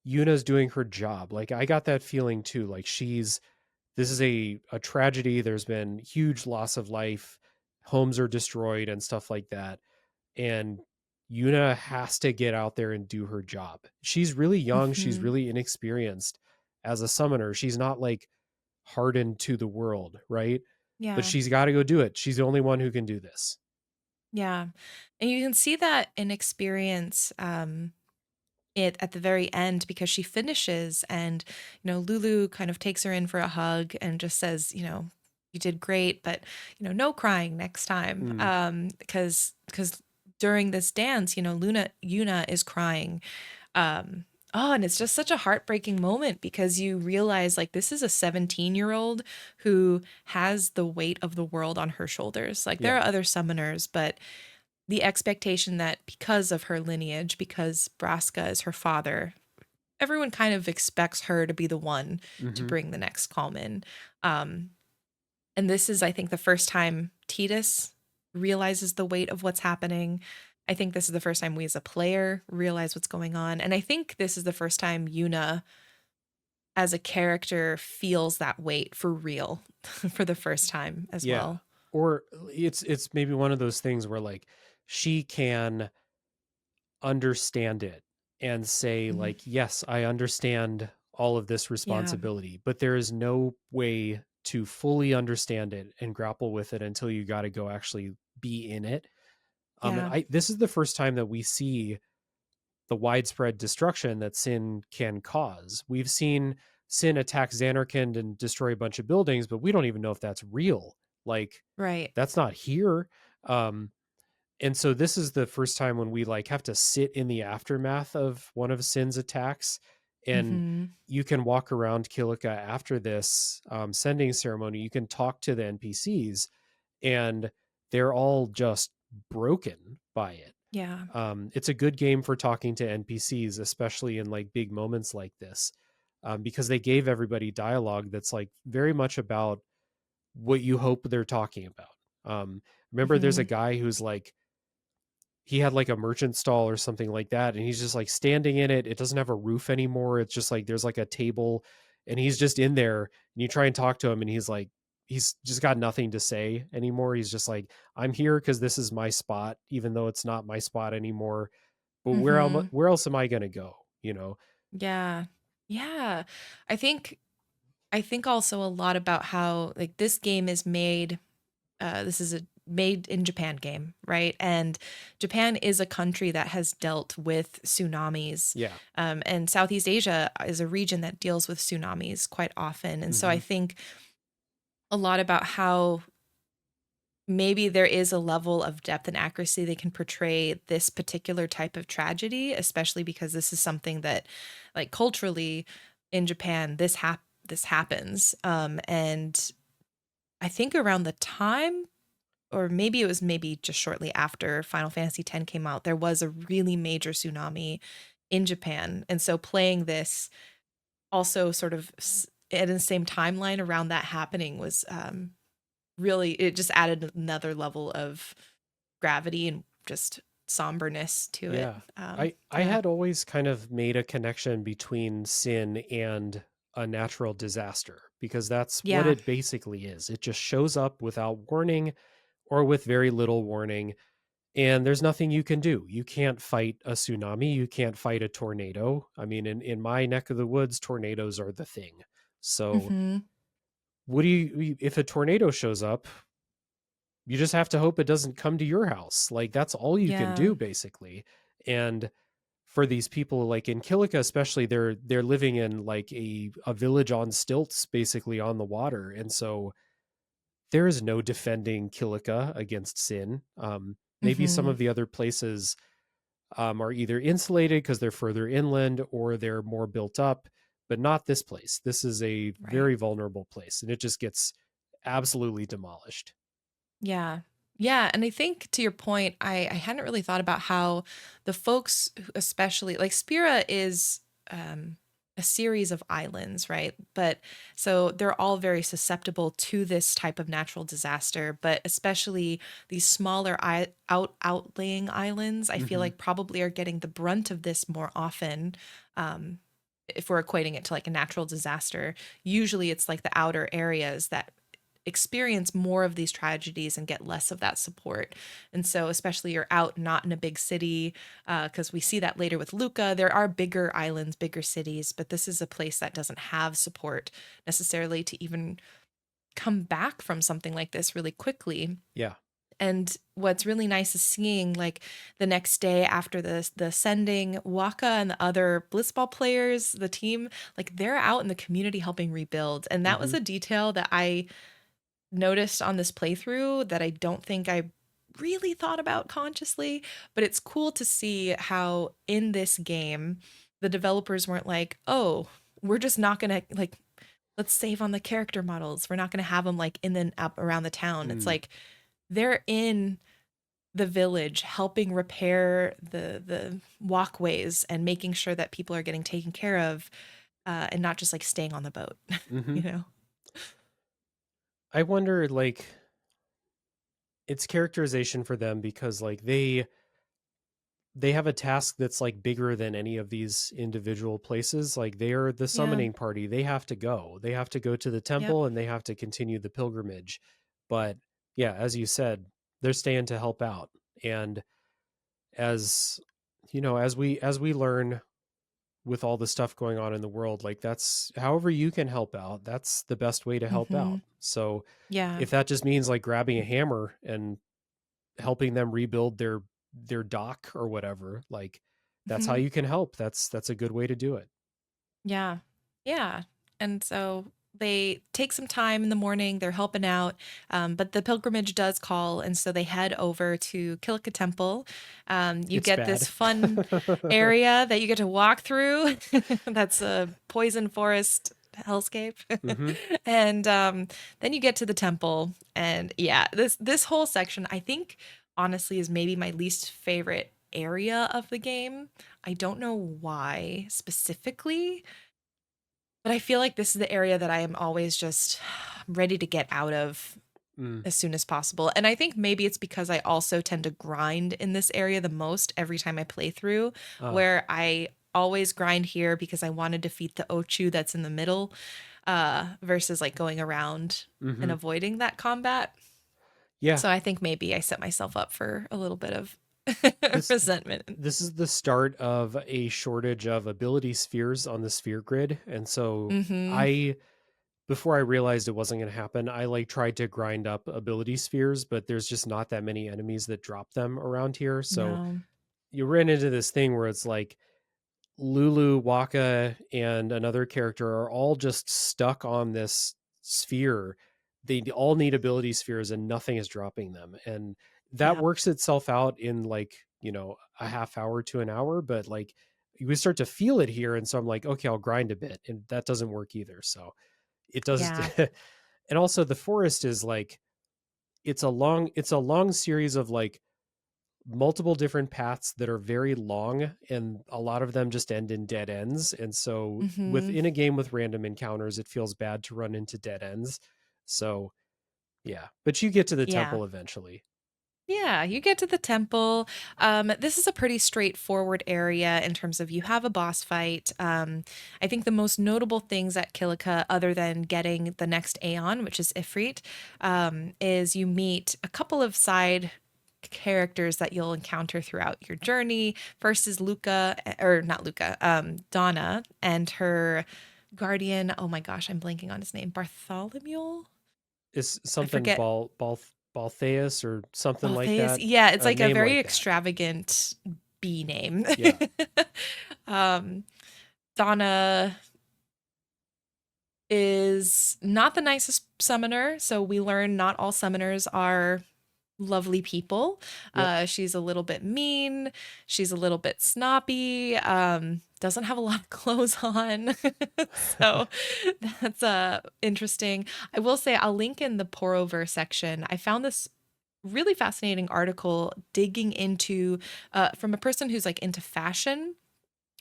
Yuna's doing her job. Like I got that feeling too, like she's this is a tragedy, there's been huge loss of life, homes are destroyed and stuff like that, and Yuna has to get out there and do her job. She's really young, she's Mhm. really inexperienced as a summoner. She's not like hardened to the world, right? But Yeah. she's got to go do it. She's the only one who can do this. Yeah. And you can see that in experience it at the very end because she finishes and Lulu kind of takes her in for a hug and just says, you did great, but no crying next time. Mm, Because during this dance, Luna Yuna is crying. Oh, and it's just such a heartbreaking moment because you realize like this is a 17-year-old who has the weight of the world on her shoulders. Like there yeah. are other summoners, but the expectation that because of her lineage, because Braska is her father, everyone kind of expects her to be the one to Hmm. bring the next calm in. Um, and this is, I think, the first time Tidus realizes the weight of what's happening. I think this is the first time we as a player realize what's going on. And I think this is the first time Yuna as a character feels that weight for real for the first time as Yeah. well. Or it's maybe one of those things where like she can understand it and say Mhm. like, yes, I understand all of this Yeah. responsibility, but there is no way to fully understand it and grapple with it until you got to go actually be in it. And Yeah. I this is the first time that we see the widespread destruction that Sin can cause. We've seen Sin attack Xanarkand and destroy a bunch of buildings, but we don't even know if that's real. Like Right. that's not here. Um, and so this is the first time when we like have to sit in the aftermath of one of Sin's attacks, and Mhm. you can walk around Kilika after this sending ceremony. You can talk to the NPCs, and they're all just broken by it. Yeah. It's a good game for talking to NPCs, especially in like big moments like this, because they gave everybody dialogue that's like very much about what you hope they're talking about. Remember, there's a Mhm. guy who's like, he had like a merchant stall or something like that, and he's just like standing in it. It doesn't have a roof anymore. It's just like there's like a table, and he's just in there. And you try and talk to him, and he's like, he's just got nothing to say anymore. He's just like, I'm here because this is my spot, even though it's not my spot anymore. But Mhm. where else am I gonna go? You know? Yeah. Yeah. I think I think also a lot about how like this game is made this is a made in Japan game, right? And Japan is a country that has dealt with tsunamis. Yeah. And Southeast Asia is a region that deals with tsunamis quite often. And so Hmm. I think a lot about how maybe there is a level of depth and accuracy they can portray this particular type of tragedy, especially because this is something that, like culturally, in Japan, this happens. And I think around the time, or maybe it was maybe just shortly after Final Fantasy X came out, there was a really major tsunami in Japan, and so playing this also sort of at the same timeline around that happening was really it just added another level of gravity and just somberness to it. Yeah. I Yeah. had always kind of made a connection between sin and a natural disaster because that's what Yeah. it basically is. It just shows up without warning or with very little warning, and there's nothing you can do. You can't fight a tsunami, you can't fight a tornado. I mean, in my neck of the woods, tornadoes are the thing. So, Mhm. what do if a tornado shows up, you just have to hope it doesn't come to your house. Like that's all you can Yeah. do basically. And for these people like in Kilika especially, they're living in like a village on stilts basically on the water. And so there is no defending Kilika against Sin. Maybe some Mhm. of the other places are either insulated because they're further inland or they're more built up, but not this place. This is a Right. very vulnerable place, and it just gets absolutely demolished. Yeah. Yeah. And I think to your point, I hadn't really thought about how the folks, especially like Spira is um, a series of islands, right? But so they're all very susceptible to this type of natural disaster, but especially these smaller outlying islands, I feel Hmm. like probably are getting the brunt of this more often. Um, if we're equating it to like a natural disaster, usually it's like the outer areas that experience more of these tragedies and get less of that support. And so, especially you're out not in a big city, because we see that later with Luca. There are bigger islands, bigger cities, but this is a place that doesn't have support necessarily to even come back from something like this really quickly. Yeah. And what's really nice is seeing like the next day after the sending, Waka and the other blitzball players, the team, like they're out in the community helping rebuild. And that was Hmm. a detail that I noticed on this playthrough that I don't think I really thought about consciously, but it's cool to see how in this game the developers weren't like, "Oh, we're just not going to like let's save on the character models. We're not going to have them like in and up around the town." It's Mm. like they're in the village helping repair the walkways and making sure that people are getting taken care of, and not just like staying on the boat, Hmm. you know. I wonder, like, it's characterization for them because like they have a task that's like bigger than any of these individual places. Like they're the Yeah. summoning party. They have to go. They have to go to the Yep. temple and they have to continue the pilgrimage. But yeah, as you said, they're staying to help out. And as you know, as we learn with all the stuff going on in the world, like that's however you can help out, that's the best way to help Mhm. out. So Yeah. if that just means like grabbing a hammer and helping them rebuild their dock or whatever, like that's how Mhm. you can help. That's a good way to do it. Yeah. Yeah. And so they take some time in the morning, they're helping out, but the pilgrimage does call. And so they head over to Kilika Temple. You It's get this bad. fun area that you get to walk through. That's a poison forest hellscape. Hmm. And then you get to the temple. And yeah, this whole section, I think, honestly, is maybe my least favorite area of the game. I don't know why specifically, but I feel like this is the area that I am always just ready to get out of Mm. as soon as possible. And I think maybe it's because I also tend to grind in this area the most every time I play through, Ah. where I always grind here because I want to defeat the Ochu that's in the middle, versus like going around and Hmm. avoiding that combat. Yeah. So I think maybe I set myself up for a little bit of This resentment. this is the start of a shortage of ability spheres on the sphere grid, and so Mm-hmm. I before I realized it wasn't going to happen, I like tried to grind up ability spheres, but there's just not that many enemies that drop them around here. So No. you ran into this thing where it's like Lulu, Waka, and another character are all just stuck on this sphere. They all need ability spheres and nothing is dropping them. And that Yeah. works itself out in like, a half hour to an hour, but like we start to feel it here. And so I'm like, okay, I'll grind a bit. And that doesn't work either. So it does. Yeah. And also the forest is like, it's a long series of like multiple different paths that are very long and a lot of them just end in dead ends, and so Mm-hmm. within a game with random encounters it feels bad to run into dead ends. So yeah, but you get to the Yeah. temple eventually. Yeah, you get to the temple. This is a pretty straightforward area in terms of you have a boss fight. I think the most notable things at Kilika, other than getting the next Aeon, which is Ifrit, is you meet a couple of side characters that you'll encounter throughout your journey. First is Luca, or not Luca, Donna and her guardian. Oh my gosh, I'm blanking on his name. Bartholomew? Is I something forget. Baltheus or something like Baltheus. that, Yeah, it's a like a name very like that. extravagant bee name. Yeah. um, Donna is not the nicest summoner, so we learn not all summoners are lovely people. Yep. She's a little bit mean. She's a little bit snobby. Doesn't have a lot of clothes on, so that's interesting. I will say I'll link in the pour over section. I found this really fascinating article digging into from a person who's like into fashion.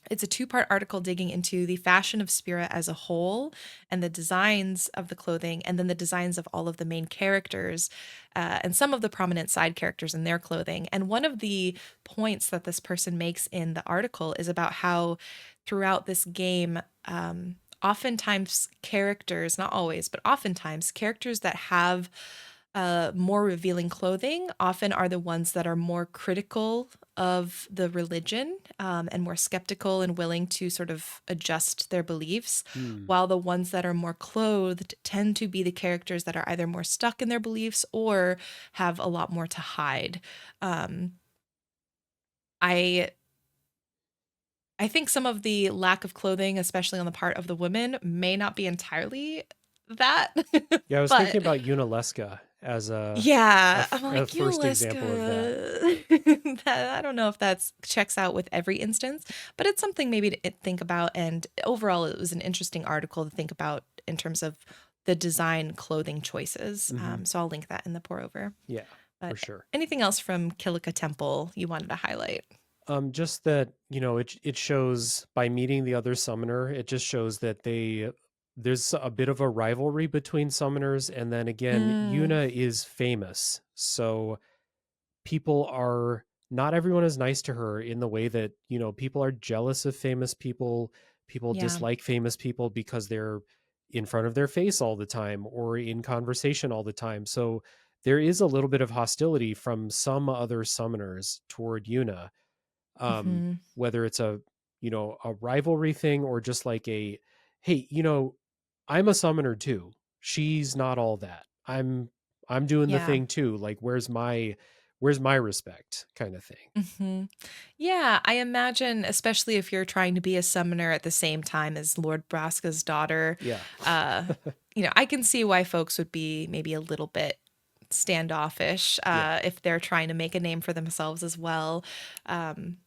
It's a two-part article digging into the fashion of Spira as a whole and the designs of the clothing, and then the designs of all of the main characters, and some of the prominent side characters in their clothing. And one of the points that this person makes in the article is about how throughout this game, oftentimes characters, not always, but oftentimes characters that have more revealing clothing often are the ones that are more critical of the religion, and more skeptical and willing to sort of adjust their beliefs, Hmm. while the ones that are more clothed tend to be the characters that are either more stuck in their beliefs or have a lot more to hide. Um, I I think some of the lack of clothing, especially on the part of the women, may not be entirely that, Yeah, I was thinking but about Unaleska as yeah, I'm a like, first example of that. Alaska. I don't know if that's checks out with every instance, but it's something maybe to think about. And overall, it was an interesting article to think about in terms of the design clothing choices. Hmm. So I'll link that in the pour over. Yeah, for But sure. anything else from Kilika Temple you wanted to highlight? Just that, it shows by meeting the other summoner, it just shows that there's a bit of a rivalry between summoners, and then again, Mm, Yuna is famous, so people are not everyone is nice to her in the way that, people are jealous of famous people. People yeah. dislike famous people because they're in front of their face all the time or in conversation all the time. So there is a little bit of hostility from some other summoners toward Yuna, Hmm. whether it's a rivalry thing or just like a, hey, I'm a summoner too. She's not all that. I'm doing the Yeah. thing too. Like, where's my respect kind of thing. Hmm. Yeah, I imagine, especially if you're trying to be a summoner at the same time as Lord Braska's daughter, Yeah. uh, I can see why folks would be maybe a little bit standoffish, Yeah. if they're trying to make a name for themselves as well. Um,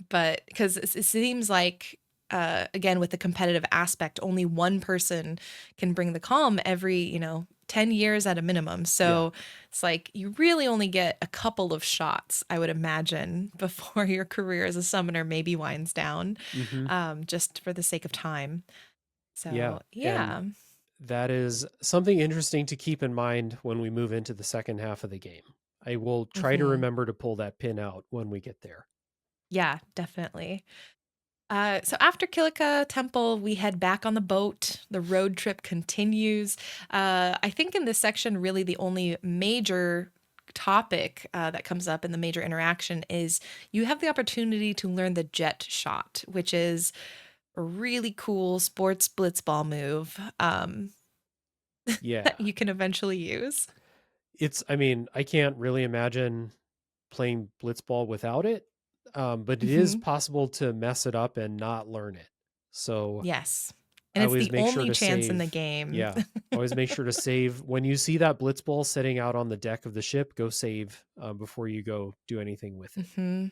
but because it seems like, again, with the competitive aspect, only one person can bring the calm every 10 years at a minimum. Yeah. So it's like you really only get a couple of shots, I would imagine, before your career as a summoner maybe winds down, Hmm. just for the sake of time. Yeah. So And yeah. that is something interesting to keep in mind when we move into the second half of the game. I will try to Hmm. remember to pull that pin out when we get there. Yeah, definitely. So after Kilika Temple, we head back on the boat. The road trip continues. I think in this section, really the only major topic that comes up in the major interaction is you have the opportunity to learn the jet shot, which is a really cool sports blitzball move, Yeah. that you can eventually use. I mean, I can't really imagine playing blitzball without it. But it is Hmm. possible to mess it up and not learn it. So Yes. And I it's always the make sure only to chance in the save. game. Yeah. Always make sure to save when you see that blitzball sitting out on the deck of the ship. Go save before you go do anything with it. Hmm.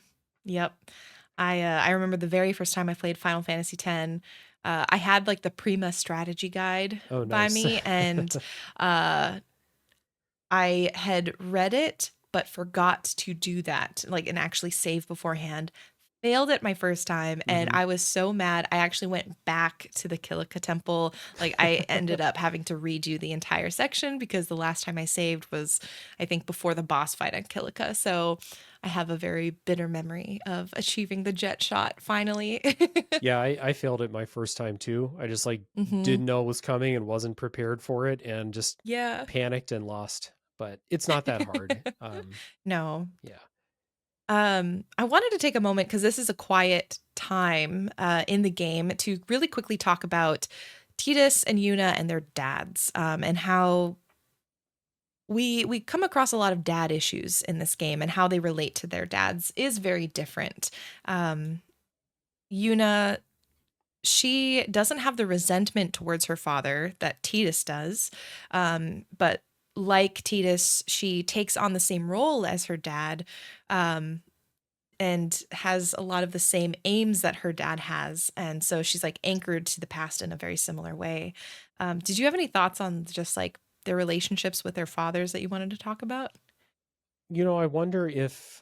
Yep. I remember the very first time I played Final Fantasy X. I had like the Prima strategy guide Oh, by nice. me, and uh, I had read it but forgot to do that, like, and actually save beforehand. Failed it my first time, and Hmm. I was so mad. I actually went back to the Kilika Temple. Like, I ended up having to redo the entire section because the last time I saved was, I think, before the boss fight on Kilika. So I have a very bitter memory of achieving the jet shot finally. Yeah, I failed it my first time too. I just like Hmm. didn't know it was coming and wasn't prepared for it and just Yeah. panicked and lost. But it's not that hard. No. Yeah. I wanted to take a moment because this is a quiet time in the game to really quickly talk about Tidus and Yuna and their dads, and how we come across a lot of dad issues in this game, and how they relate to their dads is very different. Um, Yuna, she doesn't have the resentment towards her father that Tidus does, but like Tidus, she takes on the same role as her dad. Um, and has a lot of the same aims that her dad has. And so she's like anchored to the past in a very similar way. Did you have any thoughts on just like their relationships with their fathers that you wanted to talk about? I wonder if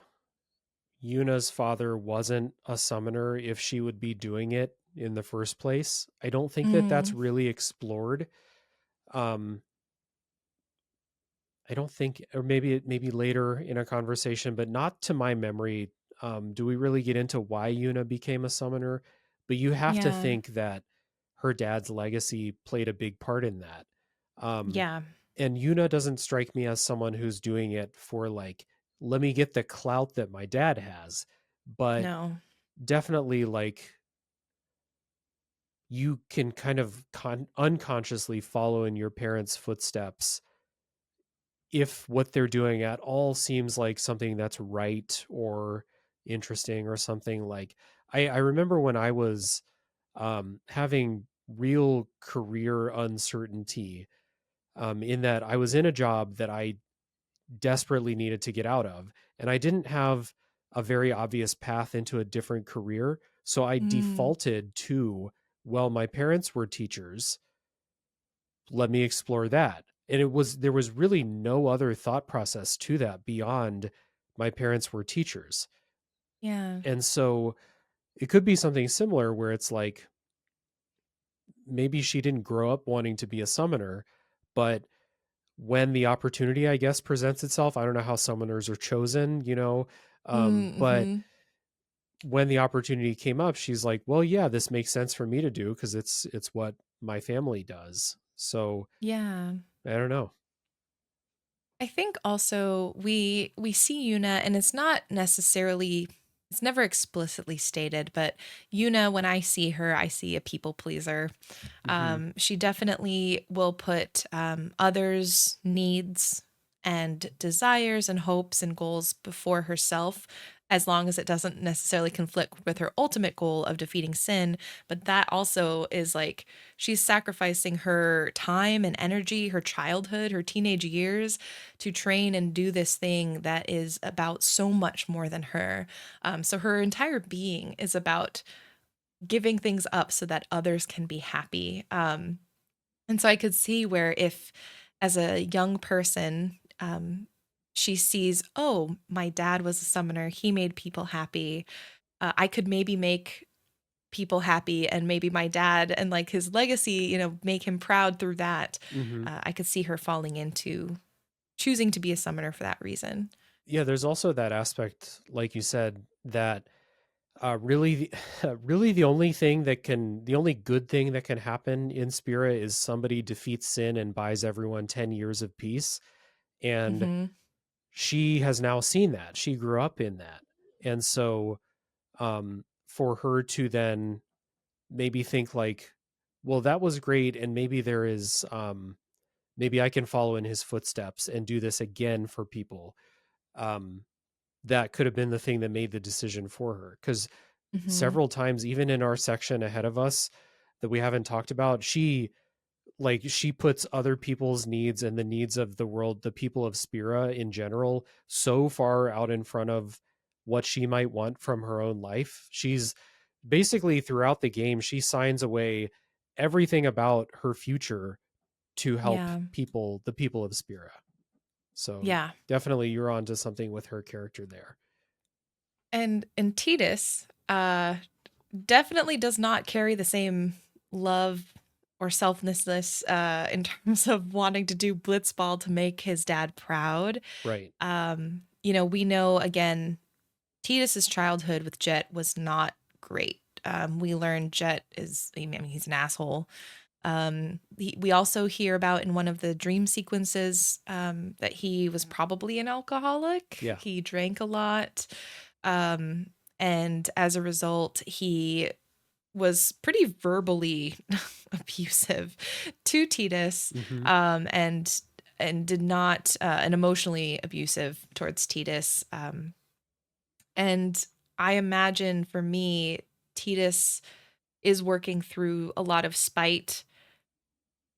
Yuna's father wasn't a summoner, if she would be doing it in the first place. I don't think that that's Mm, really explored. Um, I don't think, or maybe later in a conversation, but not to my memory. Do we really get into why Yuna became a summoner? But you have to yeah. think that her dad's legacy played a big part in that. Um, Yeah. and Yuna doesn't strike me as someone who's doing it for like, let me get the clout that my dad has, but No. definitely like you can kind of unconsciously follow in your parents' footsteps if what they're doing at all seems like something that's right or interesting or something. Like I remember when I was having real career uncertainty, in that I was in a job that I desperately needed to get out of, and I didn't have a very obvious path into a different career. So I Mm. defaulted to, well, my parents were teachers, let me explore that. And there was really no other thought process to that beyond my parents were teachers. Yeah. And so it could be something similar where it's like maybe she didn't grow up wanting to be a summoner, but when the opportunity, I guess, presents itself, I don't know how summoners are chosen, but Mm-hmm. when the opportunity came up, she's like, well, yeah, this makes sense for me to do because it's what my family does. So Yeah. I don't know. I think also we see Yuna, and it's not necessarily, it's never explicitly stated, but Yuna, when I see her, I see a people pleaser. Hmm. She definitely will put others' needs and desires and hopes and goals before herself, as long as it doesn't necessarily conflict with her ultimate goal of defeating sin. But that also is like she's sacrificing her time and energy, her childhood, her teenage years to train and do this thing that is about so much more than her. So her entire being is about giving things up so that others can be happy. And so I could see where if, as a young person, she sees, oh, my dad was a summoner, he made people happy. I could maybe make people happy, and maybe my dad and like his legacy, make him proud through that. Hmm. I could see her falling into choosing to be a summoner for that reason. Yeah, there's also that aspect, like you said, that really, really the only good thing that can happen in Spira is somebody defeats sin and buys everyone 10 years of peace. And Hmm. she has now seen that. She grew up in that. And so for her to then maybe think like, well, that was great. And maybe there is, maybe I can follow in his footsteps and do this again for people. Um, that could have been the thing that made the decision for her. Because Hmm. several times, even in our section ahead of us that we haven't talked about, she puts other people's needs and the needs of the world, the people of Spira in general, so far out in front of what she might want from her own life. She's basically throughout the game, she signs away everything about her future to help Yeah. people, the people of Spira. So Yeah. definitely you're on to something with her character there. And Tidus definitely does not carry the same love or selflessness in terms of wanting to do blitzball to make his dad proud. Right. We know again, Tidus's childhood with Jet was not great. We learn Jet is, I mean, he's an asshole. We also hear about in one of the dream sequences that he was probably an alcoholic. Yeah. He drank a lot. Um, and as a result, he was pretty verbally abusive to Tidus, Hmm. and did not and emotionally abusive towards Tidus. And I imagine for me, Tidus is working through a lot of spite,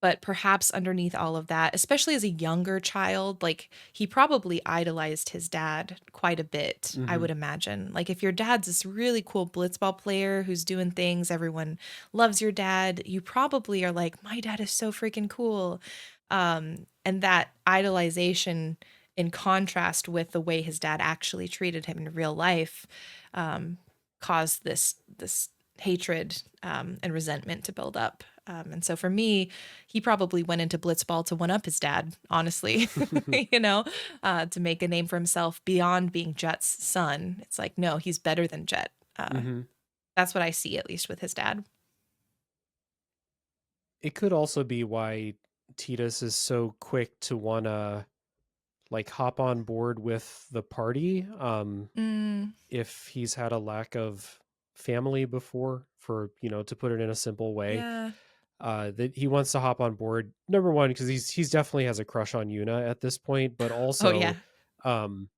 but perhaps underneath all of that, especially as a younger child, like he probably idolized his dad quite a bit, I Hmm. would imagine. Like if your dad's this really cool blitzball player who's doing things, everyone loves your dad, you probably are like, my dad is so freaking cool. And that idolization in contrast with the way his dad actually treated him in real life, um, caused this hatred and resentment to build up. And so for me, he probably went into blitzball to one up his dad, honestly, to make a name for himself beyond being Jet's son. It's like, no, he's better than Jet. Hmm. That's what I see, at least with his dad. It could also be why Tidus is so quick to want to like hop on board with the party. Mm, If he's had a lack of family before, for, to put it in a simple way, yeah. that he wants to hop on board. Number one, because he's definitely has a crush on Yuna at this point, but Oh yeah. also, um,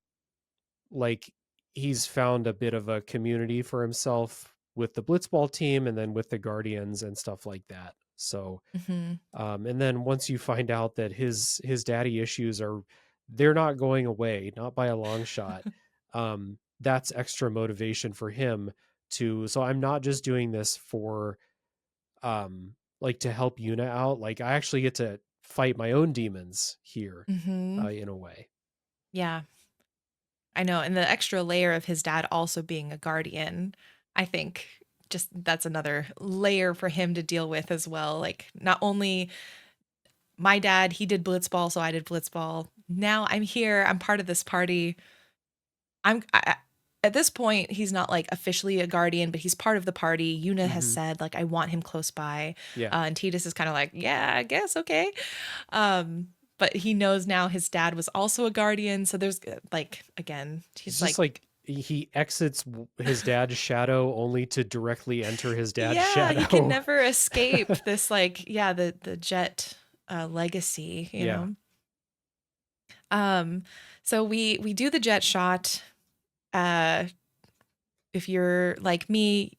like he's found a bit of a community for himself with the Blitzball team and then with the Guardians and stuff like that. So, Hmm. and then once you find out that his daddy issues they're not going away, not by a long shot. That's extra motivation for him to. So I'm not just doing this for like to help Yuna out. Like I actually get to fight my own demons here, Hmm. in a way. Yeah. I know. And the extra layer of his dad also being a guardian, I think just that's another layer for him to deal with as well. Like, not only my dad, he did blitzball, so I did blitzball. Now I'm here, I'm part of this party. At this point, he's not like officially a guardian, but he's part of the party. Yuna has Hmm. said, like, I want him close by. Yeah. And Tidus is kind of like, yeah, I guess, okay. Um, but he knows now his dad was also a guardian. So there's like, again, It's he's just like, like he exits his dad's shadow only to directly enter his dad's yeah, he can shadow. never escape this, like, yeah, the jet legacy, you Yeah. know. Um, so we do the jet shot. Uh, if you're like me,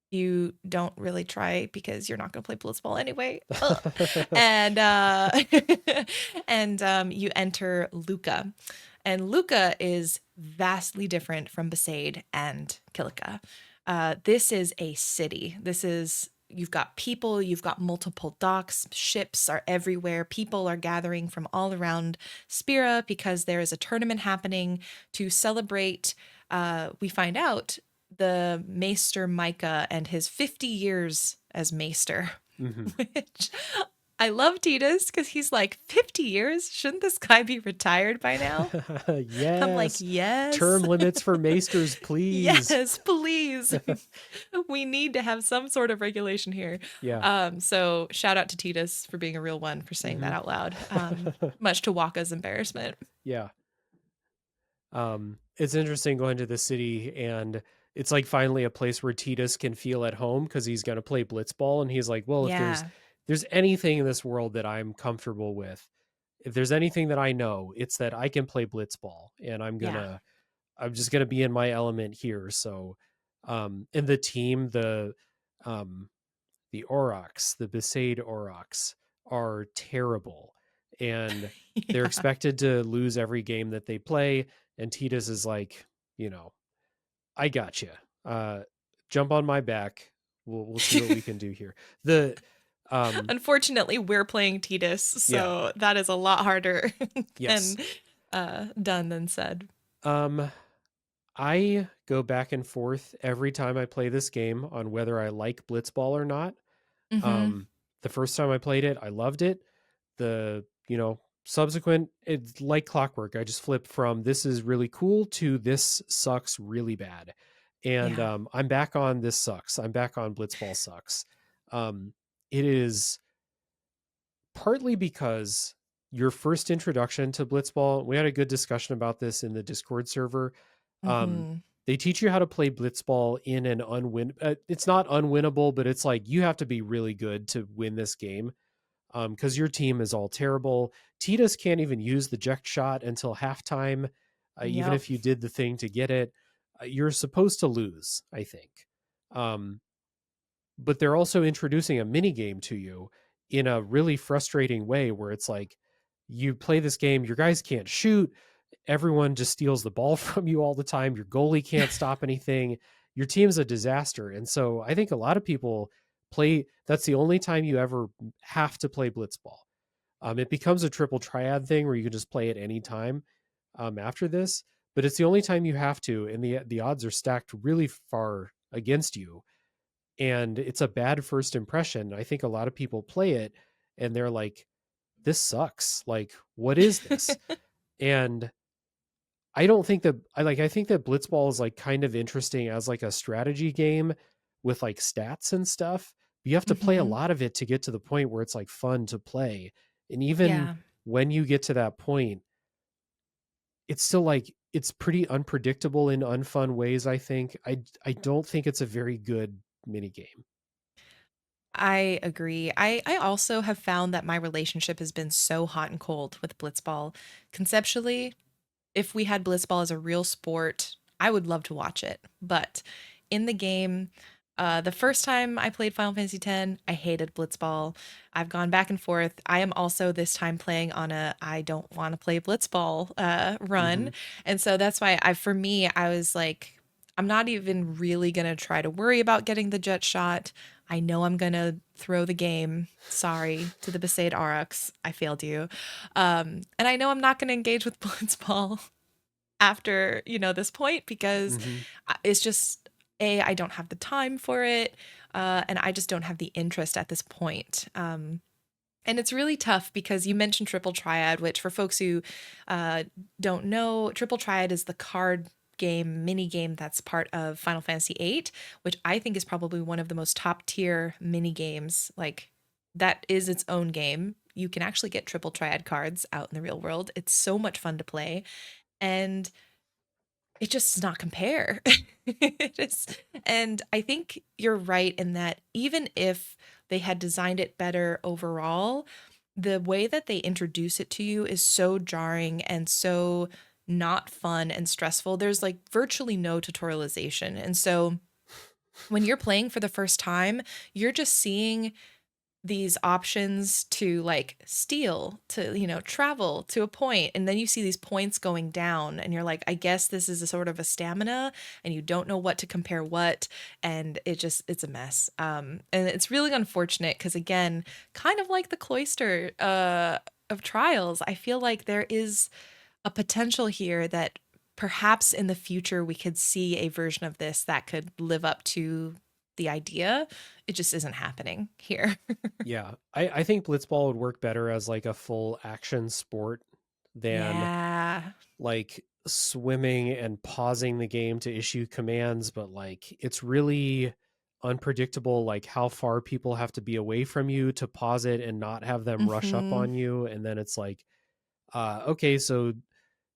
you don't really try because you're not going to play blitzball anyway. Ugh. And and you enter Luca. And Luca is vastly different from Besaid and Kilika. This is a city. You've got people, you've got multiple docks, ships are everywhere. People are gathering from all around Spira because there is a tournament happening to celebrate. We find out the Maester Micah and his 50 years as Maester, Hmm. which I love Tidus because he's like, 50 years? Shouldn't this guy be retired by now? I'm like, Yes. Term yes, limits for maesters, please. yes, please. We need to have some sort of regulation here. Yeah. So shout out to Tidus for being a real one for saying Hmm. that out loud. Much to Waka's embarrassment. Yeah. It's interesting going to the city, and it's like finally a place where Tidus can feel at home because he's going to play blitzball, and he's like, well, if Yeah, there's anything in this world that I'm comfortable with, if there's anything that I know, it's that I can play blitzball, and yeah, I'm just gonna be in my element here. So, and the team, um, the Aurochs, the Besaid Aurochs, are terrible, and they're yeah. expected to lose every game that they play. And Tidus is like, you know, I got you. Jump on my back. We'll see what we can do here. The Unfortunately, we're playing Tidus, Yeah. so that is a lot harder than Yes. done than said. Um, I go back and forth every time I play this game on whether I like Blitzball or not. Hmm. The first time I played it, I loved it. Subsequent, it's like clockwork. I just flip from this is really cool to this sucks really bad. And Yeah. I'm back on this sucks. I'm back on Blitzball sucks. It is partly because your first introduction to Blitzball, we had a good discussion about this in the Discord server. Um, Hmm. they teach you how to play Blitzball in an it's not unwinnable, but it's like you have to be really good to win this game because your team is all terrible. Tidus can't even use the eject shot until halftime, even Yep. if you did the thing to get it. You're supposed to lose, I think. Um, but they're also introducing a mini game to you in a really frustrating way where it's like you play this game, your guys can't shoot, everyone just steals the ball from you all the time, your goalie can't stop anything, your team's a disaster. And so I think a lot of people play, that's the only time you ever have to play blitzball. It becomes a triple triad thing where you can just play it any time after this, but it's the only time you have to, and the odds are stacked really far against you, and it's a bad first impression. I think a lot of people play it and they're like, this sucks. Like, what is this? And I don't think that I think that Blitzball is like kind of interesting as like a strategy game with like stats and stuff. You have to play a Mhm. lot of it to get to the point where it's like fun to play. And even Yeah. when you get to that point, it's still like it's pretty unpredictable in unfun ways, I think. I don't think it's a very good mini game. I agree. I also have found that my relationship has been so hot and cold with Blitzball. Conceptually, if we had Blitzball as a real sport, I would love to watch it. But in the game, the first time I played Final Fantasy X, I hated Blitzball. I've gone back and forth. I am also this time playing on a I don't want to play Blitzball run, Mhm. and so that's why for me, I was like, I'm not even really gonna try to worry about getting the jet shot. I know I'm gonna throw the game. Sorry to the Besaid Aurochs, I failed you. And I know I'm not gonna engage with Blitzball after, this point because Mhm. it's just I don't have the time for it, and I just don't have the interest at this point. And it's really tough because you mentioned Triple Triad, which for folks who uh, don't know, Triple Triad is the card game, mini game that's part of Final Fantasy VIII, which I think is probably one of the most top tier mini games. Like, that is its own game. You can actually get Triple Triad cards out in the real world. It's so much fun to play. And it just does not compare. It is, and I think you're right in that even if they had designed it better overall, the way that they introduce it to you is so jarring and so not fun and stressful. There's like virtually no tutorialization. And so when you're playing for the first time, you're just seeing these options to like steal, to travel to a point, and then you see these points going down and you're like, I guess this is a sort of a stamina, and you don't know what to compare what, and it's a mess. And it's really unfortunate because, again, kind of like the cloister of Trials, I feel like there is a potential here that perhaps in the future we could see a version of this that could live up to the idea. It just isn't happening here. Yeah. I think Blitzball would work better as like a full action sport than Yeah. like swimming and pausing the game to issue commands, but like it's really unpredictable like how far people have to be away from you to pause it and not have them rush up Mhm. on you. And then it's like, okay, so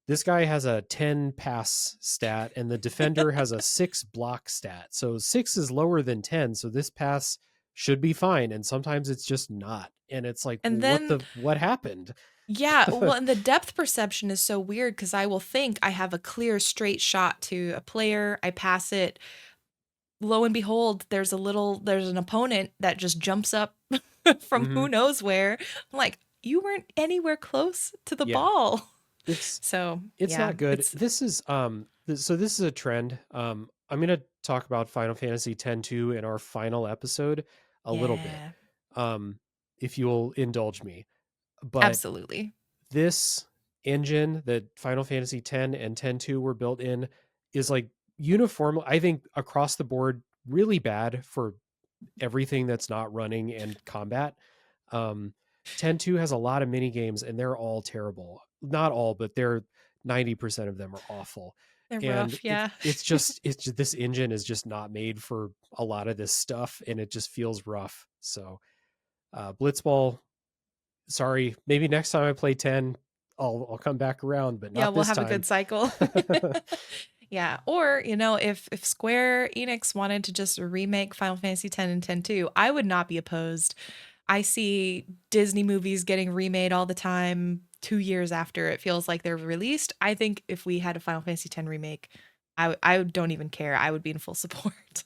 this guy has a 10 pass stat and the defender has a 6 block stat. So 6 is lower than 10, so this pass should be fine, and sometimes it's just not. And it's like, And what then the what happened? yeah, well, and the depth perception is so weird because I will think I have a clear straight shot to a player, I pass it, lo and behold, there's an opponent that just jumps up from Mhm. who knows where. I'm like, you weren't anywhere close to the Yeah. ball. It's So, it's yeah, not good. it's This is so this is a trend. I'm going to talk about Final Fantasy X-2 in our final episode a little bit. yeah, Um if you'll indulge me. But absolutely. this engine that Final Fantasy X and X-2 were built in is like uniform, I think, across the board really bad for everything that's not running and combat. Um, X-2 has a lot of mini games and they're all terrible. Not all, but they're 90% of them are awful. They're And rough, yeah. it's just this engine is just not made for a lot of this stuff and it just feels rough. So Blitzball, sorry, maybe next time I play 10, I'll come back around, but Yeah, not we'll this have a time. good cycle. Yeah, or, if Square Enix wanted to just remake Final Fantasy X and X too, I would not be opposed. I see Disney movies getting remade all the time 2 years after it feels like they're released. I think if we had a Final Fantasy X remake, I don't even care. I would be in full support.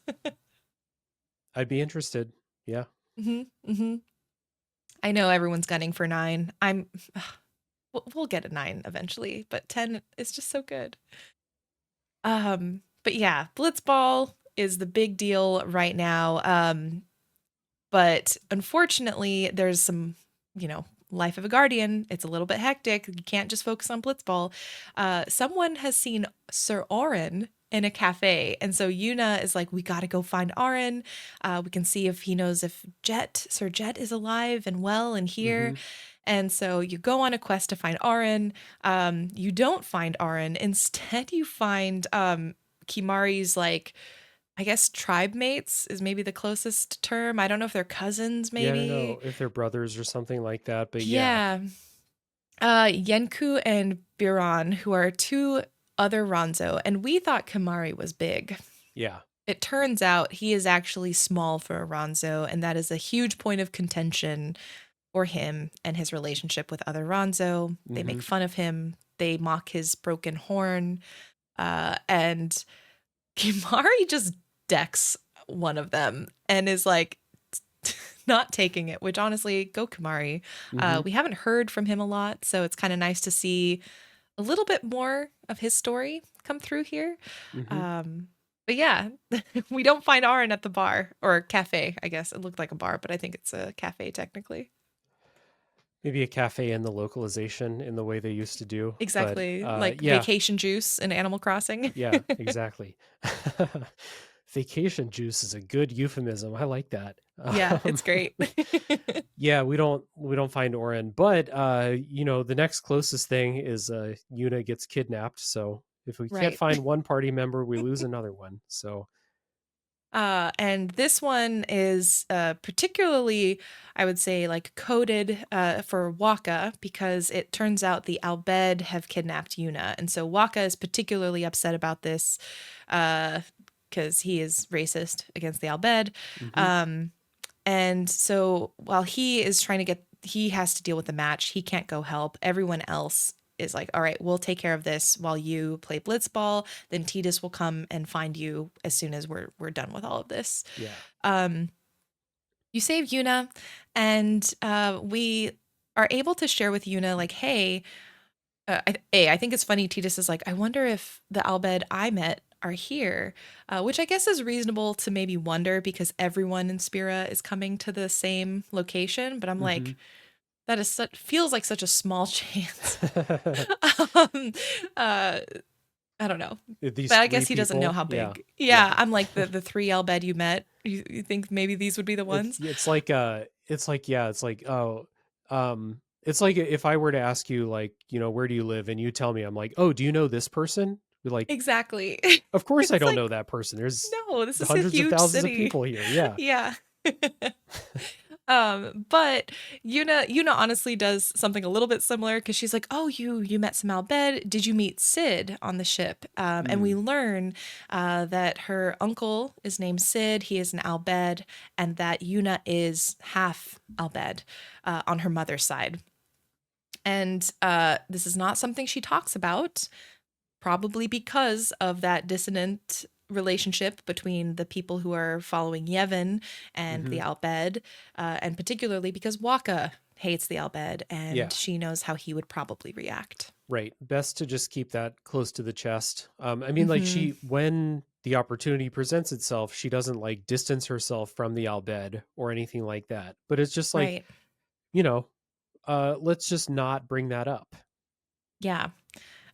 I'd be interested. Yeah. Mhm. Mhm. I know everyone's gunning for 9. We'll get a 9 eventually, but 10 is just so good. But yeah, Blitzball is the big deal right now. But unfortunately, there's some, life of a guardian. It's a little bit hectic. You can't just focus on Blitzball. Someone has seen Sir Orin in a cafe, and so Yuna is like, "We got to go find Orin. We can see if he knows if Sir Jet, is alive and well and here." Hmm. And so you go on a quest to find Orin. You don't find Orin. Instead, you find Kimari's like I guess tribe mates is maybe the closest term. I don't know if they're cousins, Yeah, I don't maybe. know if they're brothers or something like that, but yeah. Yeah. Yenku and Biran, who are two other Ronzo, and we thought Kamari was big. Yeah. It turns out he is actually small for a Ronzo, and that is a huge point of contention for him and his relationship with other Ronzo. They Mm-hmm. make fun of him, they mock his broken horn, and Kimari just decks one of them and is like not taking it, which honestly, go Kamari. Mm-hmm. We haven't heard from him a lot, so it's kind of nice to see a little bit more of his story come through here. Mm-hmm. Um, but yeah, we don't find Aaron at the bar or cafe, I guess. It looked like a bar, but I think it's a cafe technically. Maybe a cafe in the localization in the way they used to do. But Exactly. Like yeah, vacation juice in Animal Crossing. yeah, exactly. Vacation juice is a good euphemism. I like that. Yeah, it's great. Yeah, we don't find Oren, but the next closest thing is Yuna gets kidnapped. So if we can't Right. find one party member, we lose another one. So And this one is particularly, I would say, like coded for Waka because it turns out the Albed have kidnapped Yuna. And so Waka is particularly upset about this because he is racist against the Albed. mhm. Um, and so while he is trying to he has to deal with the match, he can't go help. Everyone else is like, all right, we'll take care of this while you play Blitzball. Then Tidus will come and find you as soon as we're done with all of this. Yeah. Um, you save Yuna, and we are able to share with Yuna, like, hey, I think it's funny. Tidus is like, I wonder if the Albed I met are here, which I guess is reasonable to maybe wonder because everyone in Spira is coming to the same location. But I'm Hmm. like, that is feels like such a small chance. um, uh, I don't know, These but I three guess he doesn't know people. how Yeah. big. Yeah. Yeah, I'm like the three Albed you met. You think maybe these would be the It's ones? it's like yeah, it's like it's like if I were to ask you like, where do you live and you tell me, I'm like, "Oh, do you know this person?" You're like, Exactly. "Of course I It's don't like, know that person. There's no, this is a hundreds of huge thousands of city. people here." Yeah. Yeah. But Yuna honestly does something a little bit similar because she's like, "Oh, you met some Albed. Did you meet Sid on the ship?" And we Mm. learn that her uncle is named Sid. He is an Albed, and that Yuna is half Albed on her mother's side. And this is not something she talks about, probably because of that dissonant relationship between the people who are following Yevon and the Mhm. Albed, and particularly because Waka hates the Albed and Yeah. she knows how he would probably react. Right. Best to just keep that close to the chest. I mean, like Hmm. when the opportunity presents itself, she doesn't like distance herself from the Albed or anything like that. But it's just like, Right. you know, let's just not bring that up. Yeah.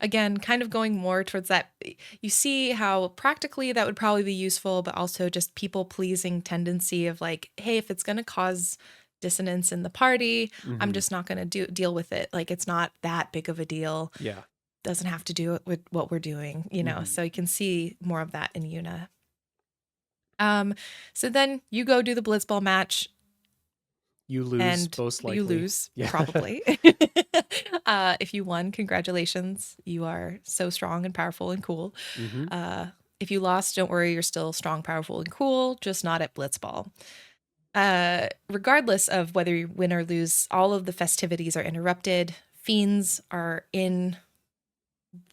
Again, kind of going more towards that. You see how practically that would probably be useful, but also just people pleasing tendency of like, hey, if it's going to cause dissonance in the party, I'm Hmm. just not going to deal with it. Like, it's not that big of a deal. Yeah. Doesn't have to do it with what we're doing, you know. Hmm. So you can see more of that in Yuna. Um, so then you go do the Blitzball match You lose and most you likely. lose, Yeah. probably. If you won, congratulations. You are so strong and powerful and cool. Hmm. If you lost, don't worry, you're still strong, powerful, and cool, just not at Blitzball. Regardless of whether you win or lose, all of the festivities are interrupted. Fiends are in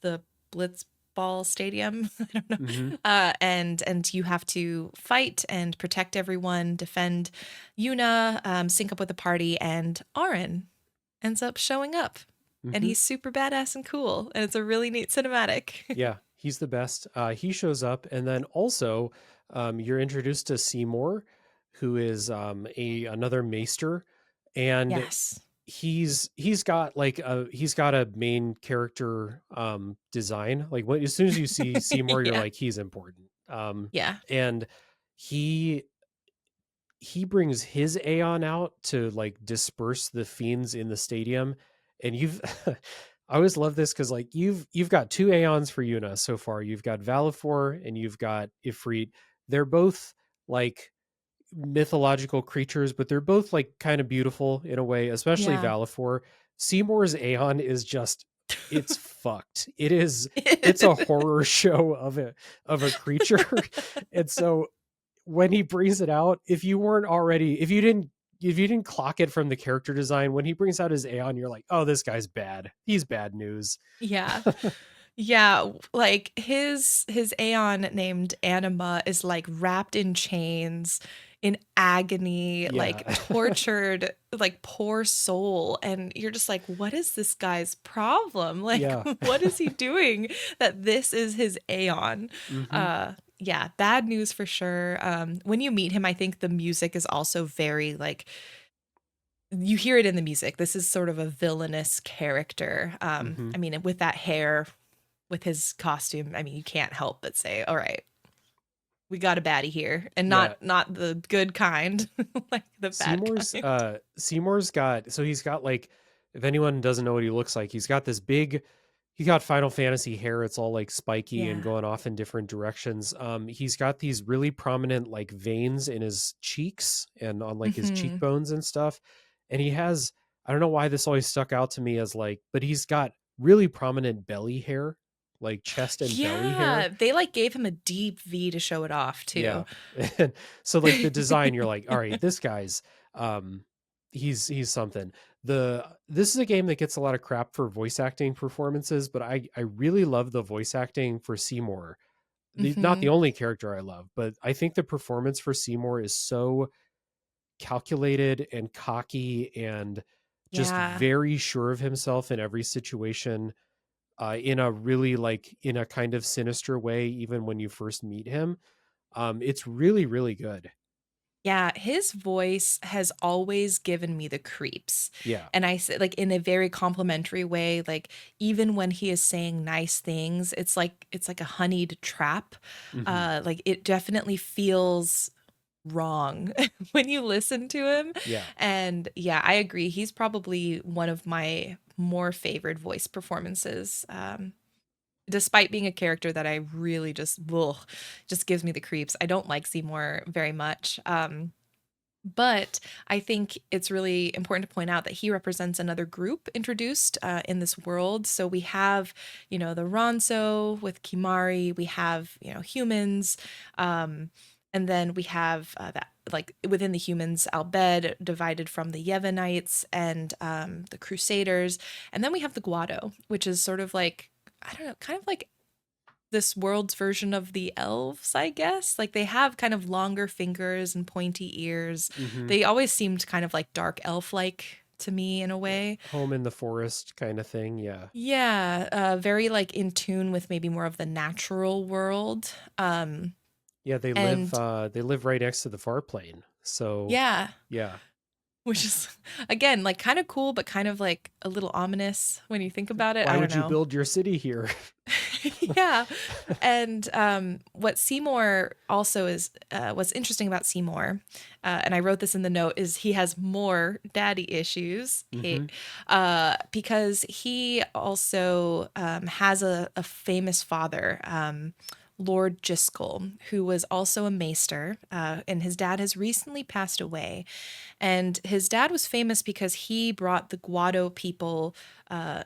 the Blitzball Stadium. I don't know. Hmm. And you have to fight and protect everyone, defend Yuna, sync up with the party, and Aaron ends up showing up. And Hmm. he's super badass and cool. And it's a really neat cinematic. Yeah. He's the best. He shows up, and then also, you're introduced to Seymour, who is a another maester, and Yes. he's got like he's got a main character design. Like when as soon as you see Seymour, you're Yeah. like he's important. Yeah. And he he brings his Aeon out to like disperse the fiends in the stadium. And you've I always love this because like you've got two Aeons for Yuna so far. You've got Valifor and you've got Ifrit. they're both like mythological creatures, but they're both like kind of beautiful in a way, especially Yeah. Valifor. Seymour's Aeon is just it's fucked. It's a horror show of a creature. And so when he brings it out, if you didn't clock it from the character design, when he brings out his Aeon, you're like, oh, this guy's bad. He's bad news. Yeah. Yeah, like his Aeon named Anima is like wrapped in chains, in agony, like Yeah. tortured, like poor soul. And you're just like, what is this guy's problem? Like, Yeah. what is he doing that this is his Aeon? Hmm. Yeah, bad news for sure. When you meet him, I think the music is also very like you hear it in the music. This is sort of a villainous character. Hmm. I mean, with that hair, with his costume, I mean, you can't help but say, "All right, we got a baddie here," and Yeah. not the good kind, like the bad kind. Seymour's got, so he's got like, if anyone doesn't know what he looks like, he's got this big, he got Final Fantasy hair. It's all like spiky and Yeah. going off in different directions. He's got these really prominent like veins in his cheeks and on like his Hmm. cheekbones and stuff. And he has, I don't know why this always stuck out to me as like, but he's got really prominent belly hair, like chest and belly hair. Yeah, they like gave him a deep V to show it off Yeah. too. And so like the design, you're like, all right, this guy's um he's something. This is a game that gets a lot of crap for voice acting performances, but I really love the voice acting for Seymour. Not the Hmm. only character I love, but I think the performance for Seymour is so calculated and cocky and just Yeah. very sure of himself in every situation, in a really like in a kind of sinister way, even when you first meet him. It's really, really good. Yeah, his voice has always given me the creeps. Yeah. And I say like in a very complimentary way, like even when he is saying nice things, it's like a honeyed trap. Hmm. Like it definitely feels wrong when you listen to him. Yeah. And yeah, I agree. He's probably one of my more favored voice performances. Despite being a character that I really just gives me the creeps. I don't like Seymour very much. But I think it's really important to point out that he represents another group introduced in this world. So we have, the Ronso with Kimari, we have, humans, um, and then we have that, like within the humans, Albed divided from the Yevonites and the Crusaders. And then we have the Guado, which is sort of like, I don't know, kind of like this world's version of the elves, I guess. Like they have kind of longer fingers and pointy ears. Hmm. They always seemed kind of like dark elf like to me in a way. Home in the forest kind of thing. Yeah. Yeah, very like in tune with maybe more of the natural world. Yeah, And they live right next to the far plane. So yeah, yeah. which is again like kind of cool, but kind of like a little ominous when you think about it. Why I don't would you know. build your city here? Yeah. And what Seymour also is, what's interesting about Seymour, and I wrote this in the note, is he has more daddy issues. Hmm. Because he also has a famous father, Lord Giskel, who was also a maester, and his dad has recently passed away. And his dad was famous because he brought the Guado people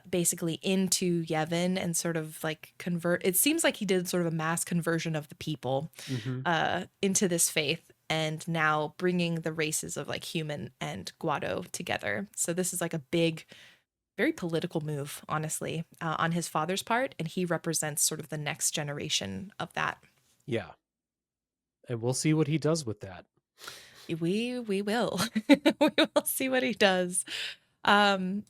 basically into Yevon and sort of like convert. It seems like he did sort of a mass conversion of the people Hmm. into this faith. And now bringing the races of like human and Guado together. So this is like a big, very political move, honestly, on his father's part. And he represents sort of the next generation of that. Yeah. And we'll see what he does with that. We will. We will see what he does. Um,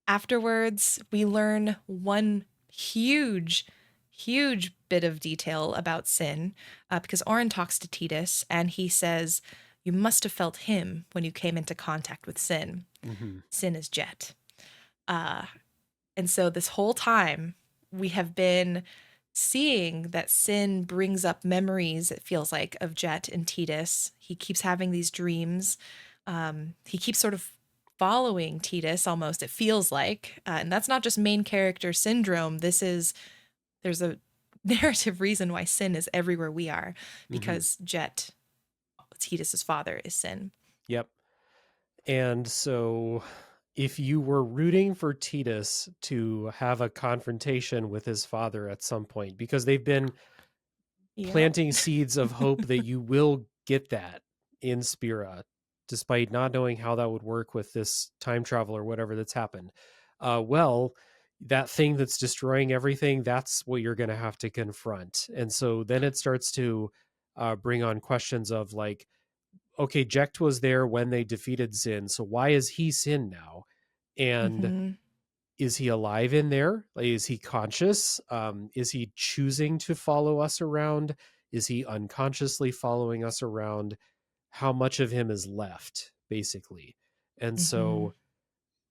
Afterwards, we learn one huge bit of detail about Sin, because Orin talks to Tidus and he says, "You must have felt him when you came into contact with Sin. Hmm. Sin is Jet." Uh, and so this whole time, we have been seeing that Sin brings up memories, it feels like, of Jet and Tidus. He keeps having these dreams. He keeps sort of following Tidus almost, it feels like. And that's not just main character syndrome. There's a narrative reason why Sin is everywhere we are, Mm-hmm. because Jet, Tidus's father, is Sin. Yep. And so if you were rooting for Tidus to have a confrontation with his father at some point, because they've been Yep. planting seeds of hope that you will get that in Spira, despite not knowing how that would work with this time travel or whatever that's happened. Well, that thing that's destroying everything, that's what you're going to have to confront. And so then it starts to bring on questions of like, okay, Jecht was there when they defeated Sin, so why is he Sin now? And Hmm. is he alive in there? Like, is he conscious? Is he choosing to follow us around? Is he unconsciously following us around? How much of him is left, basically? And Hmm. so,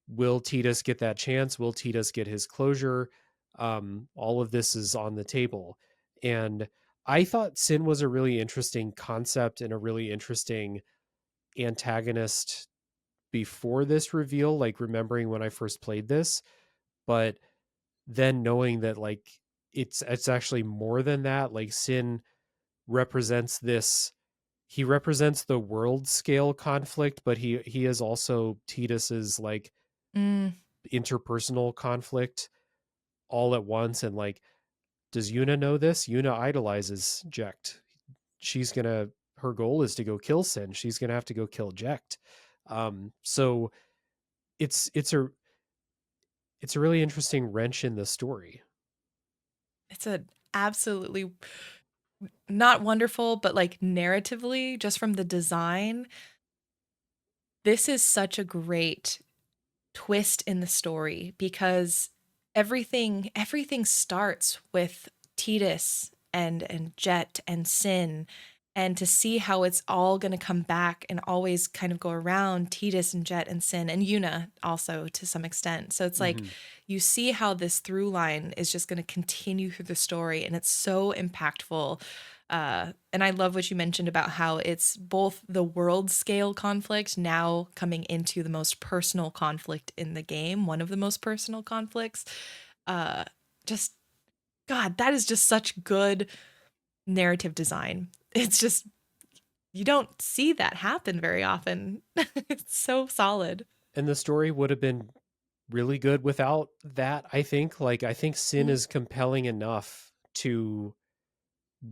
will Tidus get that chance? Will Tidus get his closure? All of this is on the table. And I thought Sin was a really interesting concept and a really interesting antagonist before this reveal, like remembering when I first played this. But then knowing that like it's actually more than that, like Sin represents this, he represents the world scale conflict, but he is also Tidus's like Mm. interpersonal conflict all at once. And like, does Yuna know this? Yuna idolizes Jecht. She's gonna, her goal is to go kill Sin. She's gonna have to go kill Jecht. So it's a, it's a really interesting wrench in the story. It's a absolutely not wonderful, but like narratively, just from the design, this is such a great twist in the story because everything starts with Tidus and Jet and Sin, and to see how it's all going to come back and always kind of go around Tidus and Jet and Sin and Yuna also to some extent. So it's like Mm-hmm. you see how this through line is just going to continue through the story, and it's so impactful. And I love what you mentioned about how it's both the world scale conflict now coming into the most personal conflict in the game, one of the most personal conflicts. Uh, just, God, that is just such good narrative design. It's just, you don't see that happen very often. It's so solid. And the story would have been really good without that. I think like, I think Sin Mm. is compelling enough to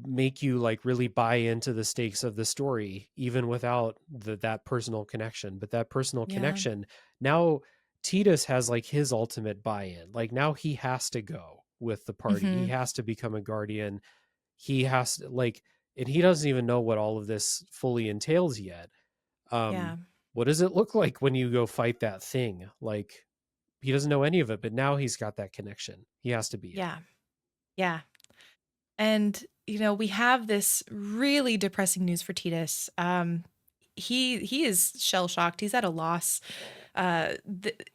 make you like really buy into the stakes of the story even without that personal connection. But that personal Yeah. connection, now Tidus has like his ultimate buy-in. Like now he has to go with the party, he Hmm. has to become a guardian, he has to like, and he doesn't even know what all of this fully entails yet. um Yeah. what does it look like when you go fight that thing? Like, he doesn't know any of it, but now he's got that connection. He has to be it. Yeah. Yeah. And we have this really depressing news for Tidus. He is shell shocked. He's at a loss.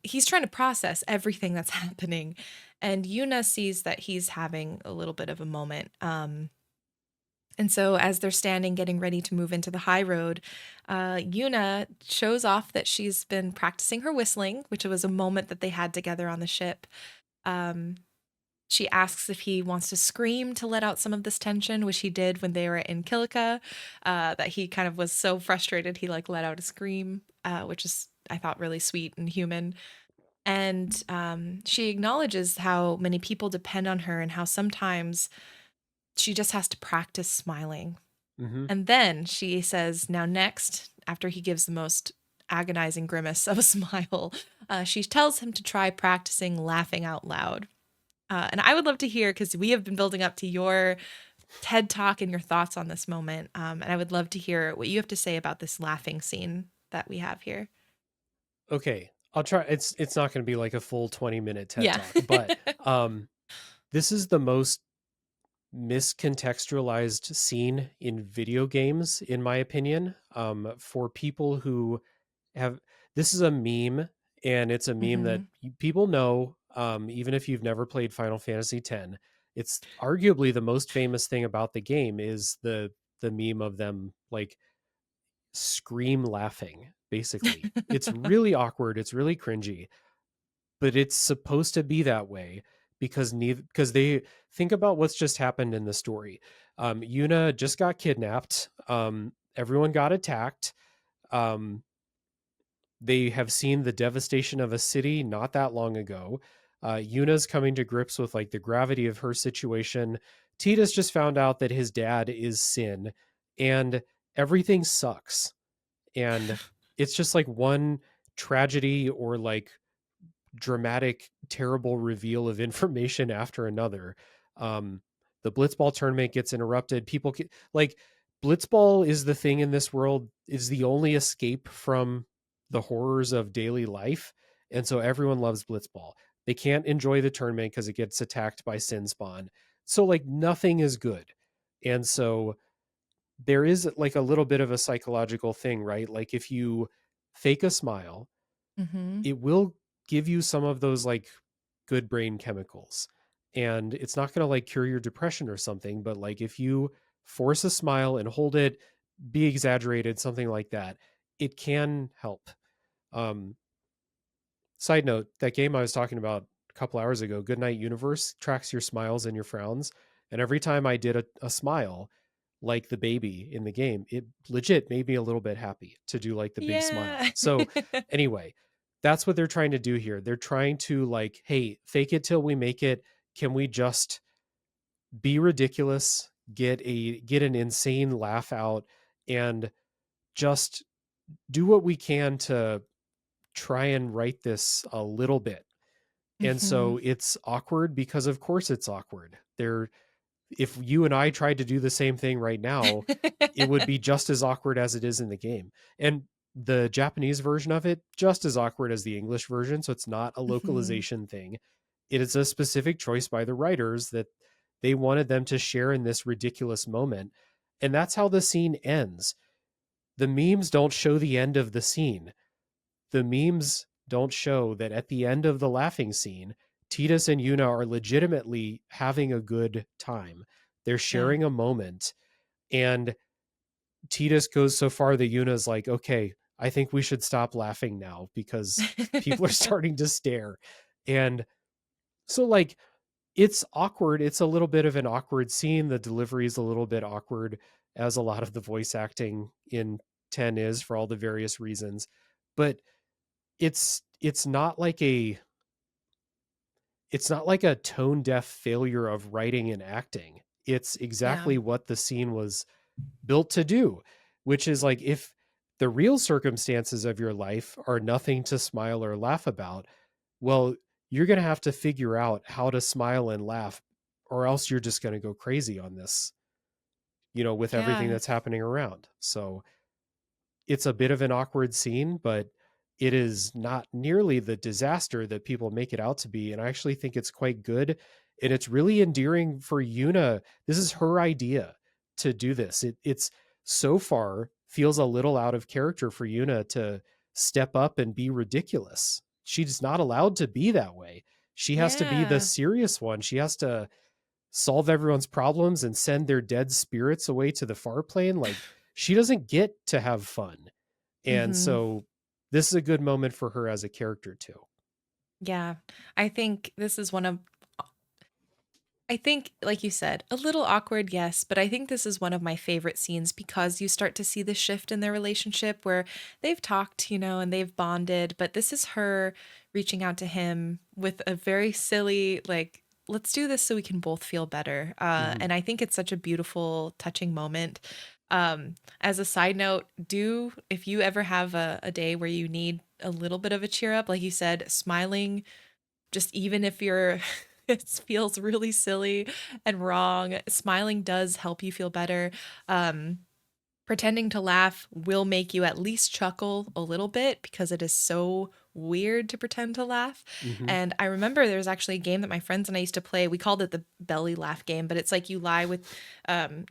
He's trying to process everything that's happening, and Yuna sees that he's having a little bit of a moment. And so, as they're standing, getting ready to move into the high road, Yuna shows off that she's been practicing her whistling, which was a moment that they had together on the ship. Um, she asks if he wants to scream to let out some of this tension, which he did when they were in Kilika. That he kind of was so frustrated he like let out a scream, which is I thought really sweet and human. And she acknowledges how many people depend on her and how sometimes she just has to practice smiling. Mm-hmm. And then she says, "Now next," after he gives the most agonizing grimace of a smile, she tells him to try practicing laughing out loud. And I would love to hear, because we have been building up to your TED talk and your thoughts on this moment. And I would love to hear what you have to say about this laughing scene that we have here. Okay, I'll try. It's not going to be like a full 20-minute TED Yeah. talk, but um, this is the most miscontextualized scene in video games, in my opinion. For people who have, this is a meme, and it's a meme that Hmm. people know, even if you've never played Final Fantasy X. It's arguably the most famous thing about the game is the meme of them like scream laughing. Basically, it's really awkward. It's really cringy, but it's supposed to be that way because they think about what's just happened in the story. Yuna just got kidnapped. Everyone got attacked. Um, they have seen the devastation of a city not that long ago. Yuna's coming to grips with like the gravity of her situation. Tidus just found out that his dad is Sin, and everything sucks. And it's just like one tragedy or like dramatic, terrible reveal of information after another. Um, the Blitzball tournament gets interrupted. Like Blitzball is the thing in this world, is the only escape from the horrors of daily life. And so everyone loves Blitzball. They can't enjoy the tournament because it gets attacked by Sin Spawn. So like nothing is good. And so there is like a little bit of a psychological thing, right? Like if you fake a smile, Mm-hmm. it will give you some of those like good brain chemicals. And it's not going to like cure your depression or something, but like if you force a smile and hold it, be exaggerated, something like that, it can help. Um, Side note, that game I was talking about a couple hours ago, Goodnight Universe, tracks your smiles and your frowns. And every time I did a smile, like the baby in the game, it legit made me a little bit happy to do like the big smile. Yeah. So anyway, that's what they're trying to do here. They're trying to like, hey, fake it till we make it. Can we just be ridiculous, get an insane laugh out, and just do what we can to try and write this a little bit. And Mm-hmm. so it's awkward because of course it's awkward. There If you and I tried to do the same thing right now, it would be just as awkward as it is in the game. And the Japanese version of it, just as awkward as the English version. So it's not a Mm-hmm. localization thing. It is a specific choice by the writers that they wanted them to share in this ridiculous moment. And that's how the scene ends. The memes don't show the end of the scene. The memes don't show that at the end of the laughing scene, Tidus and Yuna are legitimately having a good time. They're Yeah. sharing a moment, and Tidus goes so far that Yuna's like, okay, I think we should stop laughing now because people are starting to stare. And so, like, it's awkward. It's a little bit of an awkward scene. The delivery is a little bit awkward, as a lot of the voice acting in 10 is for all the various reasons. But it's not like a tone deaf failure of writing and acting. It's Yeah. exactly what the scene was built to do, which is like if the real circumstances of your life are nothing to smile or laugh about, well, you're going to have to figure out how to smile and laugh, or else you're just going to go crazy on this, with everything Yeah. that's happening around. So it's a bit of an awkward scene, but it is not nearly the disaster that people make it out to be. And I actually think it's quite good. And it's really endearing for Yuna. This is her idea to do this. It's so far feels a little out of character for Yuna to step up and be ridiculous. She's not allowed to be that way. She has to be the Yeah. serious one. She has to solve everyone's problems and send their dead spirits away to the far plane. Like she doesn't get to have fun. And Mm-hmm. so this is a good moment for her as a character too. Yeah. I think this is one of I think, like you said, a little awkward, yes, but I think this is one of my favorite scenes because you start to see the shift in their relationship where they've talked, and they've bonded, but this is her reaching out to him with a very silly, like, let's do this so we can both feel better. Mm-hmm. And I think it's such a beautiful, touching moment. As a side note, if you ever have a day where you need a little bit of a cheer up, like you said, smiling just even if you're it feels really silly and wrong, smiling does help you feel better. Um, Pretending to laugh will make you at least chuckle a little bit because it is so weird to pretend to laugh. Mm-hmm. And I remember there was actually a game that my friends and I used to play. We called it the belly laugh game, but it's like you lie with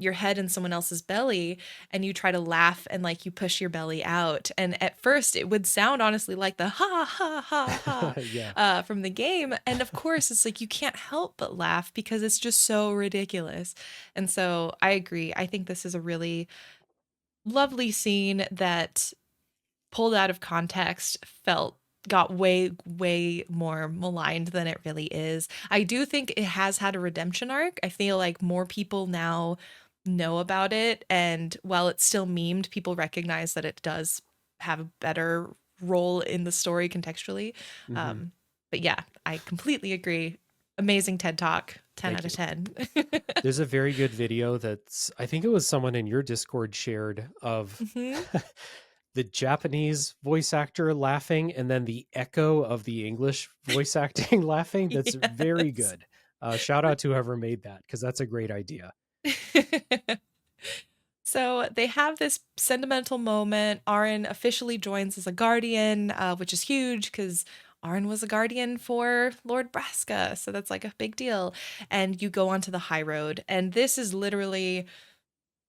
your head in someone else's belly and you try to laugh and like you push your belly out. And at first, it would sound honestly like the ha ha ha ha Yeah. from the game. And of course, it's like you can't help but laugh because it's just so ridiculous. And so I agree. I think this is a really lovely scene that pulled out of context felt got way more maligned than it really is. I do think it has had a redemption arc. I feel like more people now know about it, and while it's still memed, people recognize that it does have a better role in the story contextually. Mm-hmm. Um, but yeah, I completely agree. Amazing TED Talk, 10 Thank out of you. 10. There's a very good video that's, I think it was someone in your Discord shared, of Hmm. the Japanese voice actor laughing and then the echo of the English voice acting laughing. That's very Yes. good. Shout out to whoever made that, because that's a great idea. So they have this sentimental moment. Aaron officially joins as a guardian, which is huge because Aaron was a guardian for Lord Braska. So that's like a big deal. And you go onto the high road. And this is literally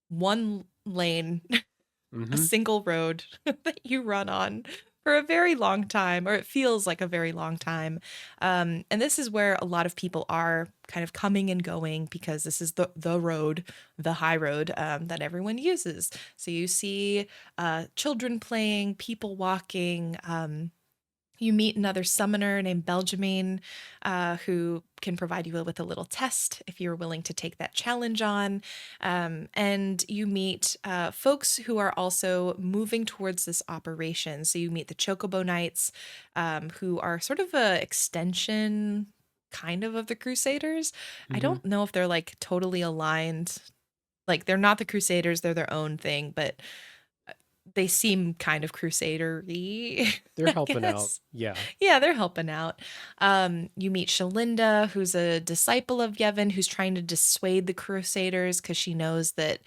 one lane, a Mm-hmm. single road that you run on for a very long time, or it feels like a very long time. And this is where a lot of people are kind of coming and going because this is the road, the high road that everyone uses. So you see children playing, people walking. You meet another summoner named Benjamin, who can provide you with a little test if you're willing to take that challenge on. And you meet folks who are also moving towards this operation. So you meet the Chocobo Knights, who are sort of a extension kind of the Crusaders. I Mm-hmm. don't know if they're like totally aligned. Like they're not the Crusaders, they're their own thing, but they seem kind of crusader-y, They're I helping out. guess. Yeah. Yeah, they're helping out. You meet Shalinda, who's a disciple of Yevon, who's trying to dissuade the Crusaders because she knows that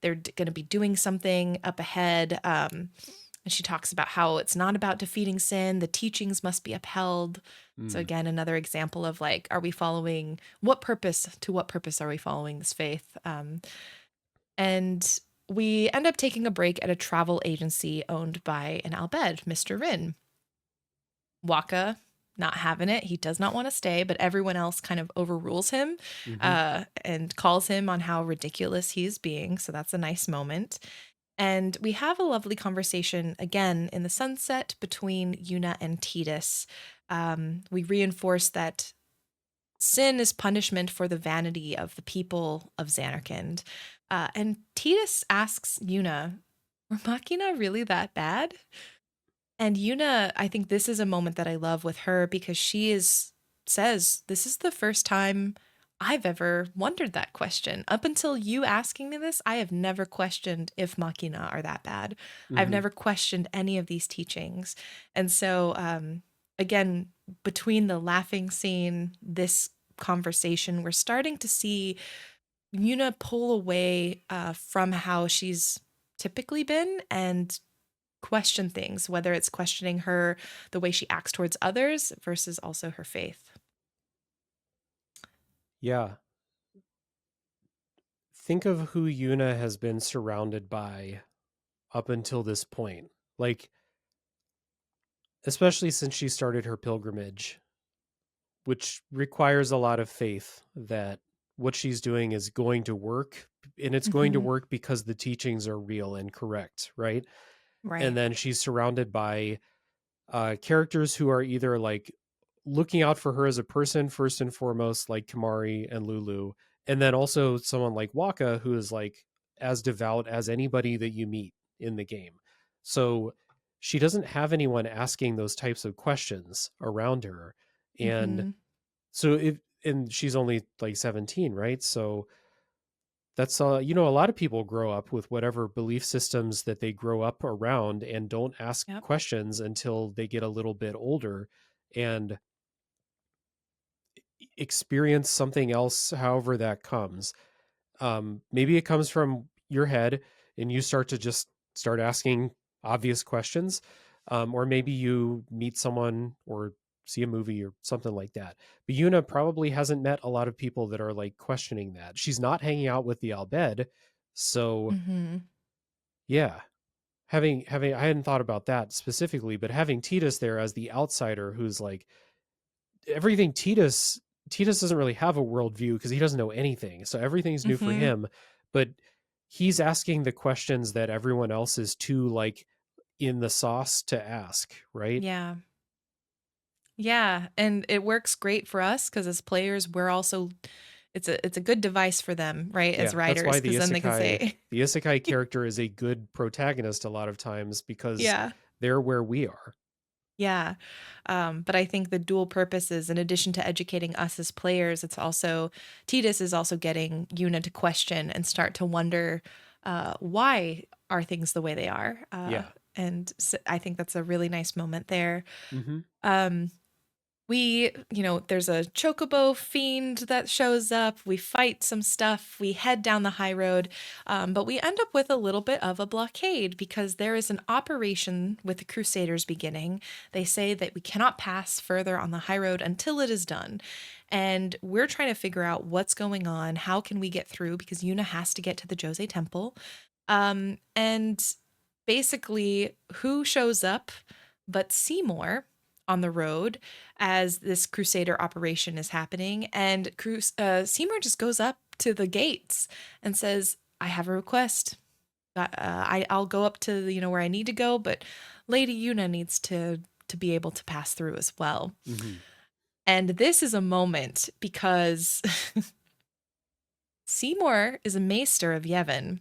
they're going to be doing something up ahead. And she talks about how it's not about defeating sin, the teachings must be upheld. So, Mm. again, another example of like, are we following to what purpose are we following this faith? And we end up taking a break at a travel agency owned by an Albed, Mr. Rin. Waka not having it. He does not want to stay, but everyone else kind of overrules him Mm-hmm. and calls him on how ridiculous he is being. So that's a nice moment. And we have a lovely conversation again in the sunset between Yuna and Tidus. We reinforce that sin is punishment for the vanity of the people of Xanarkand. And Tidus asks Yuna, were Machina really that bad? And Yuna, I think this is a moment that I love with her because says, this is the first time I've ever wondered that question. Up until you asking me this, I have never questioned if Machina are that bad. I've Mm-hmm. never questioned any of these teachings. And so, again, between the laughing scene, this conversation, we're starting to see Yuna pull away from how she's typically been and question things, whether it's questioning her, the way she acts towards others versus also her faith. Yeah. Think of who Yuna has been surrounded by up until this point. Like, especially since she started her pilgrimage, which requires a lot of faith that what she's doing is going to work, and it's going to Hmm. work because the teachings are real and correct, right? And Right. then she's surrounded by characters who are either like looking out for her as a person first and foremost, like Kamari and Lulu, and then also someone like Waka, who is like as devout as anybody that you meet in the game. So she doesn't have anyone asking those types of questions around her. And Hmm. so if and she's only like 17, right? So that's a lot of people grow up with whatever belief systems that they grow up around and don't ask Yep. questions until they get a little bit older and experience something else, however that comes. Maybe it comes from your head and you start to just start asking obvious questions. Or maybe you meet someone or see a movie or something like that. But Yuna probably hasn't met a lot of people that are like questioning that. She's not hanging out with the Albed. So Hmm. yeah, having I hadn't thought about that specifically, but having Tidus there as the outsider who's like everything Tidus doesn't really have a worldview because he doesn't know anything. So everything's new for Hmm. him. But he's asking the questions that everyone else is too like in the sauce to ask, right? Yeah. Yeah, and it works great for us because as players, we're also it's a good device for them, right? As Yeah, that's writers, why because then they can say, the isekai character is a good protagonist a lot of times because yeah, they're where we are. yeah. But I think the dual purposes, in addition to educating us as players, it's also Tidus is also getting Yuna to question and start to wonder why are things the way they are. Yeah. And so I think that's a really nice moment there. Mhm. Um, there's a chocobo fiend that shows up. We fight some stuff. We head down the high road, but we end up with a little bit of a blockade because there is an operation with the Crusaders beginning. They say that we cannot pass further on the high road until it is done. And we're trying to figure out what's going on. How can we get through? Because Yuna has to get to the Jose Temple. And basically, who shows up but Seymour on the road as this Crusader operation is happening. And Seymour just goes up to the gates and says, I have a request. I'll go up to where I need to go, but Lady Yuna needs to be able to pass through as well. Mhm. And this is a moment because Seymour is a maester of Yevon.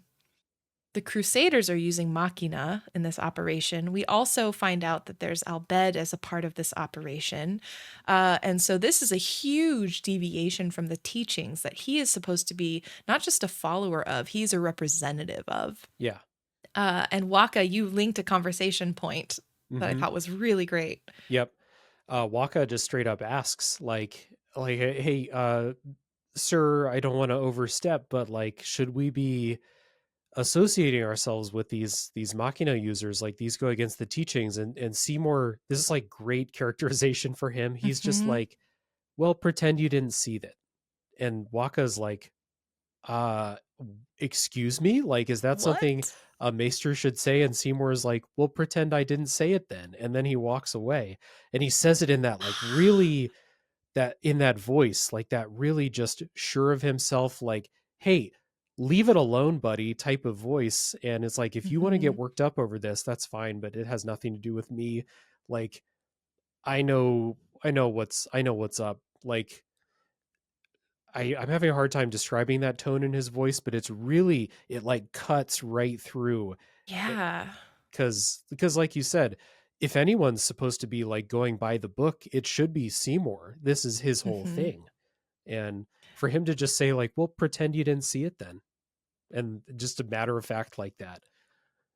The Crusaders are using Machina in this operation. We also find out that there's Albed as a part of this operation. And so this is a huge deviation from the teachings that he is supposed to be not just a follower of, he's a representative of. Yeah. And Waka, you linked a conversation point that I Mhm. thought was really great. Yep. Waka just straight up asks like hey, sir, I don't want to overstep, but like should we be associating ourselves with these machina users? Like these go against the teachings. And Seymour, this is like great characterization for him. He's just Hmm. like, well, pretend you didn't see that. And Waka's like, uh excuse me, like is that something What? a maester should say? And Seymour is like, well, pretend I didn't say it then. And then he walks away, and he says it in that like really, that in that voice, like that really just sure of himself, like, hey, leave it alone, buddy, type of voice. And it's like, if you want to Hmm. get worked up over this, that's fine, but it has nothing to do with me. Like, I know what's up. Like, I'm having a hard time describing that tone in his voice, but it's really, it like cuts right through. Yeah. Because like you said, if anyone's supposed to be like going by the book, it should be Seymour. This is his whole Hmm. thing. And for him to just say like, well, pretend you didn't see it then, and just a matter of fact like that.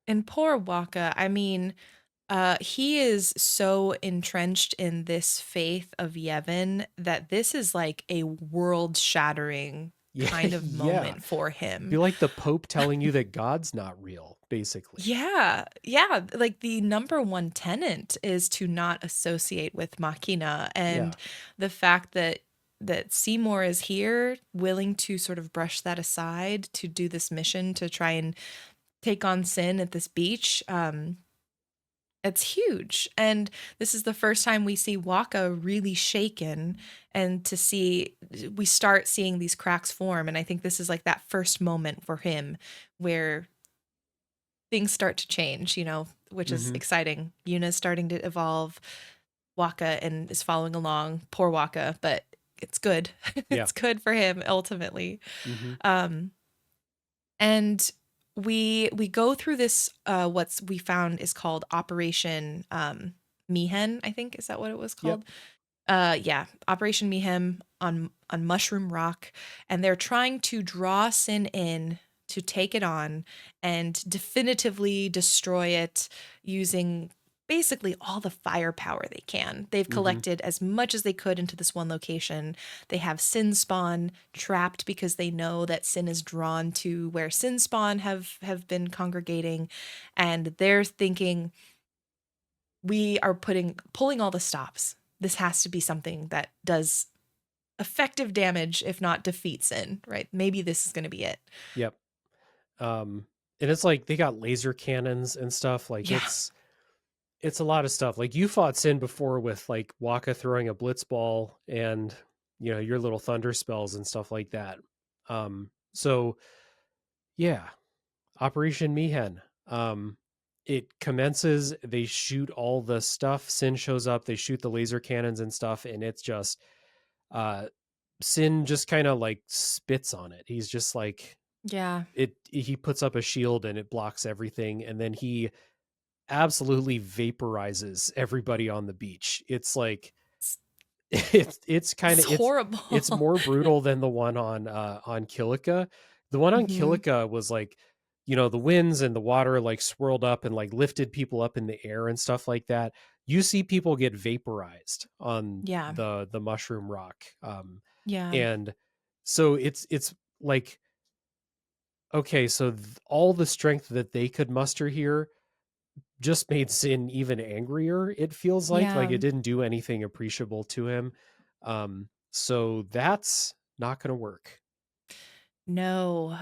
And poor Waka, I mean, he is so entrenched in this faith of Yevon that this is like a world-shattering Yeah. kind of Yeah, moment for be him. like the Pope telling you that God's not real, basically. Yeah, yeah, like the number one tenet is to not associate with Machina, Yeah. and the fact that Seymour is here, willing to sort of brush that aside to do this mission to try and take on Sin at this beach. It's huge. And this is the first time we see Waka really shaken and to see we start seeing these cracks form. And I think this is like that first moment for him where things start to change, which is Hmm. exciting. Yuna's starting to evolve. Waka and is following along. Poor Waka, but it's good. Yeah. It's good for him ultimately. Hmm. Um, and we go through this what's we found is called Operation Mihen, I think is that what it was Yep. called. Yeah, Operation Mayhem on Mushroom Rock, and they're trying to draw Sin in to take it on and definitively destroy it using basically all the firepower they can. They've Hmm. collected as much as they could into this one location. They have Sin Spawn trapped because they know that Sin is drawn to where Sin Spawn have been congregating, and they're thinking we are pulling all the stops. This has to be something that does effective damage, if not defeat Sin, right? Maybe this is going to be it. Yep. And it's like they got laser cannons and stuff. Like Yeah. it's a lot of stuff. Like you fought Sin before with like Waka throwing a blitz ball and your little thunder spells and stuff like that. So yeah, Operation Mihen. it commences, they shoot all the stuff, Sin shows up, they shoot the laser cannons and stuff, and it's just uh Sin just kind of like spits on it. He's just like, Yeah. he puts up a shield and it blocks everything, and then he absolutely vaporizes everybody on the beach. It's like It's, it's kind it's of it's horrible. more brutal than the one on Kilika. The one on Hmm. Kilika was like, the winds and the water like swirled up and like lifted people up in the air and stuff like that. You see people get vaporized on Yeah. the mushroom rock. Yeah. And so it's like, okay, so all the strength that they could muster here just made Sin even angrier. It feels like Yeah. it didn't do anything appreciable to him. So that's not going to work. No.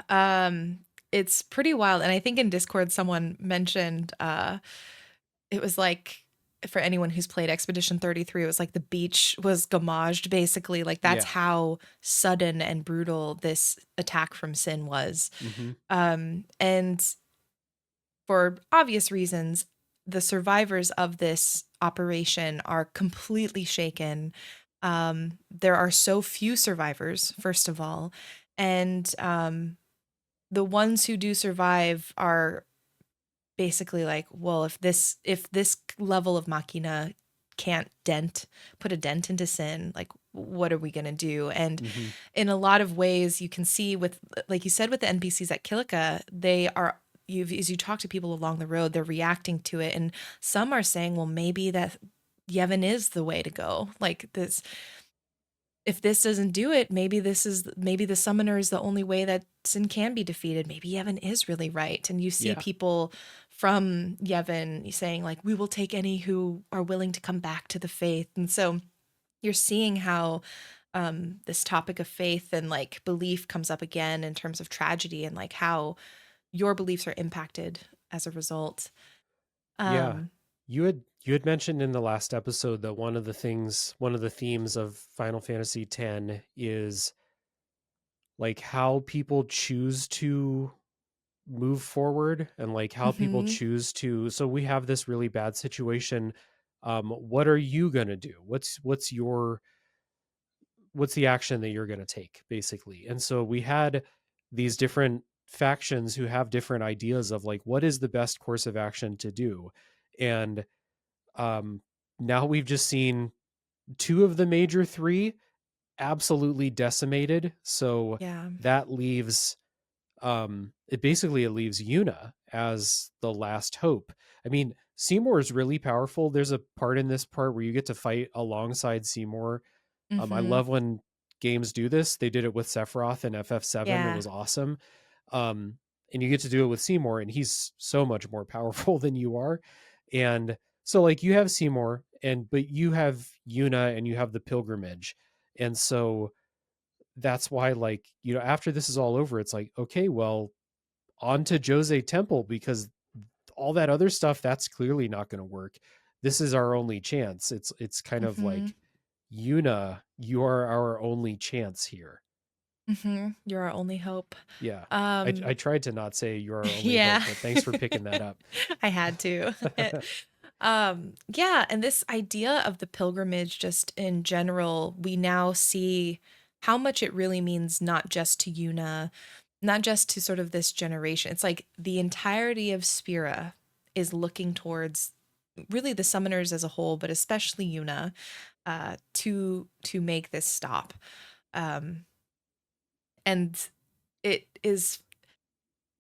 It's pretty wild. And I think in Discord someone mentioned it was like for anyone who's played Expedition 33, it was like the beach was gamaged basically. Like that's Yeah. how sudden and brutal this attack from Sin was. Hmm. And for obvious reasons, the survivors of this operation are completely shaken. There are so few survivors, first of all, and the ones who do survive are basically like, well, if this level of machina can't put a dent into Sin, like what are we going to do? And Hmm. in a lot of ways you can see with, like you said, with the NPCs at Kilika, they are, as you talk to people along the road, they're reacting to it, and some are saying, well, maybe that Yevon is the way to go. Like this, if this doesn't do it, maybe the summoner is the only way that Sin can be defeated. Maybe Yevon is really right. And you see Yeah. people from Yevon saying like, we will take any who are willing to come back to the faith. And so you're seeing how this topic of faith and like belief comes up again in terms of tragedy, and like how your beliefs are impacted as a result. Yeah. Um, You had mentioned in the last episode that one of the themes of Final Fantasy X is like how people choose to move forward, and like how people mhm, choose to, so we have this really bad situation. What are you going to do? What's the action that you're going to take, basically? And so we had these different factions who have different ideas of like what is the best course of action to do. And um now we've just seen two of the major three absolutely decimated. So yeah. that leaves, it leaves Yuna as the last hope. I mean, Seymour is really powerful. There's a part in this part where you get to fight alongside Seymour. I Mhm. love when games do this. They did it with Sephiroth in FF7. It Yeah. was awesome. Um, and you get to do it with Seymour, and he's so much more powerful than you are. And so, like, you have Seymour, but you have Yuna, and you have the pilgrimage. And so that's why, like, after this is all over, it's like, okay, well, on to Jose Temple, because all that other stuff, that's clearly not going to work. This is our only chance. It's kind of Mhm. like, Yuna, you are our only chance here. Mhm. You're our only hope. Yeah. I Um, tried to not say you're our only hope, yeah. but thanks for picking that up. I had to. Yeah, and this idea of the pilgrimage just in general, we now see how much it really means not just to Yuna, not just to sort of this generation. It's like the entirety of Spira is looking towards really the summoners as a whole, but especially Yuna, to make this stop. Um, and it is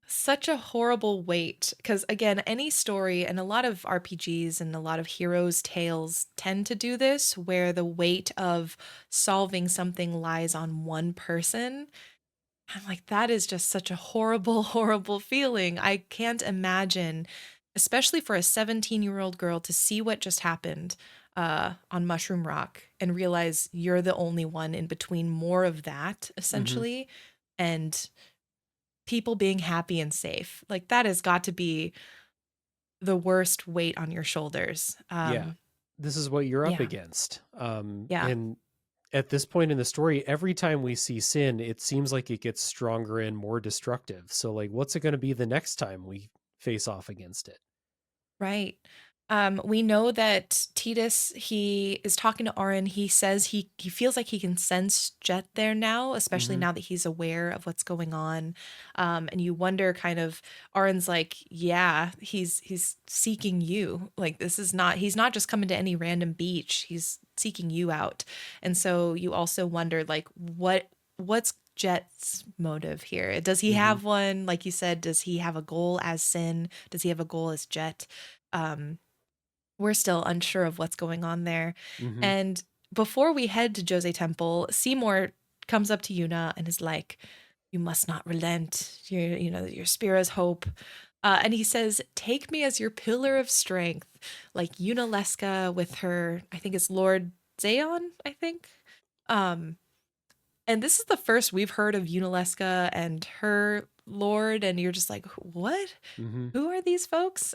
such a horrible weight because, again, any story and a lot of RPGs and a lot of heroes tales tend to do this, where the weight of solving something lies on one person. I'm like, that is just such a horrible horrible feeling. I can't imagine, especially for a 17-year-old girl, to see what just happened on Mushroom Rock and realize you're the only one in between more of that, Hmm. essentially, and people being happy and safe. Like that has got to be the worst weight on your shoulders. Yeah. This is what you're up Yeah. against. Yeah. And at this point in the story, every time we see Sin, it seems like it gets stronger and more destructive. So, like, what's it going to be the next time we face off against it? Right. We know that Tidus, he is talking to Auron. He says he feels like he can sense Jet there now, especially Mm-hmm. now that he's aware of what's going on. And you wonder kind of Auron's like, yeah, he's seeking you. Like this is not he's not just coming to any random beach. He's seeking you out. And so you also wonder like what's Jet's motive here? Does he Mm-hmm. have one? Like you said, does he have a goal as Sin? Does he have a goal as Jet? Um, we're still unsure of what's going on there. Mm-hmm. And before we head to Jose Temple, Seymour comes up to Yuna and is like, "You must not relent. Your Spira's hope." And he says, "Take me as your pillar of strength, like Yuna Leska with her. I think it's Lord Zayon. I think." Um, and this is the first we've heard of Yunalesca and her lord, and you're just like, what? Mm-hmm. Who are these folks?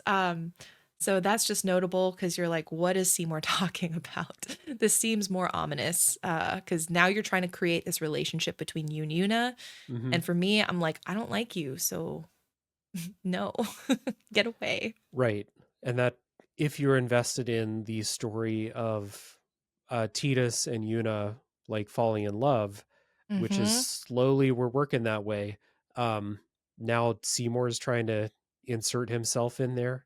So that's just notable because you're like, what is Seymour talking about? This seems more ominous because now you're trying to create this relationship between you and Yuna. Mm-hmm. And for me, I'm like, I don't like you, so no, get away. Right. And that if you're invested in the story of Tidus and Yuna like falling in love, which is Mm-hmm. slowly we're working that way. Um, Now Seymour is trying to insert himself in there.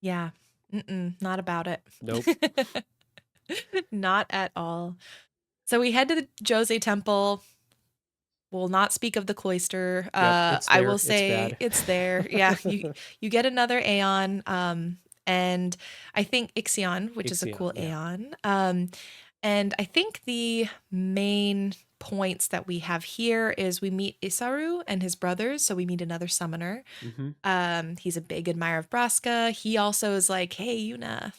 Yeah. Not about it. Nope. Not at all. So we head to the Jose Temple. Will not speak of the cloister. Yep. It's I will there. It's say bad. it's there. Yeah, you get another Aeon, and I think Ixion, which is a cool Ixion. Yeah. Aeon. And I think the main points that we have here is we meet Isaru and his brothers, so we meet another summoner. Mm-hmm. He's a big admirer of Braska. He also is like, "Hey, Yuna,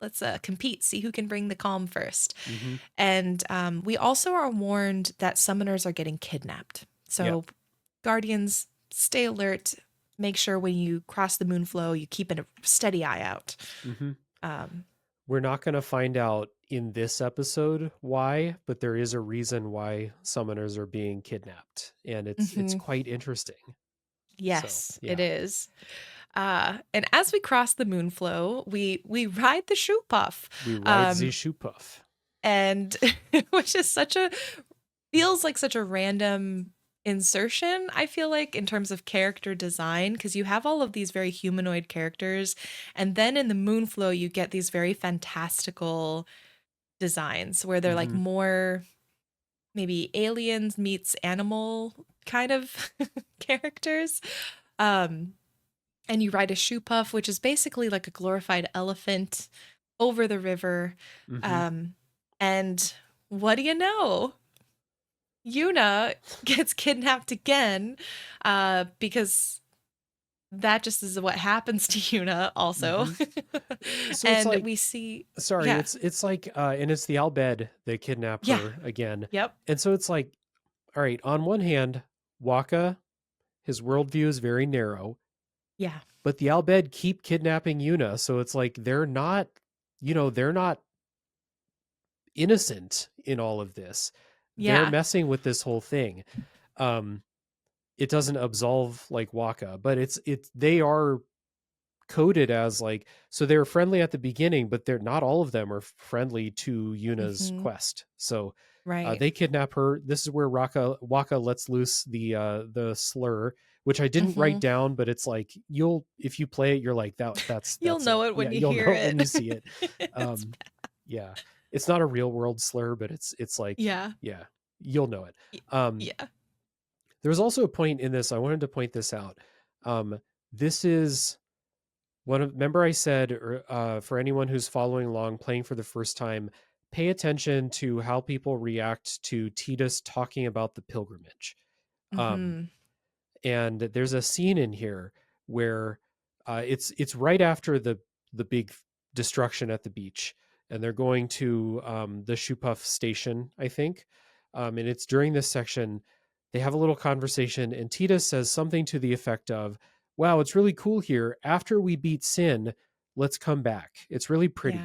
let's compete, see who can bring the calm first." Mm-hmm. And we also are warned that summoners are getting kidnapped. Yep. So, Guardians, stay alert. Make sure when you cross the moon flow, you keep a steady eye out. Mm-hmm. Um, We're not going to find out in this episode why, but there is a reason why summoners are being kidnapped, and it's mhm. quite interesting. So Yes, it yeah, is. And as we cross the moon flow, we ride the shoe puff, we ride the um, shoe puff. and which is such a feels like such a random insertion, I feel like, in terms of character design, because you have all of these very humanoid characters, and then in the Moonflow, you get these very fantastical designs where they're like Mm-hmm. more maybe aliens meets animal kind of characters. Um, and you ride a shoe puff, which is basically like a glorified elephant over the river. Mm-hmm. Um, and what do you know? Yuna gets kidnapped again because that just is what happens to Yuna also. Mm-hmm. So it's And like, we see, sorry, yeah, it's like, and it's the Albed that kidnap yeah, her again, yep, and so it's like, all right, on one hand, Waka, his worldview is very narrow, yeah, but the Albed keep kidnapping Yuna, so it's like they're not innocent in all of this. They're yeah, messing with this whole thing. Um, it doesn't absolve like Waka, but it's they are coded as like, so they're friendly at the beginning, but they're not all of them are friendly to Yuna's hmm, quest. So right, they kidnap her. This is where Waka lets loose the slur, which I didn't hmm. write down, but it's like you'll if you play it, you're like You'll that's it. know it Yeah, when you you'll hear know it when it. you see it. It's, Um, yeah, it's not a real world slur, but it's like yeah, yeah, you'll know it. y- Um, yeah, there was also a point in this I wanted to point this out. This is remember I said for anyone who's following along playing for the first time, pay attention to how people react to Tidus talking about the pilgrimage. Um, hmm, and there's a scene in here where it's right after the big destruction at the beach, and they're going to the Shoepuff station, I think. And it's during this section they have a little conversation, and Tita says something to the effect of, "Wow, it's really cool here. After we beat Sin, let's come back. It's really yeah, pretty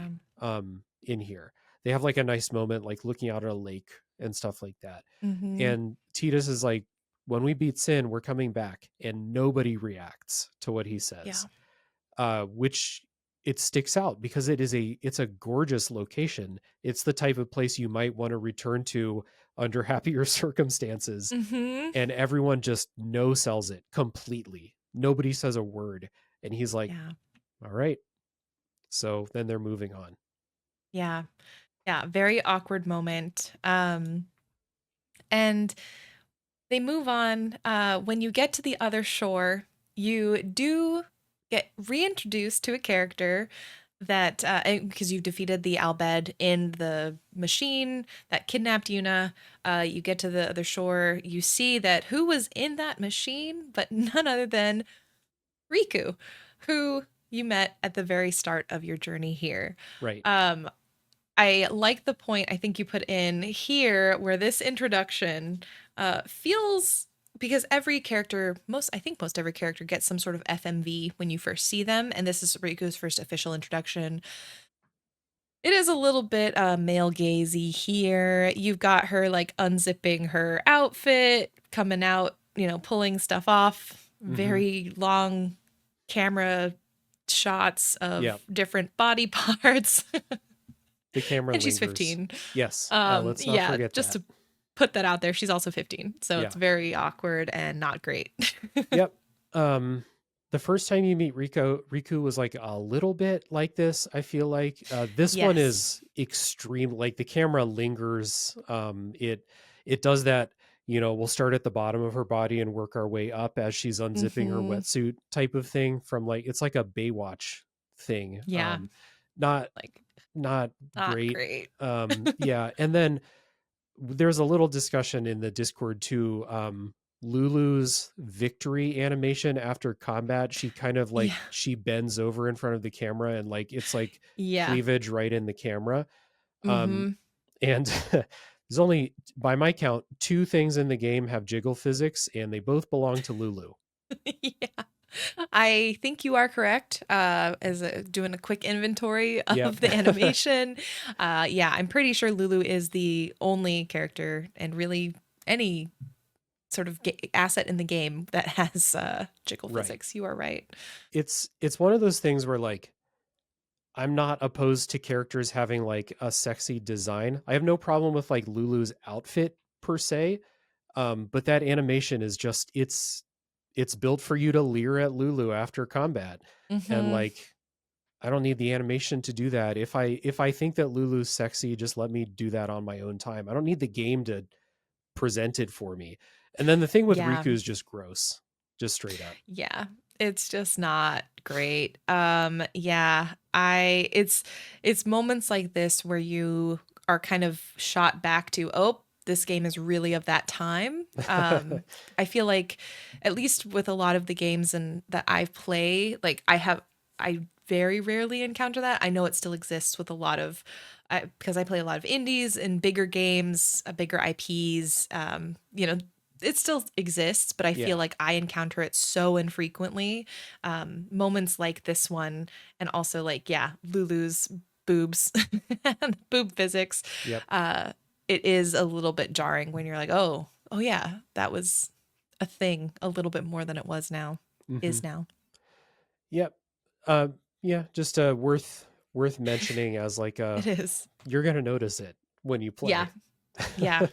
in here." They have like a nice moment, like looking out at a lake and stuff like that. hmm, And Titus is like, when we beat Sin, we're coming back, and nobody reacts to what he yeah, says. which it sticks out because it's a gorgeous location. It's the type of place you might want to return to under happier circumstances, Mm-hmm. and everyone just no sells it completely. Nobody says a word, and he's like, Yeah. all right. So then they're moving on. Yeah. Yeah. Very awkward moment. And they move on. When you get to the other shore, you do get reintroduced to a character that because you've defeated the Albed in the machine that kidnapped Yuna. You get to the other shore. You see that who was in that machine, but none other than Riku, who you met at the very start of your journey here. Right. Um, I like the point I think you put in here where this introduction feels because every character, I think most every character gets some sort of FMV when you first see them, and this is Riku's first official introduction. It is a little bit male gazy here. You've got her like unzipping her outfit, coming out, pulling stuff off. Mm-hmm. Very long camera shots Yeah. of different body parts. The camera And she's lingers. 15. Yes. Let's not Yeah, forget just that. to put that out there, she's also 15. So Yeah. it's very awkward and not great. Yep. The first time you meet Riku was like a little bit like this. I feel like this one Yes. is extreme. Like the camera lingers. It does that. We'll start at the bottom of her body and work our way up as she's unzipping her Hmm. wetsuit type of thing. From like it's like a Baywatch thing. Yeah, Not like not not great. great. Yeah, and then there's a little discussion in the Discord too. Lulu's victory animation after combat, she kind of like Yeah. she bends over in front of the camera and like it's like Yeah. cleavage right in the camera. Um, Hmm. and there's only by my count two things in the game have jiggle physics, and they both belong to Lulu. Yeah. I think you are correct. As doing a quick inventory Yep. of the animation, yeah, I'm pretty sure Lulu is the only character and really any sort of asset in the game that has jiggle Right. physics. You are right. It's one of those things where like I'm not opposed to characters having like a sexy design. I have no problem with like Lulu's outfit per se. But that animation is just it's built for you to leer at Lulu after combat. And Hmm. like I don't need the animation to do that. If I think that Lulu's sexy, just let me do that on my own time. I don't need the game to present it for me. And then the thing with Yeah. Riku is just gross. Just straight up. Yeah. It's just not great. Yeah, it's moments like this where you are kind of shot back to, oh, this game is really of that time. I feel like at least with a lot of the games and that I play, like I very rarely encounter that. I know it still exists with a lot of because I play a lot of indies and bigger games, bigger IPs. It still exists, but I feel Yeah. like I encounter it so infrequently. Moments like this one, and also like, yeah, Lulu's boobs and boob physics. Yep. Uh, it is a little bit jarring when you're like, oh yeah, that was a thing a little bit more than it was now, Hmm. is now. Yep. Yeah, just worth mentioning as like It is. you're gonna notice it when you Yeah. play. Yeah.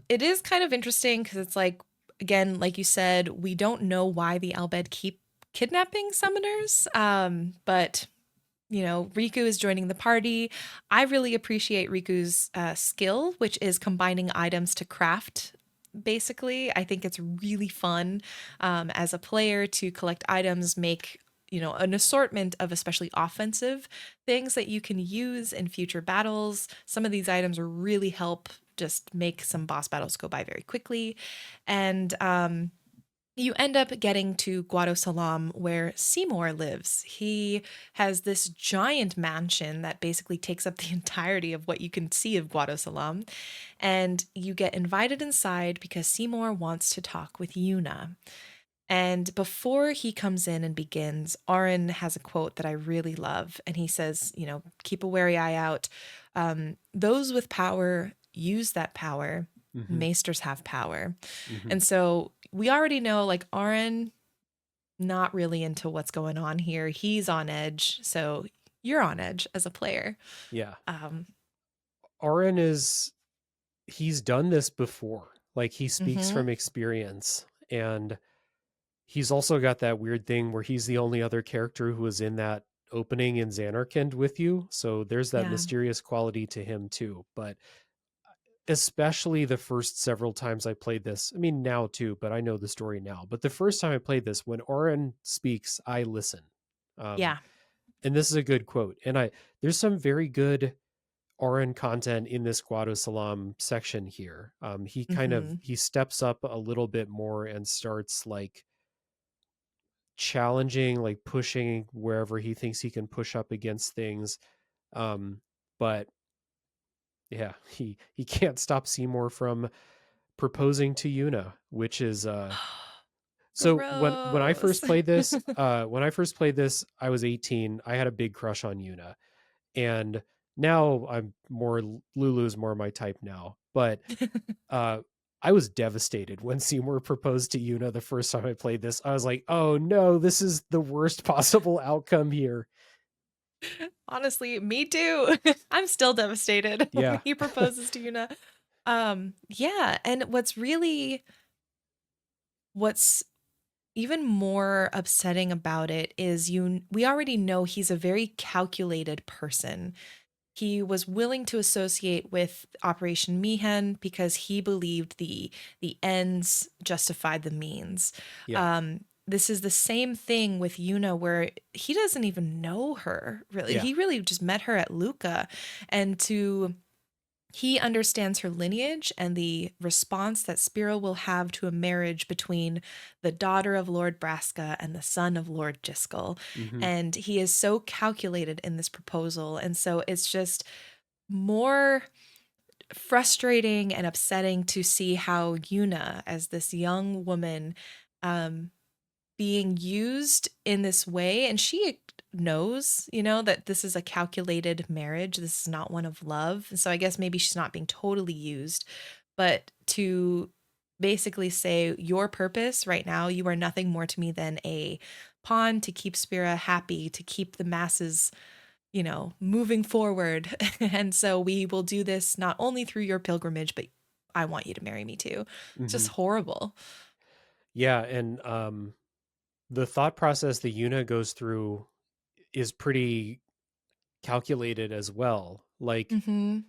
It is kind of interesting because it's like, again, like you said, we don't know why the Albed keep kidnapping summoners. But Riku is joining the party. I really appreciate Riku's skill, which is combining items to craft. Basically, I think it's really fun as a player to collect items, make an assortment of especially offensive things that you can use in future battles. Some of these items really help just make some boss battles go by very quickly, and you end up getting to Guado Salam, where Seymour lives. He has this giant mansion that basically takes up the entirety of what you can see of Guado Salam. And you get invited inside because Seymour wants to talk with Yuna. And before he comes in and begins, Aaron has a quote that I really love. And he says, keep a wary eye out. Those with power use that power. Hmm. Maesters have power. Hmm. And so we already know, like, Aaron not really into what's going on here. He's on edge, so you're on edge as a player. Yeah. Um, Arin is he's done this before. Like he speaks mm-hmm. from experience, and he's also got that weird thing where he's the only other character who was in that opening in Xanarkand with you. So there's that Yeah, mysterious quality to him too. But especially the first several times I played this, I mean now too, but I know the story now. But the first time I played this, when Oren speaks, I listen. Um, yeah, and this is a good quote. And there's some very good Oren content in this Guado Salam section here. mm-hmm. He steps up a little bit more and starts like challenging, like pushing wherever he thinks he can push up against things. Um, but yeah, he can't stop Seymour from proposing to Yuna, which is so when I Gross. first played this, I was 18. I had a big crush on Yuna, and now I'm more Lulu's more my type now. But uh, I was devastated when Seymour proposed to Yuna the first time I played this. I was like, oh no, this is the worst possible outcome here. Honestly, me too. I'm still devastated when Yeah, he proposes to Yuna. Yeah, and what's even more upsetting about it is we already know he's a very calculated person. He was willing to associate with Operation Mihen because he believed the ends justified the means. yeah, This is the same thing with Yuna, where he doesn't even know her really. yeah. He really just met her at Luca, and to he understands her lineage and the response that Spira will have to a marriage between the daughter of Lord Braska and the son of Lord Jiskel. Hmm. And he is so calculated in this proposal. And so it's just more frustrating and upsetting to see how Yuna, as this young woman, um, being used in this way, and she knows, that this is a calculated marriage, this is not one of love, and so I guess maybe she's not being totally used, but to basically say your purpose right now, you are nothing more to me than a pawn to keep Spira happy, to keep the masses moving forward. And so we will do this not only through your pilgrimage, but I want you to marry me too. It's just Hmm. horrible. Yeah, and the thought process that Yuna goes through is pretty calculated as well. Like Mm-hmm.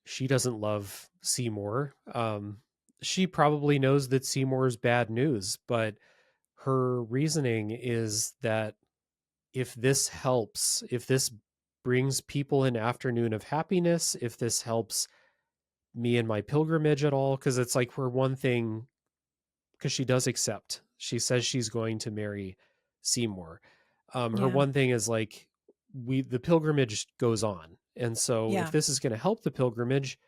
she doesn't love Seymour. She probably knows that Seymour's bad news, but her reasoning is that if this helps, if this brings people an afternoon of happiness, if this helps me in my pilgrimage at all, because it's like her one thing, because she does accept. She says she's going to marry Seymour. Her Yeah. one thing is like the pilgrimage goes on, and so if Yeah. this is going to help the pilgrimage,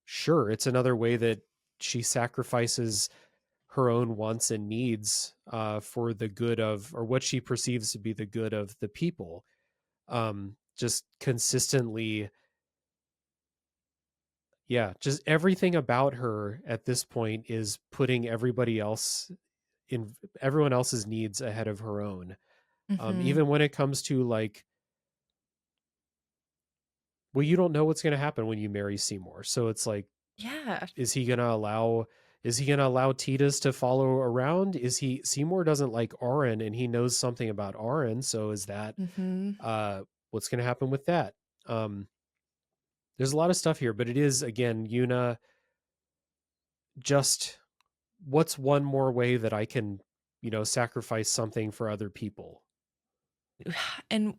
sure, it's another way that she sacrifices her own wants and needs for the good of, or what she perceives to be the good of the people. Just consistently, yeah, just everything about her at this point is putting everyone else's needs ahead of her own. Mm-hmm. Even when it comes to like, well, you don't know what's going to happen when you marry Seymour, so it's like, Yeah. is he going to allow? Is he going to allow Tidus to follow around? Seymour doesn't like Auron and he knows something about Auron, so is that Mm-hmm. uh what's going to happen with that? There's a lot of stuff here, but it is again, Yuna, just what's one more way that I can, sacrifice something for other people? And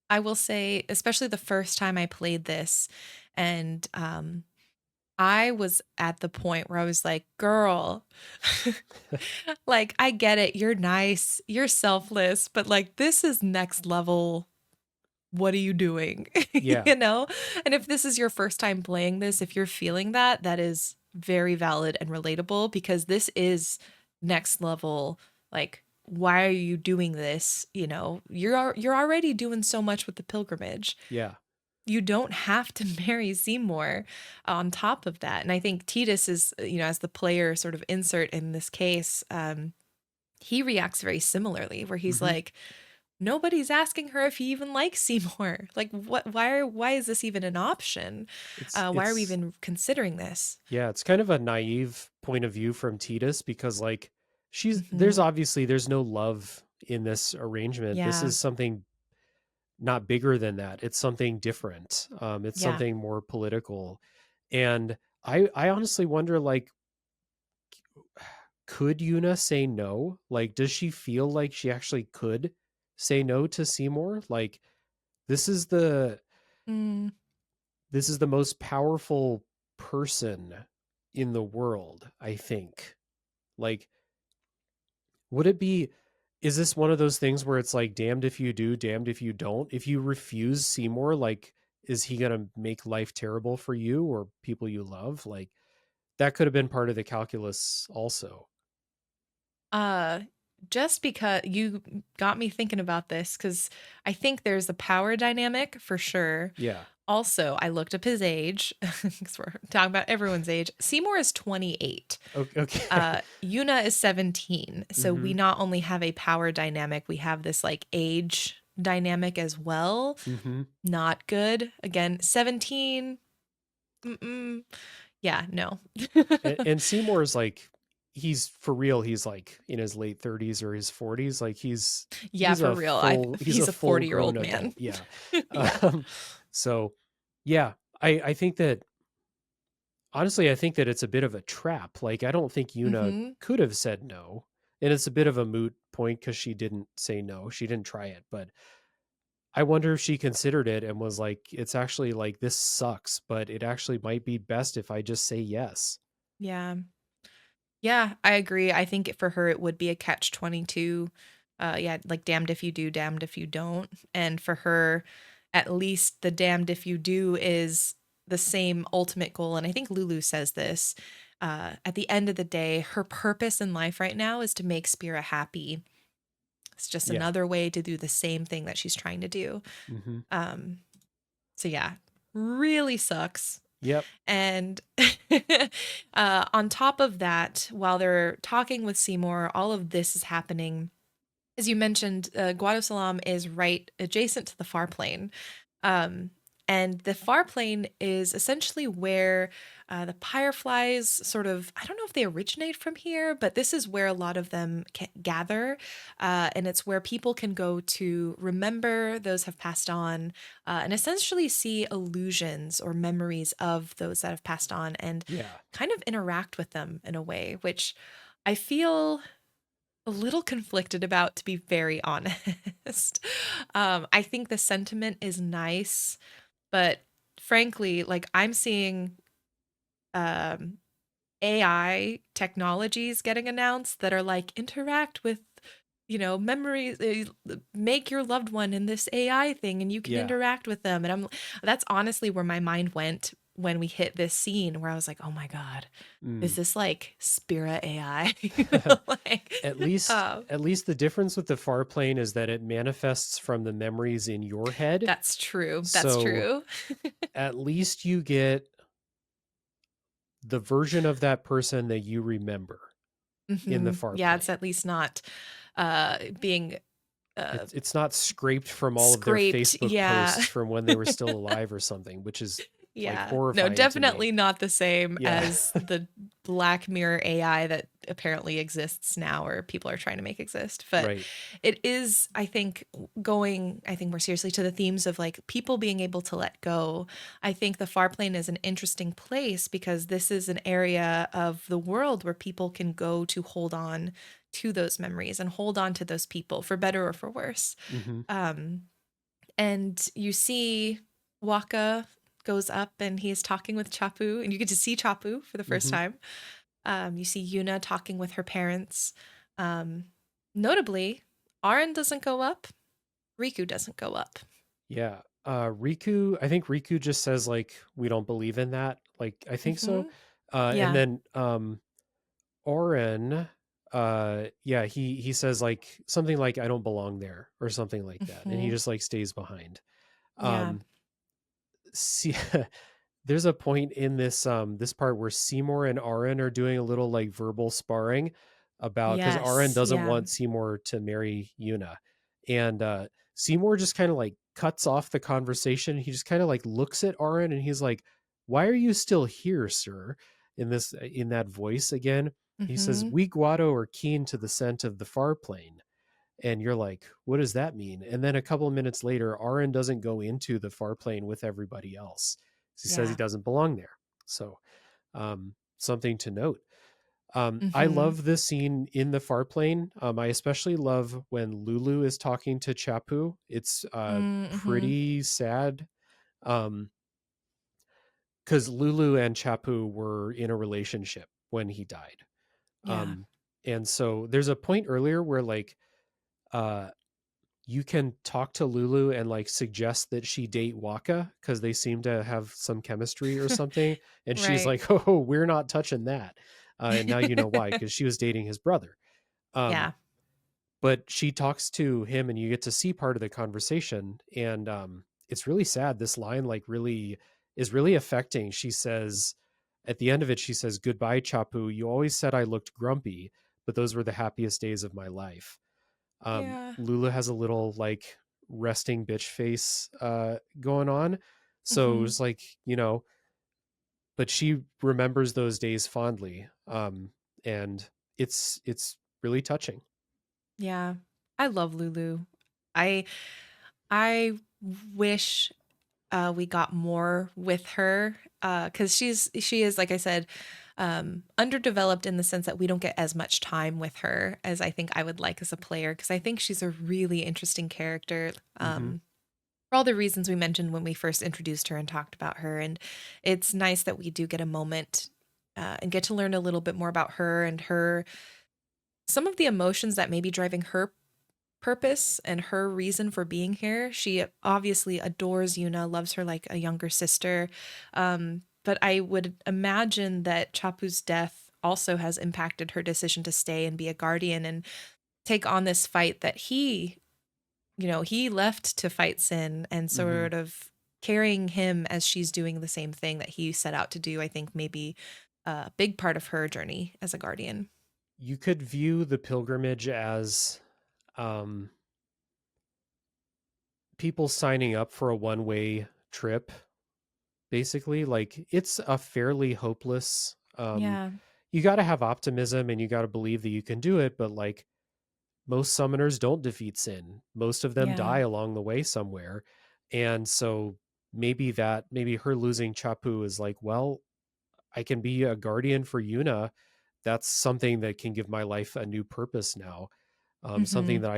I will say, especially the first time I played this, and I was at the point where I was like, girl, like, I get it. You're nice, you're selfless, but like, this is next level. What are you doing? Yeah, And if this is your first time playing this, if you're feeling that, that is very valid and relatable because this is next level. Like, why are you doing this? You're already doing so much with the pilgrimage. yeah, You don't have to marry Seymour on top of that. And I think Tidus is, as the player sort of insert in this case, he reacts very similarly, where he's Hmm. like, nobody's asking her if he even likes Seymour. Like, what? Why is this even an option? It's Why are we it's even considering this? yeah, it's kind of a naive point of view from Tidus because like there's Hmm. obviously there's no love in this arrangement. This Yeah, is something not bigger than that. It's something different. It's yeah. something more political. And I honestly wonder like could Yuna say no? Like does she feel like she actually could say no to Seymour? Like this is the Mm. this is the most powerful person in the world, I think. Like would it be is this one of those things where it's like damned if you do, damned if you don't? If you refuse Seymour, like is he going to make life terrible for you or people you love? Like that could have been part of the calculus also. Uh, just because you got me thinking about this, because I think there's a power dynamic for sure. Yeah. Also, I looked up his age because we're talking about everyone's age. Seymour is 28. Okay. Okay. Yuna is 17. So we Mhm. not only have a power dynamic, we have this like age dynamic as well. Mhm. Not good. Again, 17. Mm-mm. Yeah, no. And Seymour's like he's for real, he's like in his late 30s or his 40s, like Yeah, for real. he's a He's a full 40-year-old grown man. adult. Yeah. Yeah. Um so yeah, I think that honestly, I think that it's a bit of a trap. Like, I don't think Yuna Hmm. could have said no. And it's a bit of a moot point because she didn't say no. She didn't try it. But I wonder if she considered it and was like, it's actually like, this sucks, but it actually might be best if I just say yes. Yeah. Yeah, I agree. I think for her it would be a catch 22. Yeah, like damned if you do, damned if you don't. And for her, at least the damned if you do is the same ultimate goal. And I think Lulu says this. At the end of the day, her purpose in life right now is to make Spira happy. It's just Yeah. another way to do the same thing that she's trying to do. Hmm. Um, so yeah, really sucks. Yep. And on top of that, while they're talking with Seymour, all of this is happening. As you mentioned, Guadosalam is right adjacent to the far plane. Um, and the far plane is essentially where the Fireflies sort of, I don't know if they originate from here, but this is where a lot of them gather. And it's where people can go to remember those have passed on and essentially see illusions or memories of those that have passed on and Yeah. kind of interact with them in a way, which I feel a little conflicted about, to be very honest. I think the sentiment is nice, but frankly, like I'm seeing um, AI technologies getting announced that are like interact with, memories, make your loved one in this AI thing, and you can Yeah. interact with them. And that's honestly where my mind went when we hit this scene, where I was like, oh my god, is Mm. this like Spira AI? Like, at least uh, at least the difference with the far plane is that it manifests from the memories in your head. that's true. That's So true. at least you get the version of that person that you remember in the far Yeah, it's plane. at least not being It's not scraped from all of their scraped. Facebook Yeah. posts from when they were still alive or something, which is like Yeah. No, horrifying to me. definitely not the same Yeah. as the Black Mirror AI that apparently exists now, or people are trying to make exist. But Right. it is, I think, going, I think, more seriously to the themes of like people being able to let go. I think the far plane is an interesting place because this is an area of the world where people can go to hold on to those memories and hold on to those people for better or for worse. Hmm. Um, and you see Waka goes up and he is talking with Chapu, and you get to see Chapu for the first Hmm. time. You see Yuna talking with her parents. Um, Notably, Aaron doesn't go up, Riku doesn't go up. Yeah. Riku, I think Riku just says like we don't believe in that. Like I think so. Hmm. And Yeah. then Oren, yeah, he says like something like I don't belong there or something like that. And he Hmm. just like stays behind. Yeah. Um see there's a point in this this part where Seymour and Aaron are doing a little like verbal sparring. about, because Aren Yes. doesn't Yeah. want Seymour to marry Yuna, and Seymour just kind of like cuts off the conversation. He just kind of like looks at Aren and he's like, "Why are you still here, sir?" In that voice again. He says, Mm-hmm. "We Guado are keen to the scent of the far plain." And you're like, what does that mean? And then a couple of minutes later, Aren doesn't go into the far plane with everybody else. He says he Yeah. doesn't belong there. So, something to note. I Mm-hmm. love this scene in the far plane. I especially love when Lulu is talking to Chapu. It's Mm-hmm. pretty sad, um, because Lulu and Chapu were in a relationship when he died. Yeah. Um, and so there's a point earlier where like uh, you can talk to Lulu and like suggest that she date Waka because they seem to have some chemistry or something. And she's Right. like, "Oh, we're not touching that." And now you know why, because she was dating his brother. Um, Yeah. but she talks to him, and you get to see part of the conversation, and it's really sad. This line like really is really affecting. She says at the end of it, she says, "Goodbye, Chapu. You always said I looked grumpy, but those were the happiest days of my life." Yeah. Lula has a little like resting bitch face going on. So Mm-hmm. it's like, but she remembers those days fondly. And it's really touching. Yeah. I love Lulu. I I wish we got more with her because she is, like I said, underdeveloped in the sense that we don't get as much time with her as I think I would like as a player, because I think she's a really interesting character, Mm-hmm. for all the reasons we mentioned when we first introduced her and talked about her. And it's nice that we do get a moment and get to learn a little bit more about her and her some of the emotions that may be driving her purpose and her reason for being here. She obviously adores Yuna, loves her like a younger sister. But I would imagine that Chapu's death also has impacted her decision to stay and be a guardian and take on this fight that he left to fight sin, and Mm-hmm. sort of carrying him as she's doing the same thing that he set out to do, I think maybe a big part of her journey as a guardian. You could view the pilgrimage as um, people signing up for a one-way trip. Basically, like it's a fairly hopeless. Yeah. You got to have optimism and you got to believe that you can do it, but like most summoners don't defeat sin. Most of them Yeah. die along the way somewhere. And so maybe her losing Chapu is like, well, I can be a guardian for Yuna. That's something that can give my life a new purpose now. Something Mhm. that